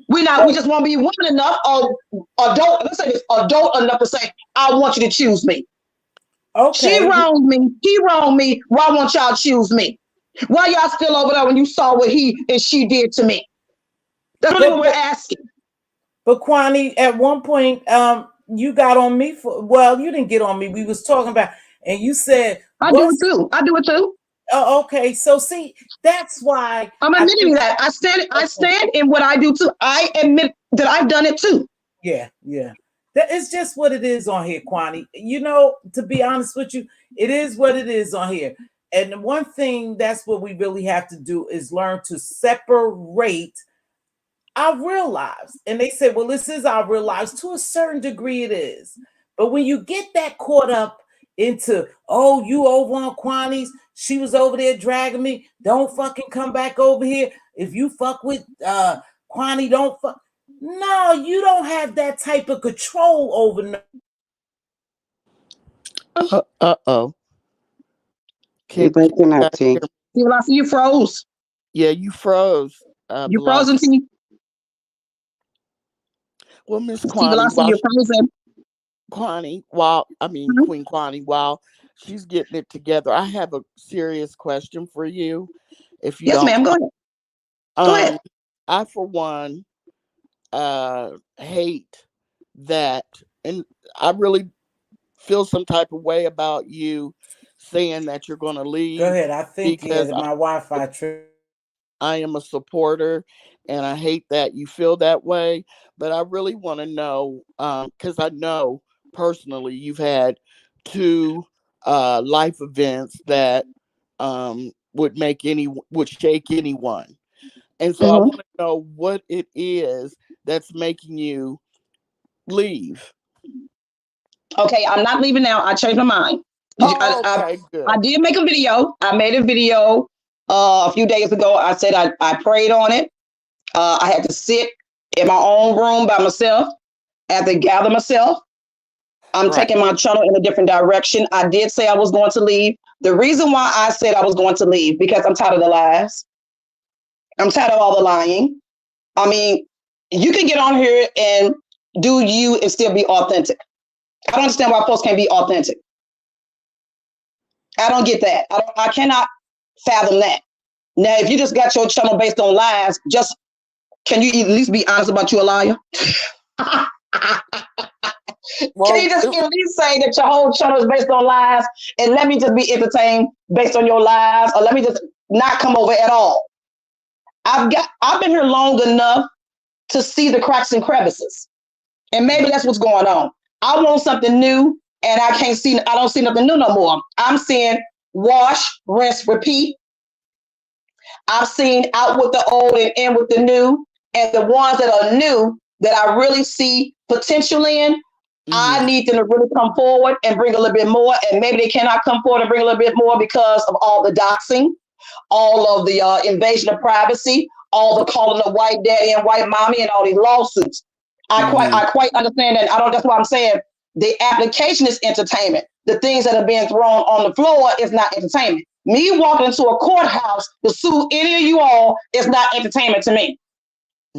Speaker 5: We just won't be woman enough or adult. Let's say this, adult enough to say, I want you to choose me. Okay. She wronged me. He wronged me. Why won't y'all choose me? Why y'all still over there when you saw what he and she did to me? That's really what we're asking.
Speaker 2: But Kwani, at one point, you got on me for, well, you didn't get on me. We was talking about, and you said,
Speaker 5: I do it too.
Speaker 2: Oh, okay. So see, that's why
Speaker 5: I'm admitting that. I stand in what I do too. I admit that I've done it too.
Speaker 2: Yeah. That is just what it is on here, Kwani. You know, to be honest with you, it is what it is on here. And one thing that's what we really have to do is learn to separate our real lives. And they say, well, this is our real lives. To a certain degree, it is. But when you get that caught up into, oh, you over on Kwani's, she was over there dragging me. Don't fucking come back over here. If you fuck with Kwani, don't fuck. No, you don't have that type of control over no.
Speaker 3: Uh-oh.
Speaker 4: You're breaking up, T.
Speaker 5: You froze.
Speaker 3: Yeah, you froze.
Speaker 5: You frozen, T.
Speaker 3: Well, Miss Kwani,
Speaker 5: you're frozen.
Speaker 3: Queen Kwani, while she's getting it together, I have a serious question for you. If you
Speaker 5: yes, ma'am, go ahead. Go ahead.
Speaker 3: I, for one, hate that, and I really feel some type of way about you saying that you're going to leave.
Speaker 2: Go ahead. I think because my Wi-Fi trip.
Speaker 3: I am a supporter, and I hate that you feel that way. But I really want to know, because I know personally you've had 2 life events that would shake anyone. And so I want to know what it is that's making you leave.
Speaker 5: Okay, I'm not leaving now. I changed my mind.
Speaker 3: Good.
Speaker 5: I did make a video. I made a video a few days ago. I said I prayed on it. I had to sit in my own room by myself. I had to gather myself. I'm taking my channel in a different direction. I did say I was going to leave. The reason why I said I was going to leave, because I'm tired of the lies. I'm tired of all the lying. I mean, you can get on here and do you and still be authentic. I don't understand why folks can't be authentic. I don't get that. I cannot fathom that. Now, if you just got your channel based on lies, just can you at least be honest about you a liar?
Speaker 3: Well,
Speaker 5: can you just at least say that your whole channel is based on lies and let me just be entertained based on your lies, or let me just not come over at all? I've been here long enough to see the cracks and crevices. And maybe that's what's going on. I want something new and I don't see nothing new no more. I'm seeing wash, rinse, repeat. I've seen out with the old and in with the new. And the ones that are new that I really see potential in, I need them to really come forward and bring a little bit more. And maybe they cannot come forward and bring a little bit more because of all the doxing, all of the invasion of privacy, all the calling of white daddy and white mommy and all these lawsuits. I quite understand that. That's why I'm saying the application is entertainment. The things that are being thrown on the floor is not entertainment. Me walking into a courthouse to sue any of you all is not entertainment to me.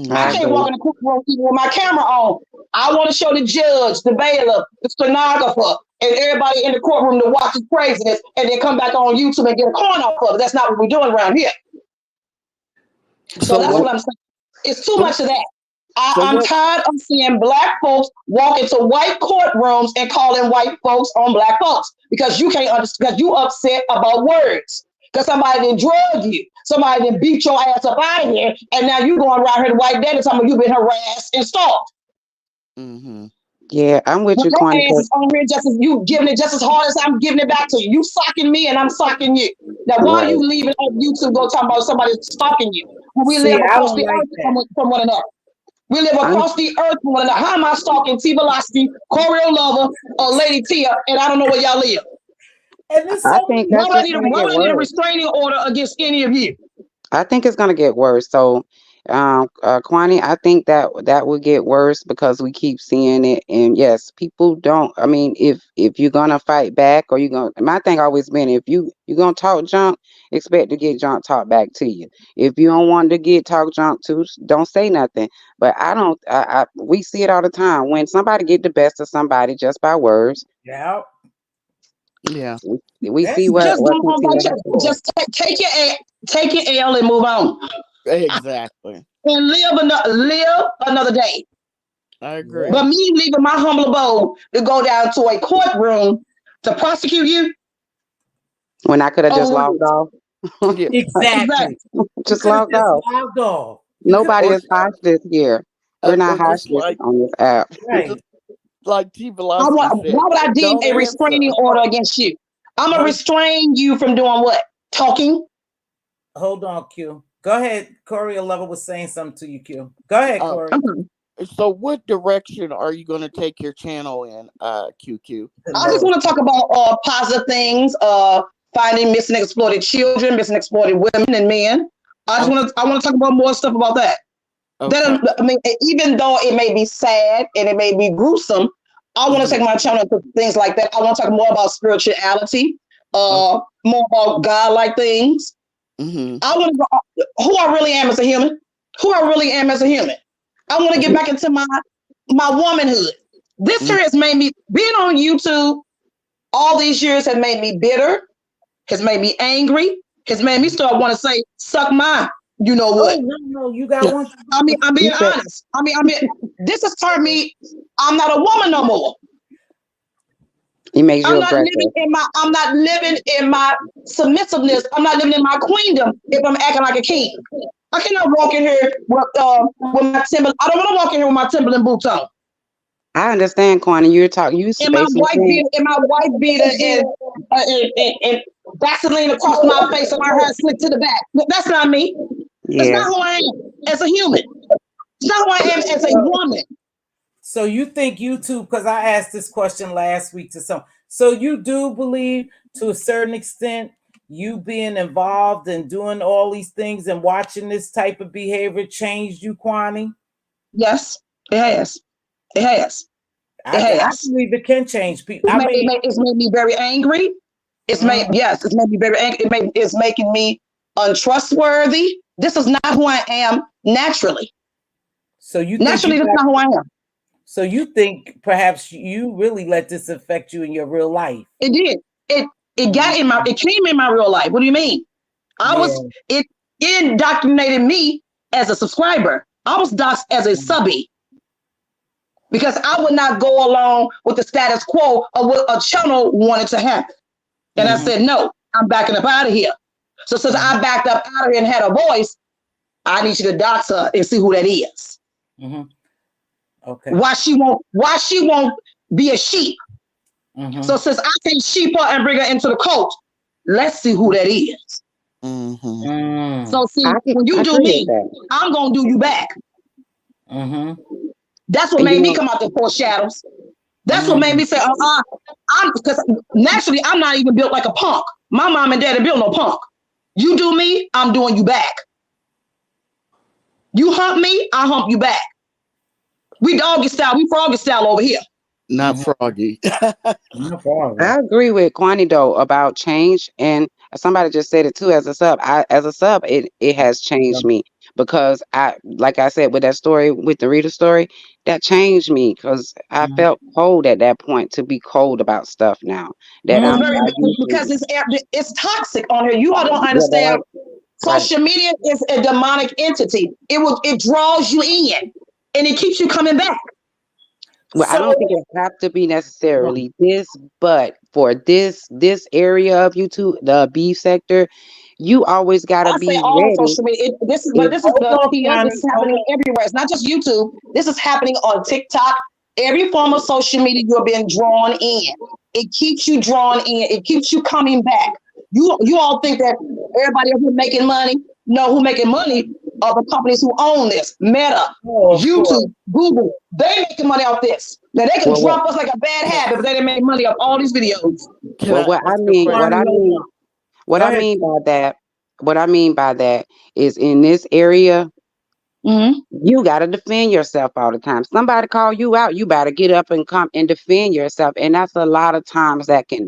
Speaker 5: I can't walk in the courtroom even with my camera on. I want to show the judge, the bailiff, the stenographer, and everybody in the courtroom to watch this craziness and then come back on YouTube and get a coin off of it. That's not what we're doing around here. So that's what I'm saying. It's too much of that. I'm tired of seeing black folks walk into white courtrooms and calling white folks on black folks because you can't understand, because you upset about words. Because somebody didn't drug you. Somebody didn't beat your ass up out of here. And now you going around here to white daddy talking about you've been harassed and stalked.
Speaker 4: Yeah, I'm with you, Kwani.
Speaker 5: Your ass is on here just as you giving it just as hard as I'm giving it back to you. You socking me and I'm socking you. Now, why are you leaving on YouTube go talking about somebody stalking you? We live across the earth from one another. We live across the earth from one another. How am I stalking Mz.Teavalocity, Choreo Lover, or Lady Tia, and I don't know where y'all live?
Speaker 2: And this
Speaker 4: I think that's
Speaker 5: why do I need a restraining order against any of you?
Speaker 4: I think it's gonna get worse. So, Kwani, I think that will get worse because we keep seeing it. And yes, people don't. I mean, if you're gonna fight back, or my thing always been, if you're gonna talk junk, expect to get junk talked back to you. If you don't want to get talk junk to, don't say nothing. But I don't. We see it all the time when somebody get the best of somebody just by words.
Speaker 2: Yeah.
Speaker 4: We see what
Speaker 5: just take your L and move on.
Speaker 3: Exactly.
Speaker 5: And live another day.
Speaker 3: I agree.
Speaker 5: But me leaving my humble abode to go down to a courtroom to prosecute you,
Speaker 4: when I could have just logged off.
Speaker 2: Exactly.
Speaker 4: Just logged off. Nobody is hostage here. We're not hostage on this app.
Speaker 2: Right.
Speaker 3: Like Teavalocity said,
Speaker 5: why would I deem a restraining order against you? I'm gonna restrain you from doing what? Talking?
Speaker 2: Hold on, Q. Go ahead. Choreo Lover was saying something to you, Q. Go ahead, Corey.
Speaker 3: So what direction are you going to take your channel in, QQ?
Speaker 5: I just want to talk about positive things, finding missing and exploited children, missing and exploited women and men. I want to talk about more stuff about that. I mean, even though it may be sad and it may be gruesome, I want to take my channel to things like that. I want to talk more about spirituality, more about God-like things. I want to know who I really am as a human. I want to get back into my womanhood. This year has made me, being on YouTube all these years has made me bitter, has made me angry, has made me start want to say, suck my, you know what?
Speaker 2: No, you got one.
Speaker 5: I mean, I'm being honest. I mean, this has turned me, I'm not a woman no more.
Speaker 4: It makes you aggressive.
Speaker 5: I'm not living in my submissiveness. I'm not living in my queendom if I'm acting like a king. I cannot walk in here with my Timberland. I don't want to walk in here with my Timberland boots on.
Speaker 4: I understand, Kwani. You're talking. In
Speaker 5: my white beater and Vaseline across my face and my hair slicked to the back. That's not me. That's not who I am as a human. It's not who I am as a woman.
Speaker 2: So you think YouTube, because I asked this question last week to some, so you do believe to a certain extent you being involved and doing all these things and watching this type of behavior changed you, Kwani?
Speaker 5: Yes, it has. It has.
Speaker 2: I believe it can change people.
Speaker 5: It's made me very angry. It's made me very angry. It's making me untrustworthy. This is not who I am naturally.
Speaker 2: So you
Speaker 5: naturally, that's not who I am.
Speaker 2: So you think perhaps you really let this affect you in your real life?
Speaker 5: It did. It came in my real life. What do you mean? It indoctrinated me as a subscriber. I was doxxed as a subby because I would not go along with the status quo of what a channel wanted to happen. And I said, no, I'm backing up out of here. So since I backed up out of here and had a voice, I need you to dox her and see who that is.
Speaker 2: Okay.
Speaker 5: Why she won't be a sheep. So since I can sheep her and bring her into the cult, let's see who that is. So see, when you do me, I'm gonna do you back. That's what made me come out the four shadows. That's what made me say, because naturally I'm not even built like a punk. My mom and dad are built no punk. You do me, I'm doing you back. You hump me, I hump you back. We doggy style, we froggy style over here.
Speaker 3: Not froggy.
Speaker 4: I agree with Kwani though about change, and somebody just said it too. As a sub, it has changed me because like I said with that story with the reader story, that changed me because I felt cold at that point to be cold about stuff now that
Speaker 5: because it's toxic on here. You all don't understand. Social media is a demonic entity. It draws you in and it keeps you coming back.
Speaker 4: Well, I don't think it have to be necessarily this, but for this area of YouTube, the beef sector, you always gotta be ready.
Speaker 5: Social media. This is happening everywhere. It's not just YouTube. This is happening on TikTok. Every form of social media, you're being drawn in. It keeps you drawn in. It keeps you coming back. You all think that everybody else is making money. No, who making money are the companies who own this. Meta, YouTube, Google. They making money off this. Now they can drop us like a bad habit, but they didn't make money off all these videos.
Speaker 4: What I mean by that is in this area, you got to defend yourself all the time. Somebody call you out, you better get up and come and defend yourself. And that's a lot of times that can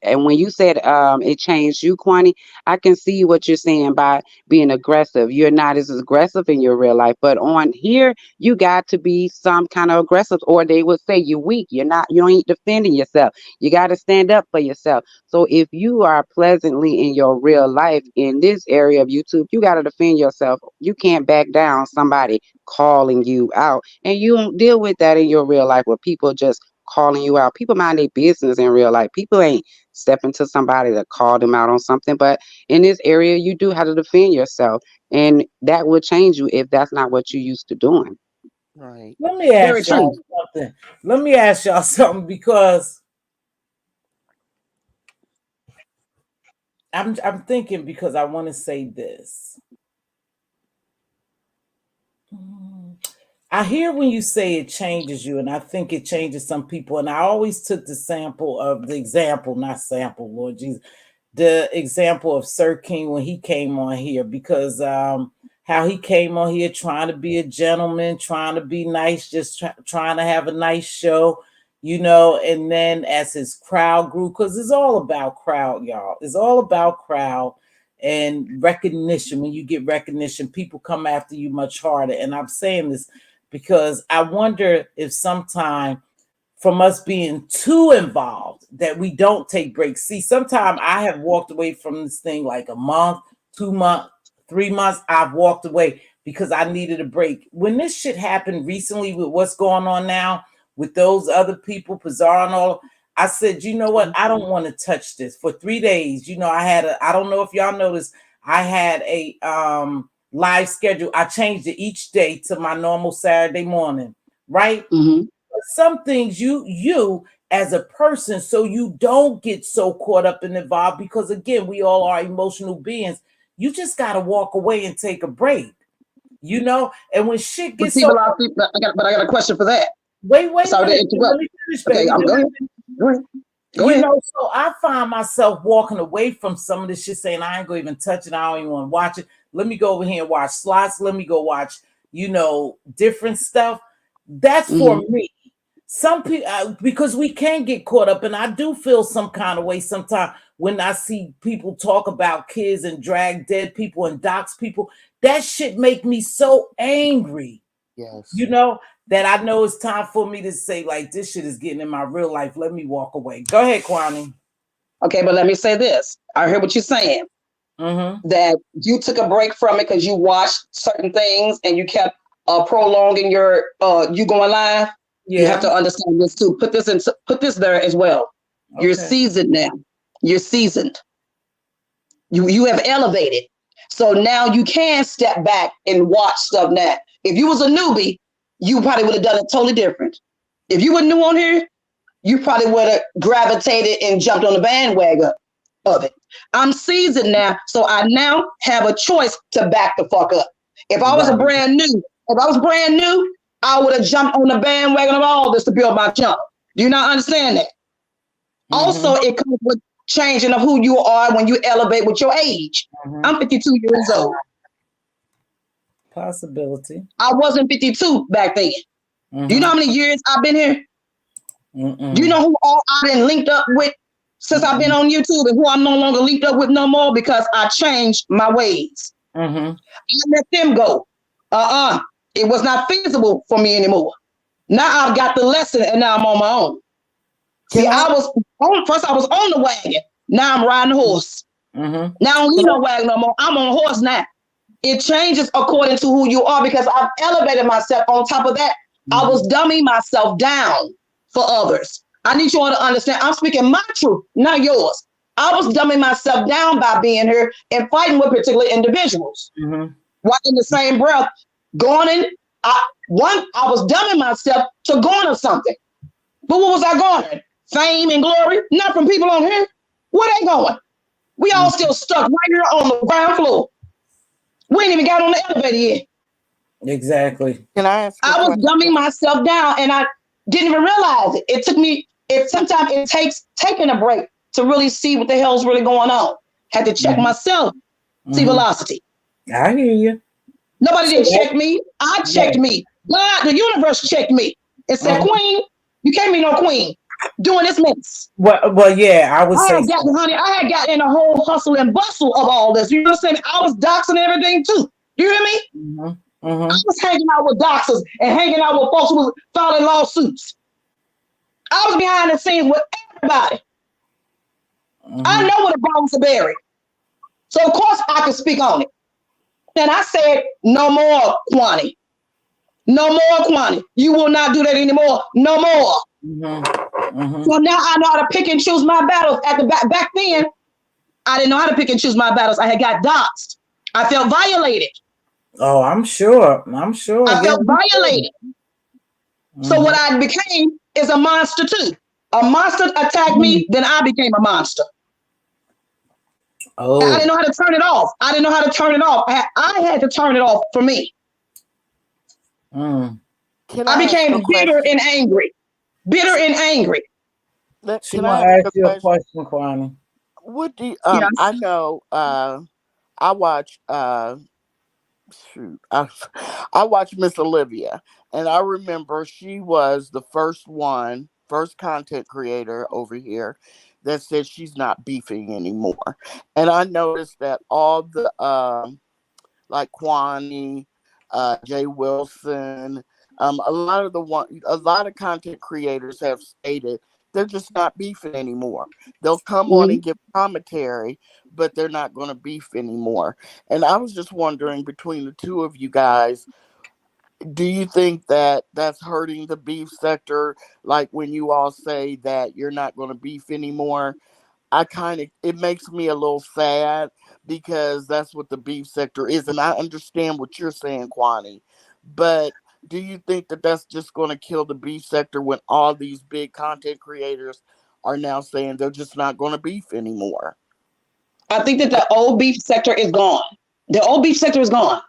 Speaker 4: and when you said it changed you, Kwani, I can see what you're saying by being aggressive. You're not as aggressive in your real life, but on here you got to be some kind of aggressive, or they would say you're weak. You ain't defending yourself. You got to stand up for yourself. So if you are pleasantly in your real life in this area of YouTube, you got to defend yourself. You can't back down somebody calling you out, and you don't deal with that in your real life where people just calling you out. People mind their business in real life. People ain't stepping to somebody to call them out on something, but in this area you do have to defend yourself, and that will change you if that's not what you used to doing.
Speaker 3: Right.
Speaker 2: Let me ask y'all something. Because I'm thinking, because I want to say this. I hear when you say it changes you, and I think it changes some people. And I always took the example of Sir King when he came on here, because how he came on here trying to be a gentleman, trying to be nice, just trying to have a nice show, and then as his crowd grew, because it's all about crowd, y'all. It's all about crowd and recognition. When you get recognition, people come after you much harder. And I'm saying this because I wonder if sometime from us being too involved that we don't take breaks. See, sometimes I have walked away from this thing like a month, 2 months, 3 months. I've walked away because I needed a break. When this shit happened recently with what's going on now with those other people, Pizarro and all, I said, you know what? I don't want to touch this. For 3 days, I don't know if y'all noticed, I had a live schedule. I changed it each day to my normal Saturday morning, right? Some things you as a person, so you don't get so caught up and involved, because again, we all are emotional beings. You just got to walk away and take a break, and when shit gets
Speaker 5: I got a question for that.
Speaker 2: Wait.
Speaker 5: Sorry to interrupt. Okay, I'm going. Go ahead.
Speaker 2: So I find myself walking away from some of this shit, saying I ain't gonna even touch it. I don't even want to watch it. Let me go over here and watch slots. Let me go watch, different stuff. That's for me. some people, because we can get caught up, and I do feel some kind of way sometimes when I see people talk about kids and drag dead people and dox people. That shit make me so angry.
Speaker 3: Yes.
Speaker 2: You know, that I know it's time for me to say, like, this shit is getting in my real life. Let me walk away. Go ahead, Kwani.
Speaker 5: Okay, but let me say this. I heard what you're saying. That you took a break from it because you watched certain things and you kept prolonging your you going live. Yeah. You have to understand this too. Put this there as well. Okay. You're seasoned now. You're seasoned. You have elevated. So now you can step back and watch stuff now. If you was a newbie, you probably would have done it totally different. If you were new on here, you probably would have gravitated and jumped on the bandwagon of it. I'm seasoned now, so I now have a choice to back the fuck up. If I was brand new, I would have jumped on the bandwagon of all this to build my jump. Do you not understand that? Also, it comes with changing of who you are when you elevate with your age. I'm 52 years old.
Speaker 2: Possibility.
Speaker 5: I wasn't 52 back then. Do you know how many years I've been here? Do you know who all I've been linked up with since I've been on YouTube and who I'm no longer linked up with no more because I changed my ways? I let them go. It was not feasible for me anymore. Now I've got the lesson and now I'm on my own. See, I was on the wagon. Now I'm riding the horse. Now I don't need no wagon no more. I'm on a horse now. It changes according to who you are because I've elevated myself. On top of that, I was dumbing myself down for others. I need you all to understand. I'm speaking my truth, not yours. I was dumbing myself down by being here and fighting with particular individuals. While in the same breath, I was dumbing myself to garner something. But what was I garnering? Fame and glory? Not from people on here. Where they going? We all still stuck right here on the ground floor. We ain't even got on the elevator yet.
Speaker 2: Exactly.
Speaker 3: Can I ask?
Speaker 5: I was dumbing myself down and I didn't even realize it. It took me, sometimes it takes taking a break to really see what the hell's really going on. Had to check myself. Mz.Teavalocity.
Speaker 2: I hear you.
Speaker 5: Nobody didn't check me. I checked me. God, the universe checked me. It said, Queen, you can't be no queen doing this mess.
Speaker 2: Well, yeah, I would say.
Speaker 5: I had gotten in a whole hustle and bustle of all this. You know what I'm saying? I was doxing everything too. You hear me? I was hanging out with doxers and hanging out with folks who was filing lawsuits. I was behind the scenes with everybody. I know where the bones are buried. So of course I can speak on it. And I said, no more, Kwani. No more, Kwani. You will not do that anymore. No more. So now I know how to pick and choose my battles. Back then, I didn't know how to pick and choose my battles. I had got doxed. I felt violated.
Speaker 2: Oh, I'm sure.
Speaker 5: I felt violated. So what I became is a monster too. A monster attacked me, then I became a monster. Oh. I didn't know how to turn it off. I had to turn it off for me. I became bitter and angry.
Speaker 2: She want to ask you a question, Kwani.
Speaker 3: What do you, I know I watch I watch Miss Olivia, and I remember she was the first content creator over here that said she's not beefing anymore. And I noticed that all the like Kwani, Jay Wilson, a lot of content creators have stated they're just not beefing anymore. They'll come on and give commentary, but they're not going to beef anymore. And I was just wondering, between the two of you guys, do you think that that's hurting the beef sector? Like when you all say that you're not going to beef anymore, it makes me a little sad because that's what the beef sector is. And I understand what you're saying, Kwani, but do you think that that's just going to kill the beef sector when all these big content creators are now saying they're just not going to beef anymore?
Speaker 5: I think that the old beef sector is gone. The old beef sector is gone.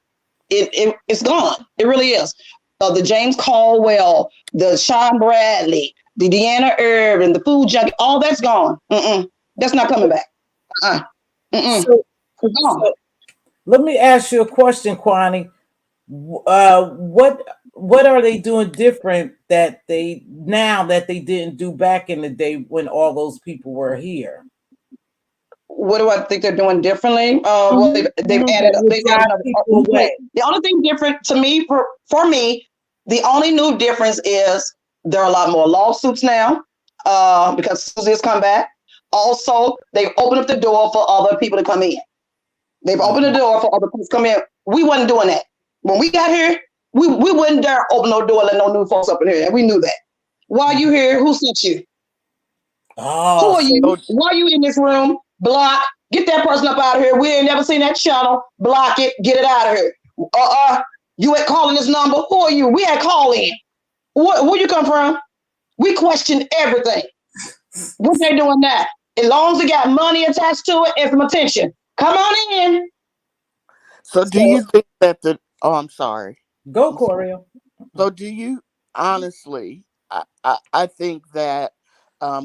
Speaker 5: It's gone. It really is. The James Caldwell, the Sean Bradley, the Deanna Irvin, the Food Junkie, all that's gone. That's not coming back. It's gone.
Speaker 2: So let me ask you a question, Kwani. What are they doing different that they didn't do back in the day when all those people were here?
Speaker 5: What do I think they're doing differently? Well,
Speaker 2: Mhm,
Speaker 5: they've
Speaker 2: mhm,
Speaker 5: added
Speaker 2: that would drive
Speaker 5: another
Speaker 2: people
Speaker 5: new place.
Speaker 2: away.
Speaker 5: The only thing different to me, for me, the only new difference is there are a lot more lawsuits now because Susie has come back. Also, they've opened up the door for other people to come in. They've opened the door for other people to come in. We wasn't doing that when we got here. We wouldn't dare open no door, let no new folks up in here, and we knew that. Why are you here? Who sent you? Who
Speaker 2: Oh,
Speaker 5: are
Speaker 2: so
Speaker 5: you? Why are you in this room? Block. Get that person up out of here. We ain't never seen that channel. Block it. Get it out of here. You ain't calling this number. Who are you? We ain't calling. Where you come from? We question everything. What they doing now? As long as it got money attached to it and some attention. Come on in.
Speaker 3: So do
Speaker 5: So
Speaker 3: you think that I'm sorry.
Speaker 2: go, Corio.
Speaker 3: So do you honestly? I think that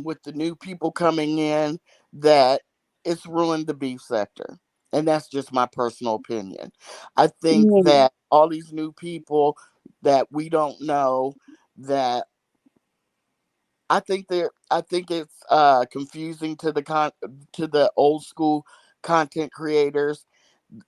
Speaker 3: with the new people coming in, that it's ruined the beef sector, and that's just my personal opinion. I think that all these new people that we don't know, that I think it's confusing to the old school content creators.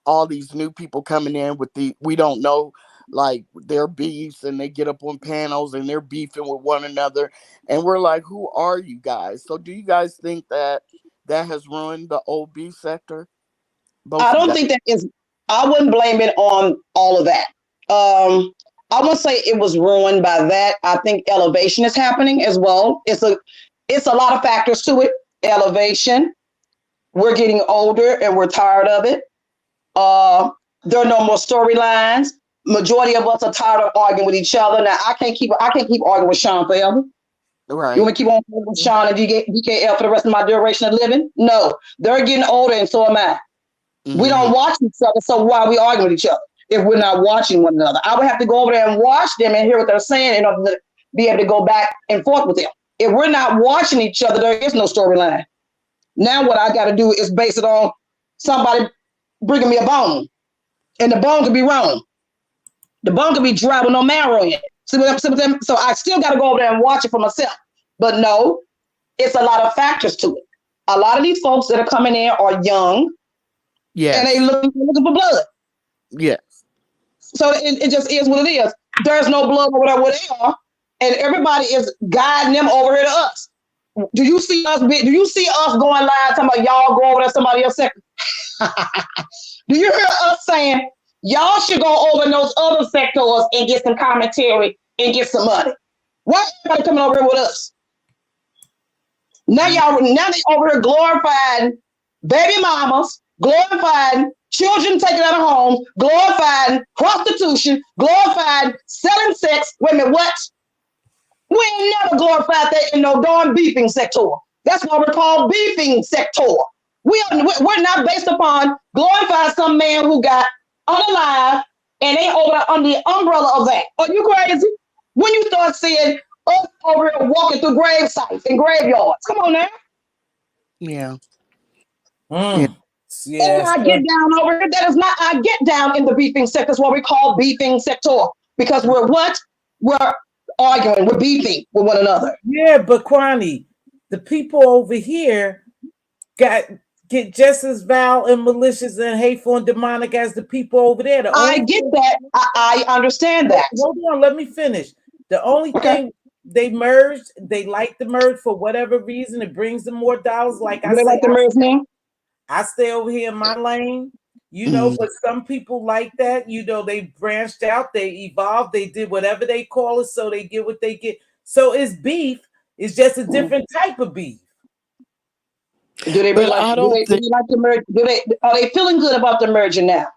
Speaker 3: All these new people coming in with we don't know, like, their beefs, and they get up on panels and they're beefing with one another, and we're like, who are you guys? So do you guys think that has ruined the old beef sector?
Speaker 5: I
Speaker 3: Both of you
Speaker 5: don't
Speaker 3: guys.
Speaker 5: think that is. I wouldn't blame it on all of that. I won't say it was ruined by that. I think elevation is happening as well. It's a lot of factors to it. Elevation. We're getting older and we're tired of it. Uh, there are no more storylines. Majority of us are tired of arguing with each other. Now I can't keep arguing with Sean forever. You
Speaker 3: Right.
Speaker 5: want to keep on arguing with Sean and DKL for the rest of my duration of living? No, they're getting older and so am I. We
Speaker 3: Mm-hmm.
Speaker 5: don't watch each other, so why are we arguing with each other if we're not watching one another? I would have to go over there and watch them and hear what they're saying in order to be able to go back and forth with them. If we're not watching each other, there is no storyline. Now what I got to do is base it on somebody bringing me a bone, and the bone could be wrong. The bone could be dry with no marrow in it. So I still got to go over there and watch it for myself. But no, it's a lot of factors to it. A lot of these folks that are coming in are young and they
Speaker 3: Yes.
Speaker 5: looking for blood.
Speaker 3: Yes.
Speaker 5: So it just is what it is. There's no blood over there where they are, and everybody is guiding them over here to us. Do you see us? Do you see us going live talking about y'all go over there somebody else sector? Do you hear us saying y'all should go over in those other sectors and get some commentary and get some money? Why everybody coming over here with us? Now they over here glorifying baby mamas, glorifying children taken out of homes, glorifying prostitution, glorifying selling sex. Wait a minute, what? We ain't never glorified that in no darn beefing sector. That's why we're called beefing sector. We're not based upon glorifying some man who got unalive and they under the umbrella of that. Are you crazy? When you start seeing us over here walking through grave sites and graveyards, come on now.
Speaker 3: Yeah. Yeah.
Speaker 2: Mm.
Speaker 5: And
Speaker 2: Yes.
Speaker 5: I get down over here. That is not I get down in the beefing sector. That's what we call beefing sector. Because we're what? We're arguing. We're beefing with one another.
Speaker 2: Yeah, but Kwani, the people over here get just as vile and malicious and hateful and demonic as the people over there. The
Speaker 5: I
Speaker 2: only
Speaker 5: get
Speaker 2: thing,
Speaker 5: that. I understand that.
Speaker 2: hold on, let me finish. The only
Speaker 5: Okay.
Speaker 2: thing they merged, they like to merge for whatever reason. It brings them more dollars. Like I
Speaker 5: Do they
Speaker 2: say,
Speaker 5: like the merge name?
Speaker 2: I stay over here in my lane,
Speaker 3: Mm.
Speaker 2: but some people like that. They branched out, they evolved, they did whatever they call it, so they get what they get. So it's beef, it's just a different type of beef.
Speaker 5: Do they
Speaker 3: But
Speaker 5: realize?
Speaker 3: I
Speaker 5: Do
Speaker 3: don't
Speaker 5: they, do
Speaker 3: think.
Speaker 5: they like the merge? Are they feeling good about the merging now?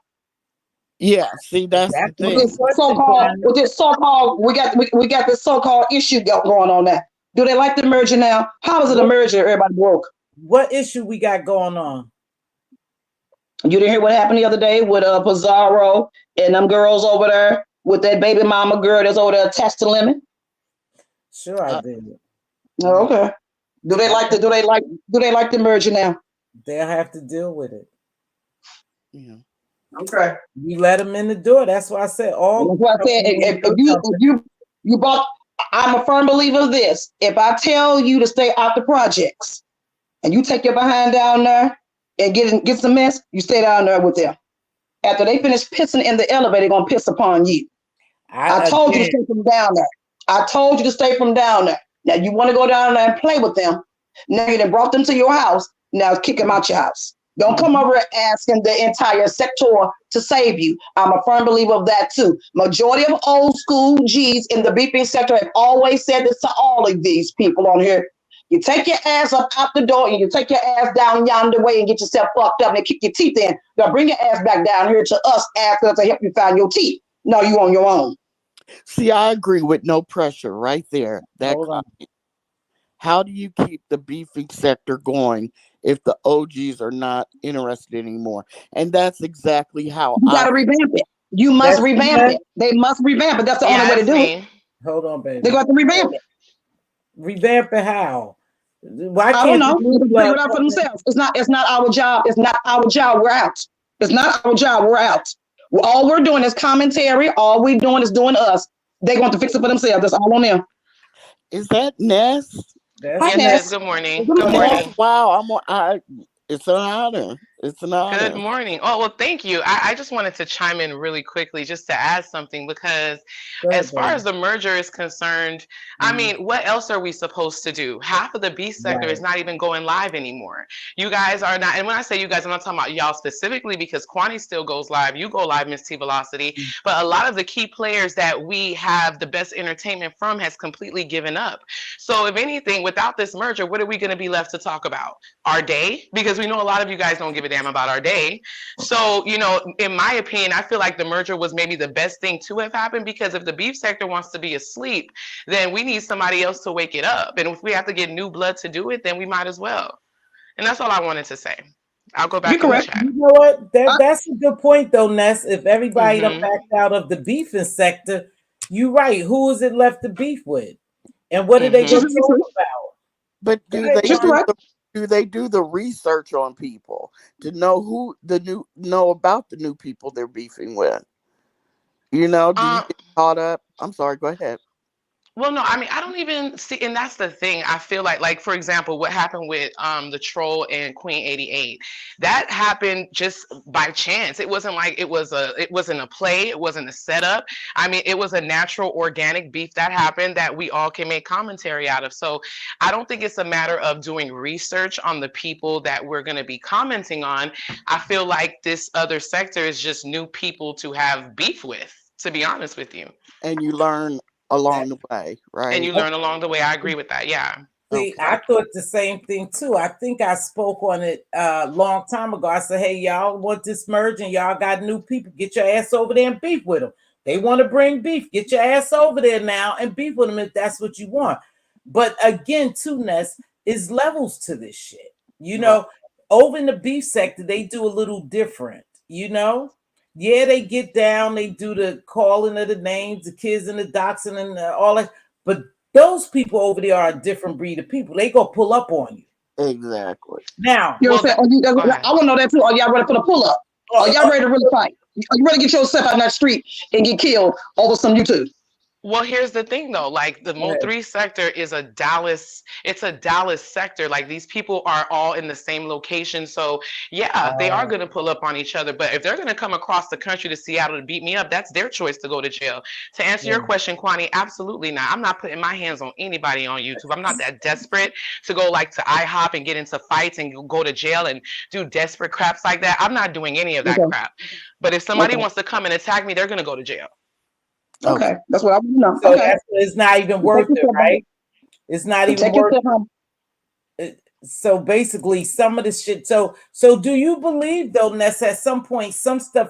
Speaker 3: Yeah. See, that's the
Speaker 2: That's a
Speaker 5: With
Speaker 2: good
Speaker 3: thing.
Speaker 5: this
Speaker 2: question,
Speaker 5: so-called,
Speaker 2: Kwani.
Speaker 5: with this so-called, we got this so-called issue going on now. Do they like the merger now? How is it a
Speaker 2: What,
Speaker 5: merger? Everybody broke.
Speaker 2: what issue we got going on?
Speaker 5: You didn't hear what happened the other day with Pizarro and them girls over there with that baby mama girl that's over there attached to Lemon?
Speaker 2: Sure, I
Speaker 3: Uh,
Speaker 2: did.
Speaker 5: Oh, okay. Do they
Speaker 2: I,
Speaker 5: like the merger now?
Speaker 2: they'll have to deal with it.
Speaker 3: yeah.
Speaker 5: Okay.
Speaker 2: You let them in the door. That's why I said all.
Speaker 5: That's what I said. If you bought, I'm a firm believer of this. If I tell you to stay out the projects and you take your behind down there and get some mess, you stay down there with them. After they finish pissing in the elevator, they're gonna piss upon you. I told you to stay from down there. I told you to stay from down there. Now you want to go down there and play with them. Now you done brought them to your house. Now kick them out your house. Don't come over asking the entire sector to save you. I'm a firm believer of that too. Majority of old school G's in the beeping sector have always said this to all of these people on here. You take your ass up out the door and you take your ass down yonder way and get yourself fucked up and kick your teeth in. Now bring your ass back down here to us, ask us to help you find your teeth. No, you on your own.
Speaker 3: See, I agree with no pressure right there. How do you keep the beefing sector going if the OGs are not interested anymore? And that's exactly how
Speaker 5: you got to revamp it. You must revamp it. They must revamp it. That's the only way to do it.
Speaker 2: Hold on, baby.
Speaker 5: They're going to revamp it.
Speaker 2: Revamp it how? Why
Speaker 5: I don't know. Figure it out for themselves. It's not our job. It's not our job. We're out. It's not our job. We're out. All we're doing is commentary. All we're doing is doing us. They're going to fix it for themselves. That's all on them.
Speaker 3: Is that Ness?
Speaker 6: Yes, Ness. Good morning. Good morning.
Speaker 3: Wow, it's an honor. It's an honor.
Speaker 6: Good morning. Oh, well, thank you. I just wanted to chime in really quickly just to add something because as far as the merger is concerned, I mean, what else are we supposed to do? Half of the B sector is not even going live anymore. You guys are not, and when I say you guys, I'm not talking about y'all specifically because Kwani still goes live. You go live, Mz.Teavalocity. But a lot of the key players that we have the best entertainment from has completely given up. So if anything, without this merger, what are we going to be left to talk about? Our day? Because we know a lot of you guys don't give a damn about our day. So, you know, in my opinion, I feel like the merger was maybe the best thing to have happened because if the beef sector wants to be asleep, then we need somebody else to wake it up. And if we have to get new blood to do it, then we might as well. And that's all I wanted to say. I'll go back to the chat.
Speaker 2: You know what? That's a good point, though, Ness. If everybody done backed out of the beefing sector, you're right. Who is it left to beef with? And what are they going to talk about?
Speaker 3: But do they do the research on people to know know about the new people they're beefing with? You know, do you get caught up? I'm sorry, go ahead.
Speaker 6: Well, no, I mean, I don't even see, and that's the thing. I feel like for example, what happened with the Troll and Queen 88, that happened just by chance. It wasn't like it wasn't a play, it wasn't a setup. I mean, it was a natural, organic beef that happened that we all can make commentary out of. So I don't think it's a matter of doing research on the people that we're going to be commenting on. I feel like this other sector is just new people to have beef with, to be honest with you.
Speaker 3: And you learn along the way, right?
Speaker 6: And you learn along the way. I agree with that. Yeah.
Speaker 2: See, I thought the same thing too. I think I spoke on it a long time ago. I said, hey, y'all want this merge and y'all got new people. Get your ass over there and beef with them. They want to bring beef. Get your ass over there now and beef with them if that's what you want. But again, too, Ness, is levels to this shit. You know, over in the beef sector, they do a little different, you know? Yeah, they get down, they do the calling of the names, the kids and the doxing and all that. But those people over there are a different breed of people. They go pull up on you.
Speaker 3: Exactly.
Speaker 2: Now,
Speaker 5: you know what I'm saying? I want to know that too. Are y'all ready for the pull up? Are y'all ready to really fight? Are you ready to get yourself out in that street and get killed over some YouTube?
Speaker 6: Well, here's the thing though, like the Mo3 sector is it's a Dallas sector. Like these people are all in the same location. So yeah, they are going to pull up on each other. But if they're going to come across the country to Seattle to beat me up, that's their choice to go to jail. To answer your question, Kwani, absolutely not. I'm not putting my hands on anybody on YouTube. I'm not that desperate to go like to IHOP and get into fights and go to jail and do desperate craps like that. I'm not doing any of that crap. But if somebody wants to come and attack me, they're going to go to jail.
Speaker 5: Okay, that's what I want to know.
Speaker 2: So it's not even worth it, right? It's not even worth it. So basically, some of this shit. So do you believe though, Ness, at some point, some stuff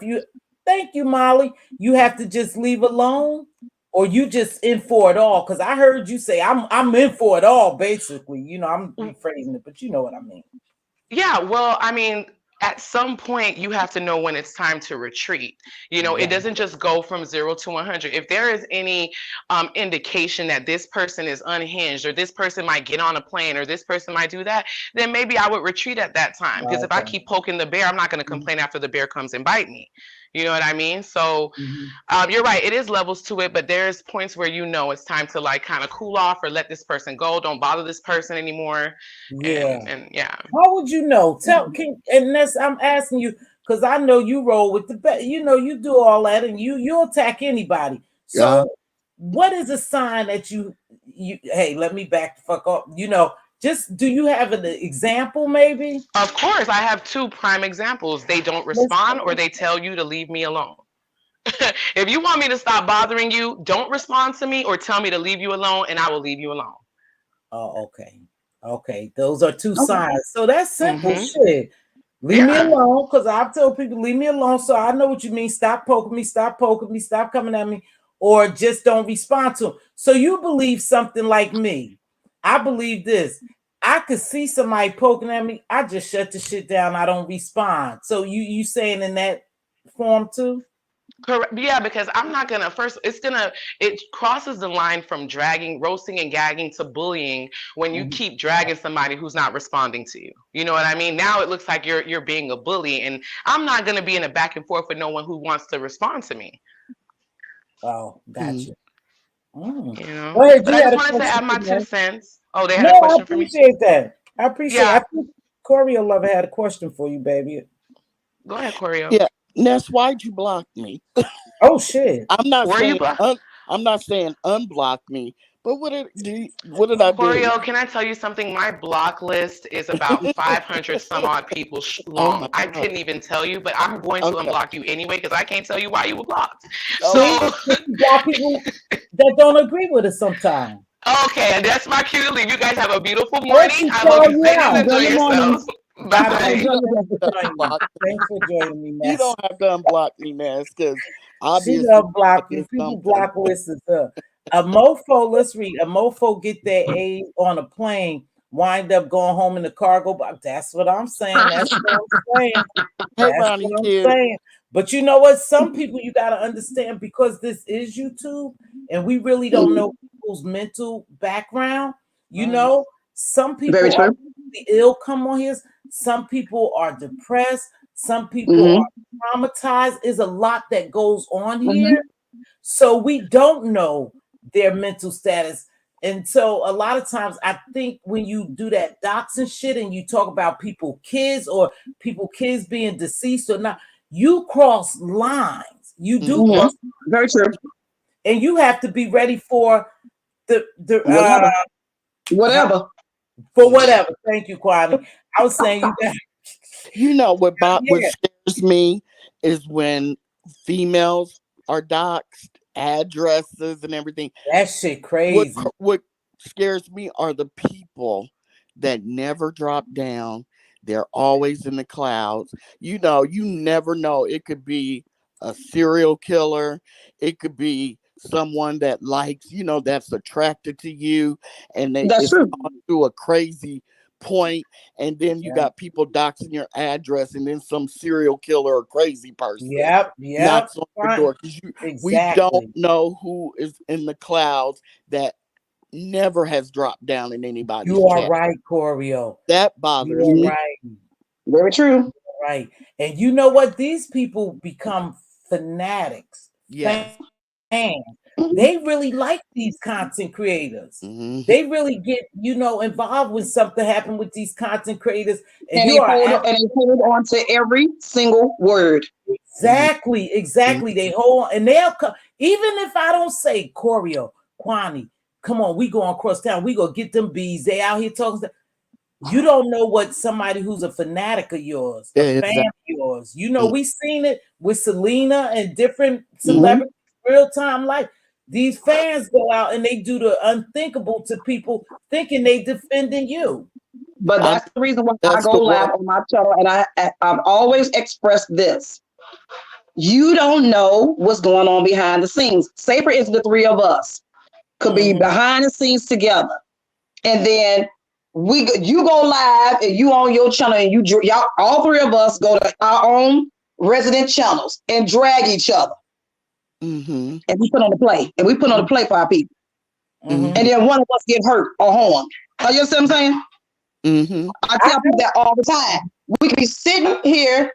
Speaker 2: thank you, Molly, you have to just leave alone, or you just in for it all? Because I heard you say I'm in for it all, basically. You know, I'm rephrasing it, but you know what I mean.
Speaker 6: Yeah, well, I mean, at some point you have to know when it's time to retreat. It doesn't just go from 0 to 100. If there is any indication that this person is unhinged, or this person might get on a plane, or this person might do that, then maybe I would retreat at that time. Because if I keep poking the bear, I'm not going to complain after the bear comes and bite me. You know what I mean? So you're right. It is levels to it, but there's points where it's time to like kind of cool off, or let this person go. Don't bother this person anymore.
Speaker 2: Yeah.
Speaker 6: And yeah.
Speaker 2: How would you know? I'm asking you because I know you roll with the best. You do all that, and you'll attack anybody. So, what is a sign that you? Hey, let me back the fuck up. Just do you have an example, maybe?
Speaker 6: Of course, I have 2 prime examples. They don't respond, or they tell you to leave me alone. If you want me to stop bothering you, don't respond to me or tell me to leave you alone, and I will leave you alone.
Speaker 2: Oh, okay. Okay, those are 2 signs. So that's simple shit. Leave me alone, because I've told people leave me alone. So I know what you mean. Stop poking me, stop coming at me, or just don't respond to them. So you believe something like me. I believe this. I could see somebody poking at me. I just shut the shit down. I don't respond. So you saying in that form too?
Speaker 6: Correct. Yeah, because I'm not gonna it crosses the line from roasting and gagging to bullying when you keep dragging somebody who's not responding to you. You know what I mean? Now it looks like you're being a bully, and I'm not gonna be in a back and forth with no one who wants to respond to me.
Speaker 2: Oh, gotcha.
Speaker 6: But I just wanted to add my 2 cents. Oh, they had a question for me.
Speaker 2: I appreciate that. I appreciate it. I think Corey Lover had a question for you, baby.
Speaker 6: Go ahead, Corey.
Speaker 3: Yeah. Ness, why'd you block me?
Speaker 2: Oh shit!
Speaker 3: I'm not saying unblock me, but what did I do?
Speaker 6: Corey, can I tell you something? My block list is about 500 some odd people long. I couldn't even tell you, but I'm going to unblock you anyway because I can't tell you why you were blocked. So
Speaker 2: block people that don't agree with us sometimes.
Speaker 6: Okay, that's my cue to leave. You guys have a beautiful morning. I love you. Enjoy yourselves. Bye.
Speaker 2: Thanks for joining me, Ness.
Speaker 3: You don't have to unblock me, Ness, because obviously
Speaker 2: block you. People block lists. A mofo, let's read. A mofo get their aid on a plane, wind up going home in the cargo box. That's what I'm saying. That's what I'm saying. That's what I'm saying. But you know what? Some people you got to understand, because this is YouTube and we really don't know people's mental background. Some people are really ill come on here. Some people are depressed. Some people are traumatized. There's a lot that goes on here. So we don't know their mental status. And so a lot of times I think when you do that doxing shit and you talk about kids being deceased or not, you cross lines. You do cross lines.
Speaker 5: Very true.
Speaker 2: And you have to be ready for the
Speaker 5: whatever.
Speaker 2: For whatever. Thank you, Kwame. I was saying
Speaker 3: what scares me is when females are doxed, addresses and everything.
Speaker 2: That shit crazy.
Speaker 3: What scares me are the people that never drop down. They're always in the clouds. You never know. It could be a serial killer. It could be someone that likes, that's attracted to you, and it's gone through a crazy point, and then you got people doxing your address, and then some serial killer or crazy person knocks on your door, because we don't know who is in the clouds that never has dropped down in anybody's
Speaker 2: You are
Speaker 3: chat.
Speaker 2: right, Corio.
Speaker 3: That bothers me.
Speaker 2: Right.
Speaker 5: Very true.
Speaker 2: Right. And you know what? These people become fanatics.
Speaker 3: Yes.
Speaker 2: They really like these content creators. They really get, involved when something happened with these content creators.
Speaker 5: And they hold on to every single word.
Speaker 2: Exactly. They hold on, and they'll come. Even if I don't say, Corio, Kwani, come on, we going across town. We gonna get them bees. They out here talking. You don't know what somebody who's a fanatic of yours, a fan of yours. We seen it with Selena and different celebrities, real time life. These fans go out and they do the unthinkable to people, thinking they defending you.
Speaker 5: But that's the reason why I go live on my channel, and I've always expressed this. You don't know what's going on behind the scenes. Say for instance, the 3 of us could be behind the scenes together, and then you go live and you on your channel and y'all all three of us go to our own resident channels and drag each other.
Speaker 3: Mm-hmm.
Speaker 5: And we put on the play. And we put on the play for our people.
Speaker 3: Mm-hmm.
Speaker 5: And then one of us get hurt or harmed. You understand what I'm saying?
Speaker 3: Mm-hmm.
Speaker 5: I tell people that all the time. We could be sitting here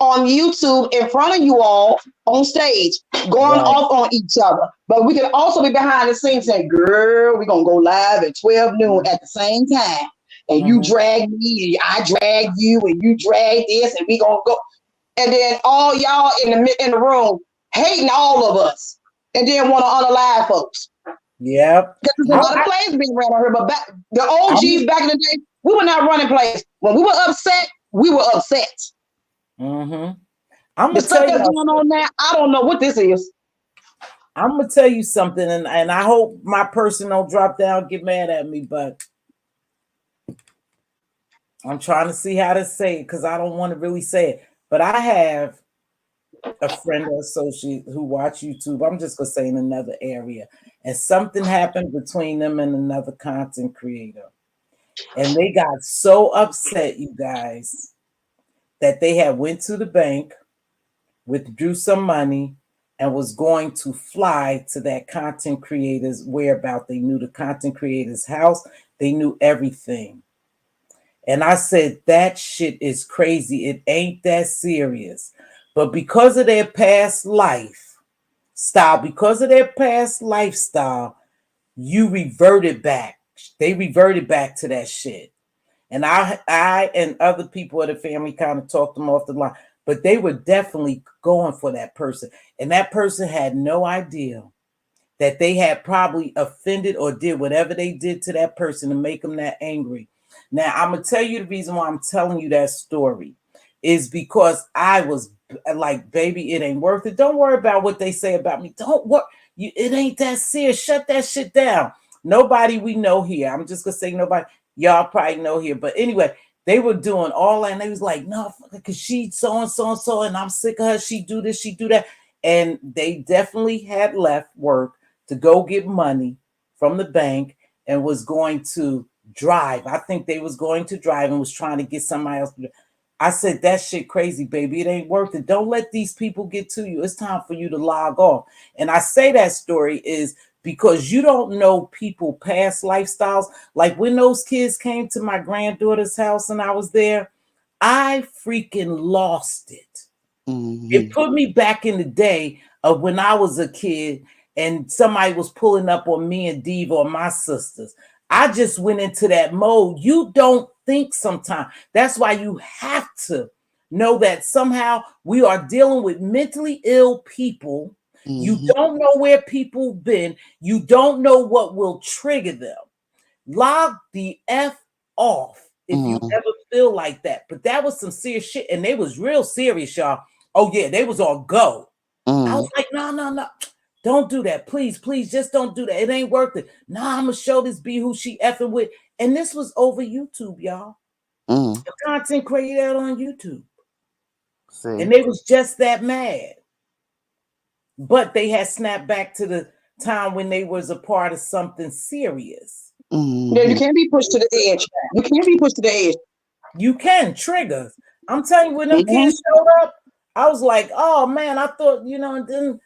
Speaker 5: on YouTube in front of you all on stage, going off on each other. But we can also be behind the scenes saying, girl, we're going to go live at 12 noon at the same time. And you drag me, and I drag you, and you drag this, and we going to go. And then all y'all in the room hating all of us. And then want to unalive folks.
Speaker 2: Yep.
Speaker 5: Because there's a lot of plays being ran on here. But the OGs back in the day, we were not running plays. When we were upset, we were upset.
Speaker 2: Mm-hmm. I'm
Speaker 5: the stuff that's going on now, I don't know what this is.
Speaker 2: I'm gonna tell you something, and I hope my person don't drop down, get mad at me, but I'm trying to see how to say it because I don't want to really say it. But I have a friend or associate who watch YouTube. I'm just gonna say in another area, and something happened between them and another content creator, and they got so upset, you guys, that they had went to the bank, withdrew some money, and was going to fly to that content creator's whereabouts. They knew the content creator's house. They knew everything. And I said, that shit is crazy. It ain't that serious. But because of their past lifestyle, you reverted back. They reverted back to that shit. And I and other people of the family kind of talked them off the line. But they were definitely going for that person. And that person had no idea that they had probably offended or did whatever they did to that person to make them that angry. Now, I'm going to tell you the reason why I'm telling you that story is because I was like, baby, it ain't worth it. Don't worry about what they say about me. Don't worry. It ain't that serious. Shut that shit down. Nobody we know here. I'm just going to say nobody. Y'all probably know here. But anyway, they were doing all that. And they was like, no, because she so-and-so, and I'm sick of her. She do this, she do that. And they definitely had left work to go get money from the bank and was going to drive. I think they was going to drive and was trying to get somebody else. I said, that shit crazy, baby. It ain't worth it. Don't let these people get to you. It's time for you to log off. And I say that story is because you don't know people past lifestyles. Like when those kids came to my granddaughter's house and I was there, I freaking lost it. Mm-hmm. It put me back in the day of when I was a kid and somebody was pulling up on me and Diva or my sisters. I just went into that mode. You don't think sometimes. That's why you have to know that somehow we are dealing with mentally ill people. Mm-hmm. You don't know where people been. You don't know what will trigger them. Log the F off if you ever feel like that. But that was some serious shit. And they was real serious, y'all. Oh, yeah, they was all go. I was like, no. Don't do that. Please, just don't do that. It ain't worth it. Nah, I'm going to show this B who she effing with. And this was over YouTube, y'all. The content created out on YouTube. See. And they was just that mad. But they had snapped back to the time when they was a part of something serious.
Speaker 5: Yeah, you can't be pushed to the edge. You can't be pushed to the edge.
Speaker 2: You can. Triggers. I'm telling you, when them kids showed up, I was like, oh, man, I thought, and then,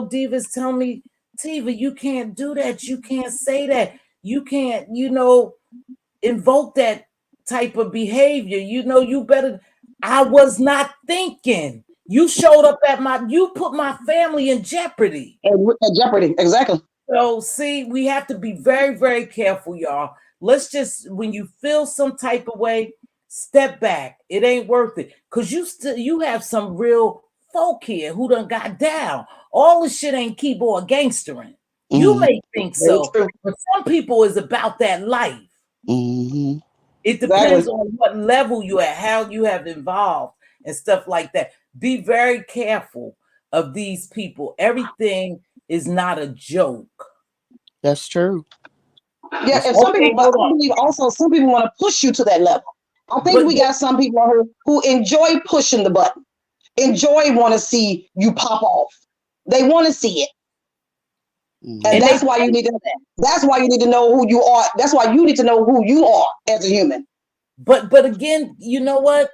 Speaker 2: Diva's telling me, Tiva, you can't do that. You can't say that. You can't, invoke that type of behavior. You better. I was not thinking. You showed up you put my family in jeopardy.
Speaker 5: In jeopardy, exactly.
Speaker 2: So, see, we have to be very, very careful, y'all. Let's just, when you feel some type of way, step back. It ain't worth it. Because you have some real folk here who done got down. All this shit ain't keyboard gangstering. You may think so, but some people is about that life. It depends on what level you at, how you have involved and stuff like that. Be very careful of these people. Everything is not a joke.
Speaker 3: That's true.
Speaker 5: Yeah, and some people, I believe also some people want to push you to that level. I think we got some people on here who enjoy pushing the button, want to see you pop off. They want to see it. And that's why you need to. That's why you need to know who you are. That's why you need to know who you are as a human.
Speaker 2: But again, you know what?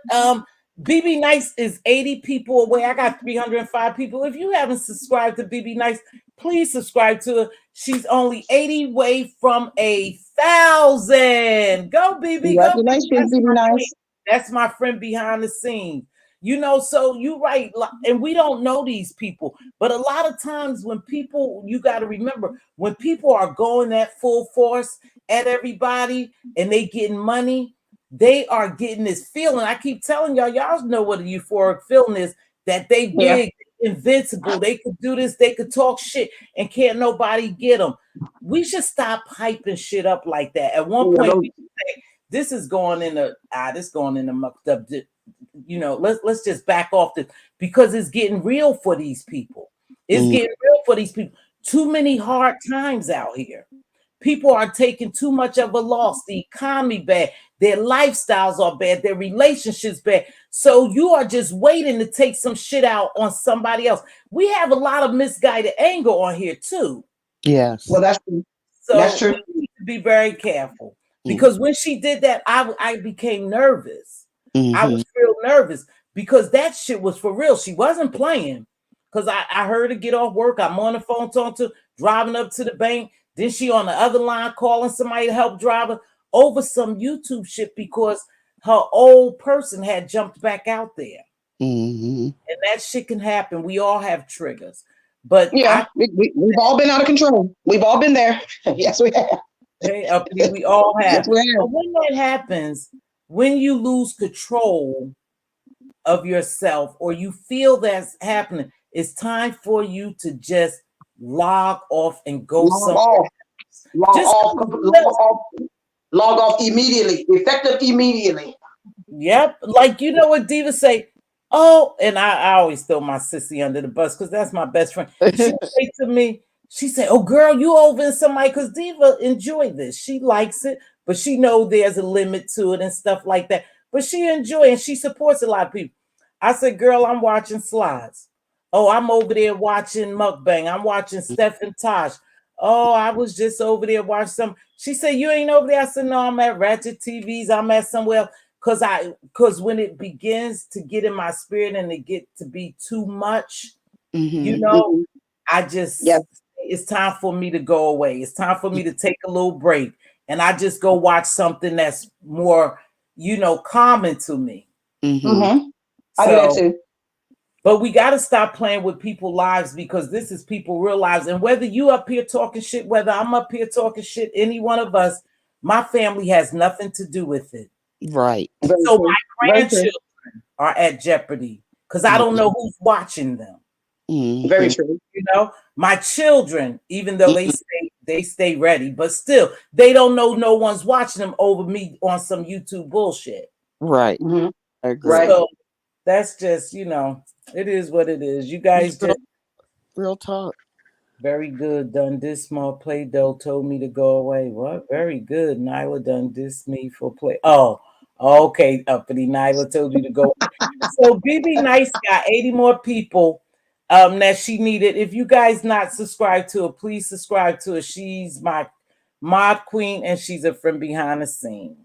Speaker 2: BB Nice is 80 people away. I got 305 people. If you haven't subscribed to BB Nice, please subscribe to her. She's only 80 away from 1,000. Go, BB. Go, BB.
Speaker 5: Congratulations, BB Nice.
Speaker 2: That's my friend behind the scenes. You know, so you're right. And we don't know these people. But a lot of times when people, you got to remember, when people are going at full force at everybody and they getting money, they are getting this feeling. I keep telling y'all know what a euphoric feeling is, that they big, invincible, they could do this, they could talk shit, and can't nobody get them. We should stop hyping shit up like that. At one point, we should say, this is going in the mucked up. You know, let's just back off this, because it's getting real for these people. It's getting real for these people. Too many hard times out here. People are taking too much of a loss. The economy bad. Their lifestyles are bad. Their relationships bad. So you are just waiting to take some shit out on somebody else. We have a lot of misguided anger on here too.
Speaker 3: Yes.
Speaker 5: Well, that's true.
Speaker 2: So
Speaker 5: that's true.
Speaker 2: We need to be very careful, because when she did that, I became nervous. I was real nervous, because that shit was for real. She wasn't playing. Because I heard her get off work. I'm on the phone talking to, driving up to the bank. Then she on the other line calling somebody to help drive her over some YouTube shit, because her old person had jumped back out there. And that shit can happen. We all have triggers. But
Speaker 5: yeah, we've all been out of control. We've all been there. Yes, we have.
Speaker 2: Okay, we all have.
Speaker 5: Yes, we have.
Speaker 2: But when that happens, when you lose control of yourself, or you feel that's happening, it's time for you to just log off and go somewhere.
Speaker 5: Log off immediately. Effective immediately.
Speaker 2: Yep. Like, you know what Diva say? Oh, and I always throw my sissy under the bus, because that's my best friend. She say to me, she said, oh girl, you over in somebody, because Diva enjoy this. She likes it, but she know there's a limit to it and stuff like that. But she enjoy it, and she supports a lot of people. I said, girl, I'm watching slides. Oh, I'm over there watching mukbang. I'm watching Steph and Tosh. Oh, I was just over there watching some. She said, you ain't over there? I said, no, I'm at Ratchet TVs. I'm at somewhere else. Because when it begins to get in my spirit and it get to be too much, you know, I just, it's time for me to go away. It's time for me to take a little break. And I just go watch something that's more, you know, common to me.
Speaker 5: I do that too.
Speaker 2: But we got to stop playing with people's lives, because this is people's real lives. And whether you up here talking shit, whether I'm up here talking shit, any one of us, my family has nothing to do with it.
Speaker 3: Right.
Speaker 2: So my grandchildren are at jeopardy, because I don't know who's watching them.
Speaker 5: Very true.
Speaker 2: You know, my children, even though they stay ready, but still, they don't know no one's watching them over me on some YouTube bullshit.
Speaker 3: Right. I agree.
Speaker 2: Right. So that's just, you know, it is what it is. You guys just
Speaker 3: real talk.
Speaker 2: Very good. Done this small play dough told me to go away. What? Very good. Nyla done this me for play. Oh, okay. Uppity Nyla told you to go. So BB Nice got 80 more people that she needed. If you guys not subscribed to her, please subscribe to her. She's my queen, and she's a friend behind the scene.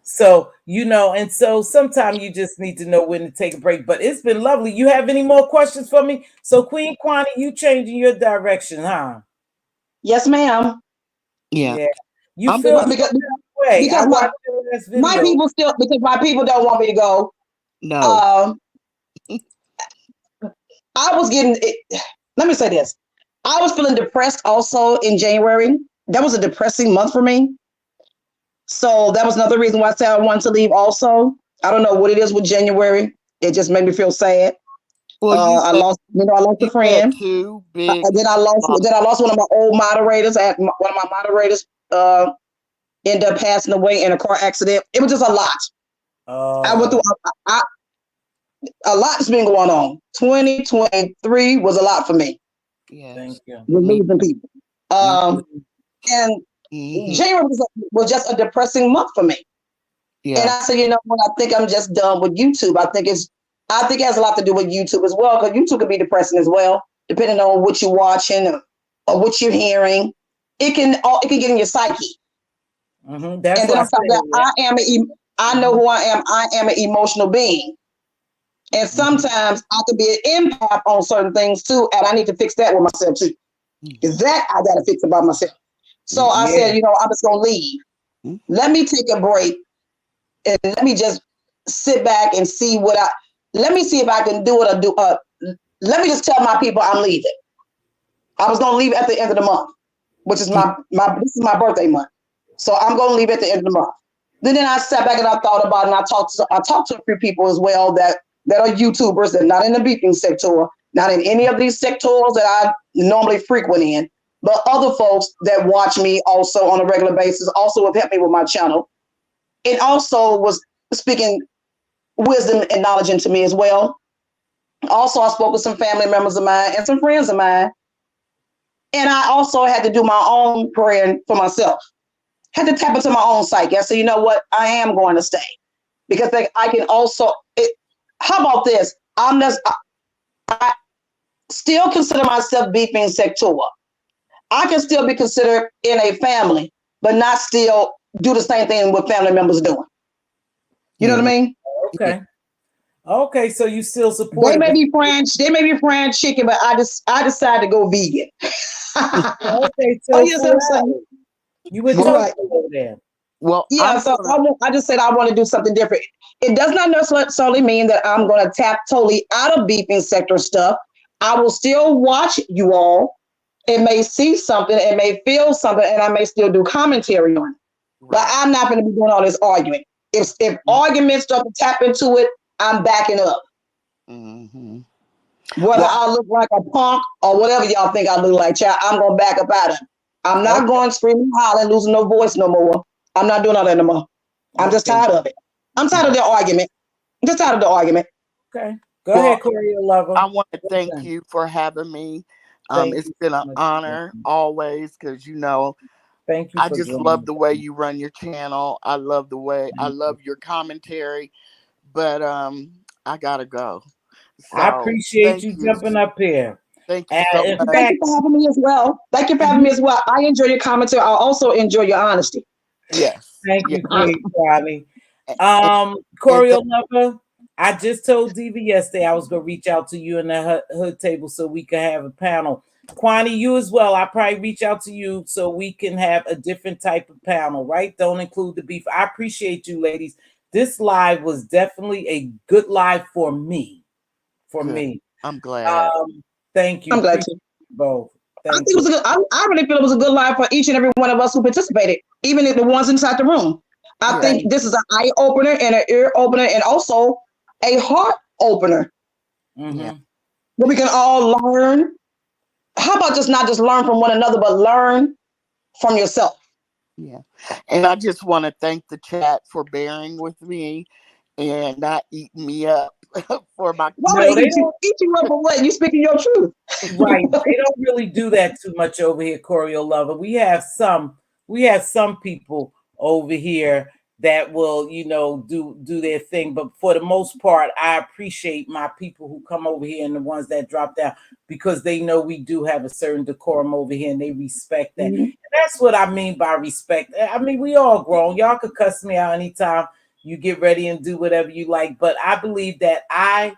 Speaker 2: So, you know, and so sometimes you just need to know when to take a break. But it's been lovely. You have any more questions for me? So, Queen Kwani, you changing your direction, huh?
Speaker 5: Yes, ma'am.
Speaker 3: Yeah.
Speaker 2: You feel because
Speaker 5: my people still, because my people don't want me to go.
Speaker 3: No.
Speaker 5: I was getting it. Let me say this. I was feeling depressed also in January. That was a depressing month for me. So that was another reason why I said I wanted to leave also. I don't know what it is with January. It just made me feel sad. Well, I lost a friend.
Speaker 3: Too big.
Speaker 5: Then I lost one of my old moderators. One of my moderators ended up passing away in a car accident. It was just a lot. I went through a lot's been going on. 2023 was a lot for me.
Speaker 2: Yeah, thank you.
Speaker 5: With losing people. And January was just a depressing month for me. Yeah. And I said, you know what? I think I'm just done with YouTube. I think it has a lot to do with YouTube as well, because YouTube can be depressing as well, depending on what you're watching. or what you're hearing, it can get in your psyche.
Speaker 2: Mm-hmm. That's
Speaker 5: and then on top of that, I know who I am. I am an emotional being. And sometimes I can be an empath on certain things too, and I need to fix that with myself too. That I got to fix about myself. So I said, I'm just gonna leave. Let me take a break, and let me just sit back and see let me see if I can do it or do. Let me just tell my people I'm leaving. I was gonna leave at the end of the month, which is this is my birthday month. So I'm gonna leave at the end of the month. Then I sat back and I thought about it, and I talked to a few people as well that are YouTubers, that are not in the beeping sector, not in any of these sectors that I normally frequent in, but other folks that watch me also on a regular basis, also have helped me with my channel. It also was speaking wisdom and knowledge into me as well. Also, I spoke with some family members of mine and some friends of mine. And I also had to do my own prayer for myself. Had to tap into my own psyche. I said, you know what? I am going to stay. Because I can also, how about this? I still consider myself beefing sector. I can still be considered in a family, but not still do the same thing what family members doing. You know what I mean?
Speaker 2: Okay. Okay, so you still support.
Speaker 5: They may be fried chicken, but I decided to go vegan.
Speaker 2: Okay, so
Speaker 5: yes, I'm saying.
Speaker 2: You were right over there.
Speaker 3: Well,
Speaker 5: yeah, I just said I want to do something different. It does not necessarily mean that I'm going to tap totally out of beeping sector stuff. I will still watch you all. It may see something, it may feel something, and I may still do commentary on it. Right. But I'm not going to be doing all this arguing. If arguments start to tap into it, I'm backing up. Mm-hmm. Whether I look like a punk or whatever y'all think I look like, child, I'm going to back up out of it. I'm not going screaming, hollering, losing no voice no more. I'm not doing all that no more. I'm just tired of it. I'm tired of the argument. I'm just tired of the argument.
Speaker 2: Okay. Go ahead, Corey, lover.
Speaker 3: I want to thank you for having me. It's been an honor always, because
Speaker 2: thank you.
Speaker 3: I just love the way you run your channel. I love I love your commentary. But I gotta go.
Speaker 2: So, I appreciate you jumping up here.
Speaker 3: Thank you so much.
Speaker 5: Thank you for having me as well. Thank you for having me as well. I enjoy your commentary. I also enjoy your honesty.
Speaker 3: Yes.
Speaker 2: Thank you, Kwani. Corey lover, I just told Diva yesterday I was gonna reach out to you in the hood table so we can have a panel. Kwani, you as well. I'll probably reach out to you so we can have a different type of panel, right? Don't include the beef. I appreciate you, ladies. This live was definitely a good live for me. Me.
Speaker 3: I'm glad.
Speaker 2: Thank you.
Speaker 5: I'm glad too.
Speaker 2: Both.
Speaker 5: I think it was a good. I really feel it was a good live for each and every one of us who participated, even the ones inside the room. I think this is an eye opener and an ear opener, and also a heart opener. Mm-hmm. Where we can all learn. How about just not just learn from one another, but learn from yourself?
Speaker 3: Yeah. And I just want to thank the chat for bearing with me and not eating me up for my.
Speaker 5: Why they eat you up for what? You speaking your truth,
Speaker 2: right? They don't really do that too much over here, Choreo lover. We have some people over here that will, do their thing. But for the most part, I appreciate my people who come over here and the ones that drop down, because they know we do have a certain decorum over here and they respect that. Mm-hmm. And that's what I mean by respect. I mean, we all grown. Y'all could cuss me out anytime you get ready and do whatever you like. But I believe that I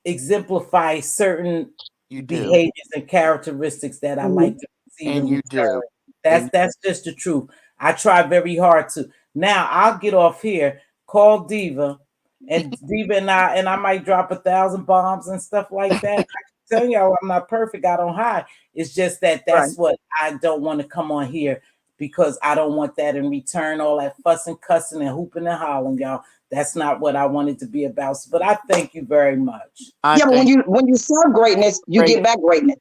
Speaker 2: exemplify certain behaviors and characteristics that I like to see.
Speaker 3: And you do.
Speaker 2: That's just the truth. I try very hard to. Now I'll get off here, call Diva, and Diva and I might drop 1,000 bombs and stuff like that. I can tell y'all I'm not perfect. I don't hide. It's just that's what I don't want to come on here, because I don't want that in return. All that fussing, cussing, and hooping and hollering, y'all. That's not what I wanted to be about. But I thank you very much.
Speaker 5: But when you serve greatness, you get back greatness.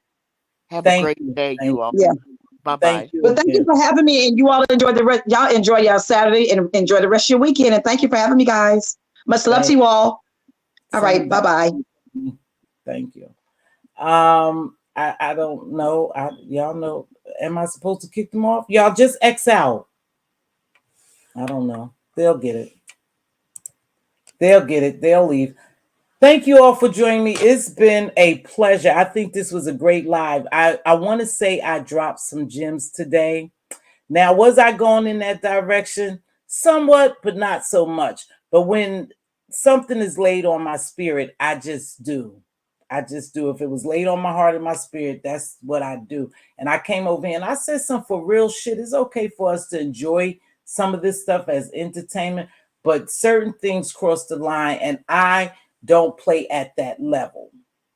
Speaker 3: Have a great day, you all.
Speaker 5: Yeah.
Speaker 3: Bye-bye.
Speaker 5: But thank you for having me, and you all enjoy y'all enjoy your Saturday and enjoy the rest of your weekend. And thank you for having me, guys. Much love to you all. All right, bye-bye.
Speaker 2: Thank you. I don't know. Y'all know, am I supposed to kick them off? Y'all just X out. I don't know. They'll get it. They'll leave. Thank you all for joining me. It's been a pleasure. I think this was a great live. I want to say I dropped some gems today. Now, was I going in that direction? Somewhat, but not so much. But when something is laid on my spirit, I just do. I just do. If it was laid on my heart and my spirit, that's what I do. And I came over here and I said something for real shit. It's okay for us to enjoy some of this stuff as entertainment, but certain things cross the line, and I don't play at that level.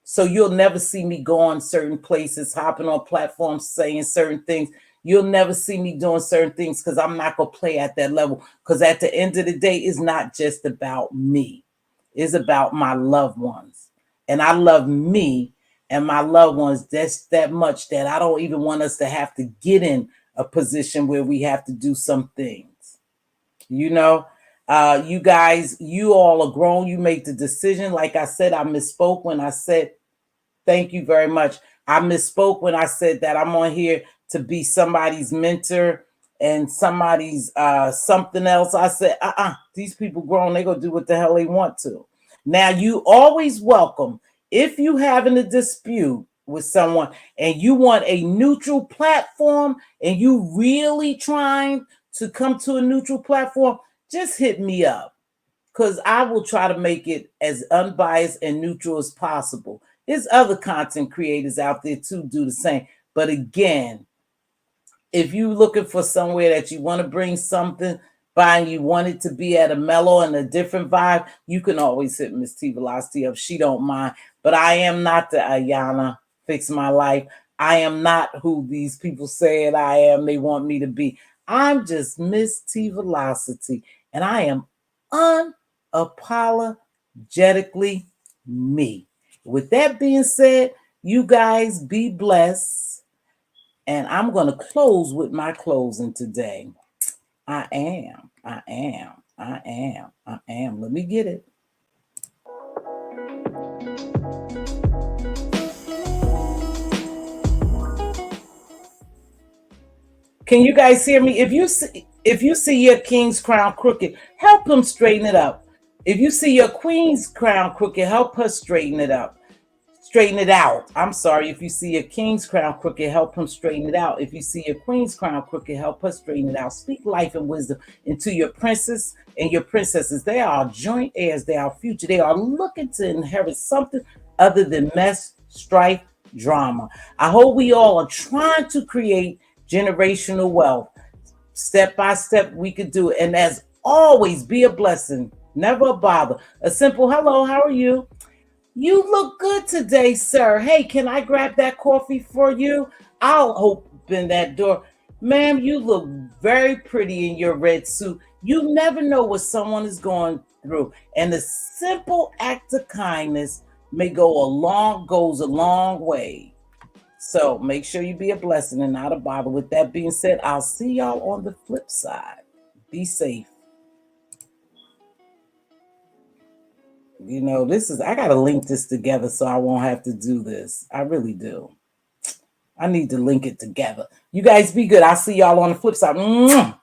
Speaker 2: So you'll never see me go on certain places, hopping on platforms, saying certain things. You'll never see me doing certain things because I'm not going to play at that level. Because at the end of the day, it's not just about me. It's about my loved ones. And I love me and my loved ones that much that I don't even want us to have to get in a position where we have to do some things. You know, you guys, you all are grown. You make the decision. Like I said, I misspoke when I said, thank you very much. I misspoke when I said that I'm on here to be somebody's mentor and somebody's something else. I said, these people grown, they gonna do what the hell they want to. Now, you always welcome, if you having a dispute with someone and you want a neutral platform and you really trying to come to a neutral platform, just hit me up, because I will try to make it as unbiased and neutral as possible. There's other content creators out there too do the same. But again, if you're looking for somewhere that you want to bring something by and you want it to be at a mellow and a different vibe, you can always hit Mz.Teavalocity up. She don't mind. But I am not the Ayana Fix My Life. I am not who these people said I am. They want me to be. I'm just Mz.Teavalocity, and I am unapologetically me. With that being said, you guys be blessed. And I'm going to close with my closing today. I am. Let me get it. Can you guys hear me? If you see your king's crown crooked, help him straighten it up. If you see your queen's crown crooked, help her straighten it up. Straighten it out. I'm sorry. If you see your king's crown crooked, help him straighten it out. If you see your queen's crown crooked, help her straighten it out. Speak life and wisdom into your princes and your princesses. They are joint heirs. They are future. They are looking to inherit something other than mess, strife, drama. I hope we all are trying to create generational wealth. Step by step, we could do it. And as always, be a blessing. Never a bother. A simple hello, how are you? You look good today, sir. Hey, can I grab that coffee for you? I'll open that door. Ma'am, you look very pretty in your red suit. You never know what someone is going through. And a simple act of kindness goes a long way. So make sure you be a blessing and not a bother. With that being said, I'll see y'all on the flip side. Be safe. You know, I got to link this together so I won't have to do this. I really do. I need to link it together. You guys be good. I'll see y'all on the flip side. Mwah!